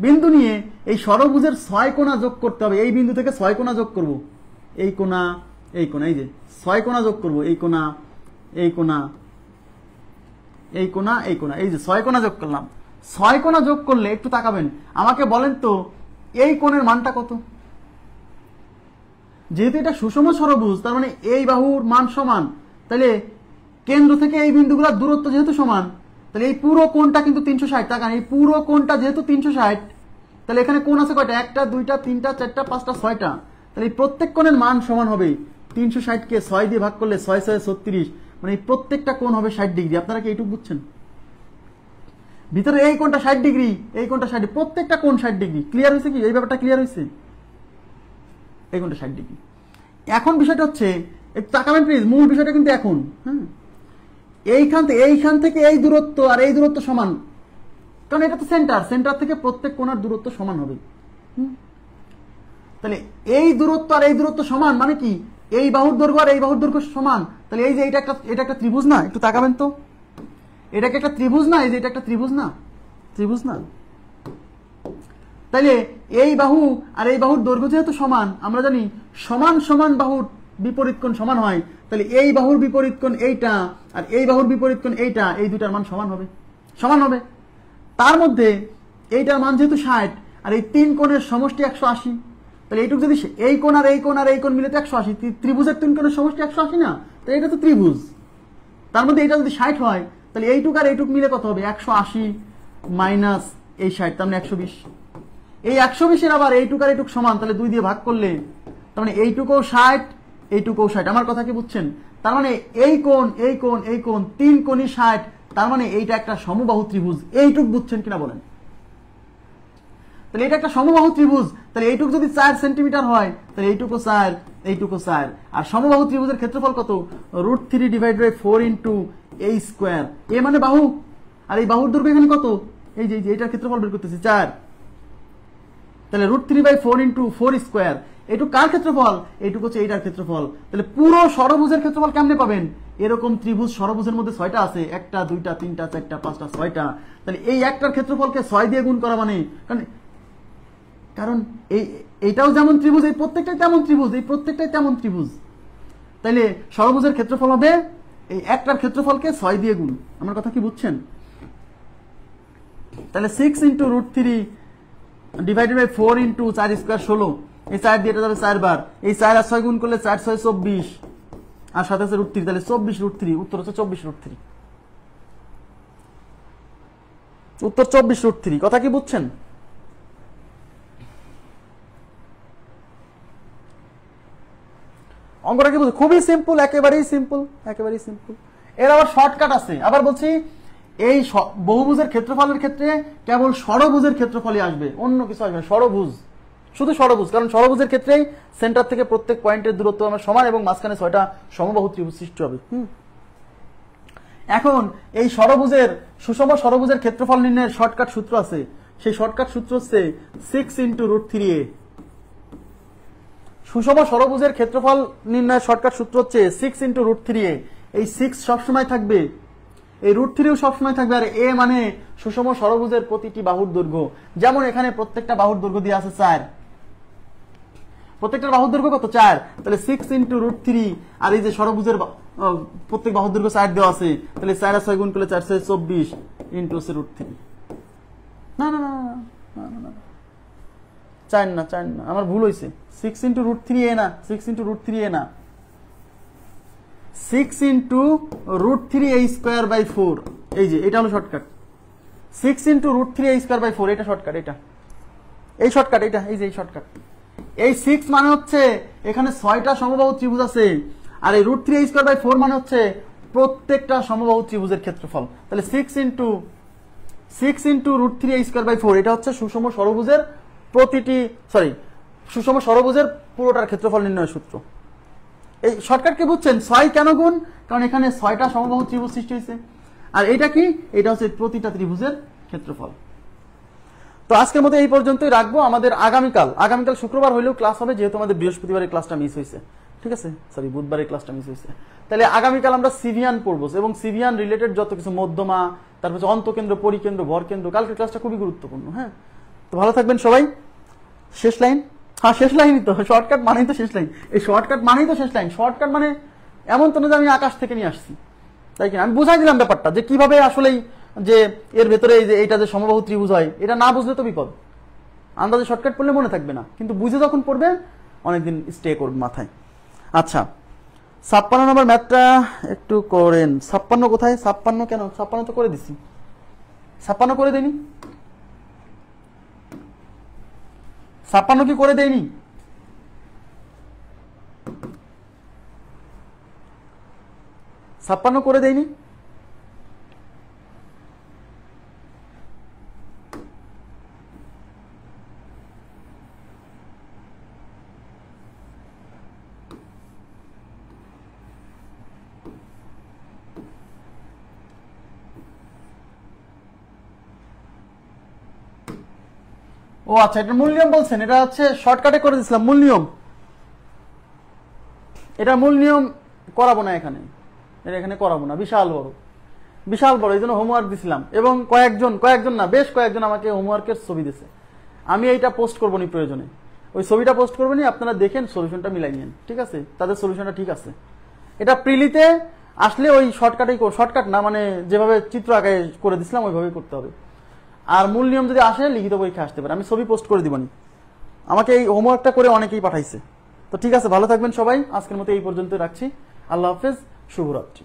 বিন্দু নিয়ে এই ষড়ভুজের 6 কোণা যোগ করতে হবে। এই বিন্দু থেকে 6 কোণা যোগ করব, এই কোণা, এই কোণা, এই যে 6 কোণা যোগ করব, এই কোণা, এই কোণা, এই কোণা, এই কোণা, এই যে 6 কোণা যোগ করলাম। 6 কোণা যোগ করলে একটু তাকাবেন, আমাকে বলেন তো এই কোণের মানটা কত? যেহেতু এটা সুষম ষড়ভুজ, তার মানে এই বাহুর মান সমান, তাহলে কেন্দ্র থেকে এই বিন্দুগুলোর দূরত্ব যেহেতু সমান, তাহলে এই পুরো কোণটা কিন্তু 360। তাকান, এই পুরো কোণটা যেহেতু 360, তাহলে এখানে কোণ আছে কয়টা? 1টা 2টা 3টা 4টা 5টা 6টা, তাহলে এই প্রত্যেক কোণের মান সমান হবে 360 কে 6 দিয়ে ভাগ করলে 6 6 36, মানে এই প্রত্যেকটা কোণ হবে 60 ডিগ্রি। আপনারা কি এইটুকু বুঝছেন? ভিতরে এই কোণটা 60 ডিগ্রি, এই কোণটা 60, প্রত্যেকটা কোণ 60 ডিগ্রি। ক্লিয়ার হয়েছে কি? এই ব্যাপারটা ক্লিয়ার হয়েছে? এই কোণটা 60 ডিগ্রি। এখন বিষয়টা হচ্ছে, একটু তাকাবেন প্লিজ, মূল বিষয়টা কিন্তু এখন, হ্যাঁ, এইখান থেকে এই দূরত্ব আর এই দূরত্ব সমান, কারণ এটা তো সেন্টার থেকে প্রত্যেক কোণার দূরত্ব সমান হবে। তাহলে এই দূরত্ব আর এই দূরত্ব সমান মানে কি? এই বাহুর দৈর্ঘ্য আর এই বাহুর দৈর্ঘ্য সমান। তাহলে এই যে এটা একটা ত্রিভুজ না? একটু তাকাবেন তো, এটা কি একটা ত্রিভুজ না? এই যে এটা একটা ত্রিভুজ না? ত্রিভুজ না? তাইলে এই বাহু আর এই বাহুর দৈর্ঘ্য যেহেতু সমান, আমরা জানি সমান সমান বাহুর বিপরীত কোণ সমান হয়, তাহলে এই বাহুর বিপরীত কোণ এইটা আর এই বাহুর বিপরীত কোণ এইটা, এই দুটার মান সমান হবে, সমান হবে। তার মধ্যে এইটার মান যেহেতু 60 আর এই 3 কোণের সমষ্টি 180, তাহলে এইটুক যদি এই কোণ আর এই কোণ আর এই কোণ মিলে তো 180, ত্রিভুজের 3 কোণের সমষ্টি 180 না, তো এটা তো ত্রিভুজ। তার মধ্যে এটা যদি 60 হয় তাহলে এইটুক আর এইটুক মিলে কত হবে? 180 মাইনাস এই 60, তার মানে 120। এই 120 এর আবার এইটুক আর এইটুক সমান, তাহলে 2 দিয়ে ভাগ করলে তার মানে এইটুকুও 60, এইটুকুও 60। আমার কথা কি বুঝছেন? তার মানে এই কোণ এই কোণ এই কোণ 3 কোণই 60, তার মানে এইটা একটা সমবাহু ত্রিভুজ। এইটুক বুঝছেন কিনা বলেন? তাহলে এটা একটা সমবাহু ত্রিভুজ। তাহলে এইটুক যদি 4 সেন্টিমিটার হয় তাহলে এইটুকু 4, এইটুকু 4। আর সমবাহু ত্রিভুজের ক্ষেত্রফল কত? √3 divide by 4 into a square. A মানে বাহু, আর এই বাহুর দৈর্ঘ্য এখানে কত? এই যে এটার ক্ষেত্রফল বের করতেছি 4। তাহলে √3 বাই 4 ইন্টু 4 স্কোয়ার। এইটুকু কার ক্ষেত্রফল? এইটুকু হচ্ছে এইটার ক্ষেত্রফল। তাহলে পুরো ষড়ভুজের ক্ষেত্রফল কেমনে পাবেন? এরকম ত্রিভুজ ষড়ভুজের মধ্যে 6টা আছে, 1টা 2টা 3টা 4টা 5টা 6টা। তাহলে এই একটার ক্ষেত্রফলকে 6 দিয়ে গুণ করা মানে, কারণ এইটাও যেমন ত্রিভুজ, এই প্রত্যেকটাই তেমন ত্রিভুজ, এই প্রত্যেকটাই তেমন ত্রিভুজ। তাইলে ষড়ভুজের ক্ষেত্রফল হবে এই একটার ক্ষেত্রফলকে 6 দিয়ে গুণ। আমার কথা কি বুঝছেন? তাহলে 6 into √3 divided by 4 into 4 square 16। এই 4 দিয়ে এটা যাবে 4 বার। এই 4 আর 6 গুণ করলে 4 6 24, আর সাথে আছে √3, তাহলে 24 √3। উত্তর হচ্ছে 24 √3। উত্তর 24 √3। কথা কি বুঝছেন? অঙ্কটা কি বুঝছেন? খুবই সিম্পল, একেবারেই সিম্পল, একেবারেই সিম্পল। এর আবার শর্টকাট আছে। আবার বলছি, এই বহুভুজের ক্ষেত্রফলের ক্ষেত্রে কেবল ষড়ভুজের ক্ষেত্রফলই আসবে, অন্য কিছু আসবে না। ষড়ভুজ, শুধু ষড়ভুজ। কারণ ষড়ভুজের ক্ষেত্রেই সেন্টার থেকে প্রত্যেক পয়েন্টের দূরত্ব আমার সমান এবং মাঝখানে 6টা সমবাহু ত্রিভুজ সৃষ্টি হবে। এখন এই ষড়ভুজের সুষম ষড়ভুজের ক্ষেত্রফল নির্ণয়ের শর্টকাট সূত্র আছে। সেই শর্টকাট সূত্র হচ্ছে 6 ইন্টু √3a। সুষম ষড়ভুজের ক্ষেত্রফল নির্ণয়ের শর্টকাট সূত্র হচ্ছে 6 ইন্টু √3a। এই 6 সবসময় থাকবে, এই √3ও সবসময় থাকবে। আর এ মানে সুষম ষড়ভুজের প্রতিটি বাহুর দৈর্ঘ্য। যেমন এখানে প্রত্যেকটা বাহুর দৈর্ঘ্য দিয়ে আছে 4, প্রত্যেকটা বাহুর দৈর্ঘ্য কত? 4। তাহলে 6 ইন্টু √3, আর এই যে ষড়ভুজের প্রত্যেক বাহুর দৈর্ঘ্য 4 দেওয়া আছে, তাহলে 4 আর 6 গুণ করলে 4 6 24 ইন্টু হচ্ছে √3। না না না না না না, 4 না, 4 না, আমার ভুল হয়েছে। 6 ইন্টু √3a না, 6 ইন্টু √3a না, 6 ইন্টু √3a স্কোয়ার বাই 4। এই যে এটা হলো shortcut. 6 into √3a square by 4, এটা শর্টকাট। এটা এই শর্টকাট, এটা এই যে এই শর্টকাট। এই 6 মানে হচ্ছে এখানে 6টা সমবাহু ত্রিভুজ আছে, আর এই √3a স্কোয়ার বাই 4 মানে হচ্ছে প্রত্যেকটা সমবাহু ত্রিভুজের ক্ষেত্রফল। তাহলে 6 ইন্টু √3a স্কোয়ার বাই 4, এটা হচ্ছে সুষম ষড়ভুজের প্রতিটি, সুষম ষড়ভুজের পুরোটার ক্ষেত্রফল নির্ণয়ের সূত্র। এই শর্টকাট কি বুঝছেন? 6 কেন গুণ? কারণ এখানে 6টা সমবাহু ত্রিভুজ সৃষ্টি হয়েছে। আর এটা কি? এটা হচ্ছে প্রতিটা ত্রিভুজের ক্ষেত্রফল। তো আজকের মতো এই পর্যন্তই রাখবো। আমাদের আগামীকাল শুক্রবার হইলেও ক্লাস হবে, যেহেতু আমাদের বৃহস্পতিবারের ক্লাসটা মিস হয়েছে। ঠিক আছে, বুধবারের ক্লাসটা মিস হয়েছে। তাহলে আগামীকাল আমরা সিভিয়ান পড়বো, এবং সিভিয়ান রিলেটেড যত কিছু মধ্যমা, তারপর অন্তকেন্দ্র, পরিকেন্দ্র, ভরকেন্দ্র। কালকের ক্লাসটা খুবই গুরুত্বপূর্ণ। হ্যাঁ, তো ভালো থাকবেন সবাই। শেষ লাইন, হ্যাঁ শেষ লাইনই তো, শর্টকাট মানেই তো শেষ লাইন। এই শর্টকাট মানেই তো শেষ লাইন। শর্টকাট মানে এমন তো না যে আমি আকাশ থেকে নিয়ে আসছি, তাই কিনা? আমি বুঝাই দিলাম ব্যাপারটা, যে কিভাবে আসলেই যে এর ভেতরে এই যে এইটা যে সমবাহু ত্রিভুজ হয়, এটা না বুঝলে তো বিপদ। আন্দাজে শর্টকাট পড়লে মনে থাকবে না, কিন্তু বুঝে যখন পড়বে অনেকদিন স্টে করবে মাথায়। আচ্ছা, 56 নম্বর ম্যাথটা একটু করেন। 56 কোথায়? 56 কেন? 56 তো করে দিছি। 56 করে দেয়নি? 56 কি করে দেয়নি? 56 করে দেয়নি? ও আচ্ছা, এটা মূল নিয়ম বলছেন। এটা হচ্ছে শর্টকাটে করে দিয়েছিলাম মূল নিয়ম। এটা মূল নিয়ম করাবো না এখানে, এটা এখানে করাবো না, বিশাল বড়, এই জন্য হোমওয়ার্ক দিছিলাম। এবং কয়েকজন না, বেশ কয়েকজন আমাকে হোমওয়ার্কের ছবি দিছে। আমি এইটা পোস্ট করবো নি প্রয়োজনে, ওই ছবিটা পোস্ট করবো নি, আপনারা দেখেন সলিউশনটা মিলাই নিন। ঠিক আছে, তাদের সলিউশনটা ঠিক আছে। এটা প্রিলিতে আসলে ওই শর্টকাট না, মানে যেভাবে চিত্র আঁকায় করে দিছিলাম ওইভাবেই করতে হবে। আর মূল নিয়ম যদি আসে লিখিত পরীক্ষা আসতে পারে, আমি ছবি পোস্ট করে দিবনি। আমাকে এই হোমওয়ার্কটা করে অনেকেই পাঠাইছে। তো ঠিক আছে, ভালো থাকবেন সবাই, আজকের মতো এই পর্যন্ত রাখছি। আল্লাহ হাফেজ, শুভরাত্রি।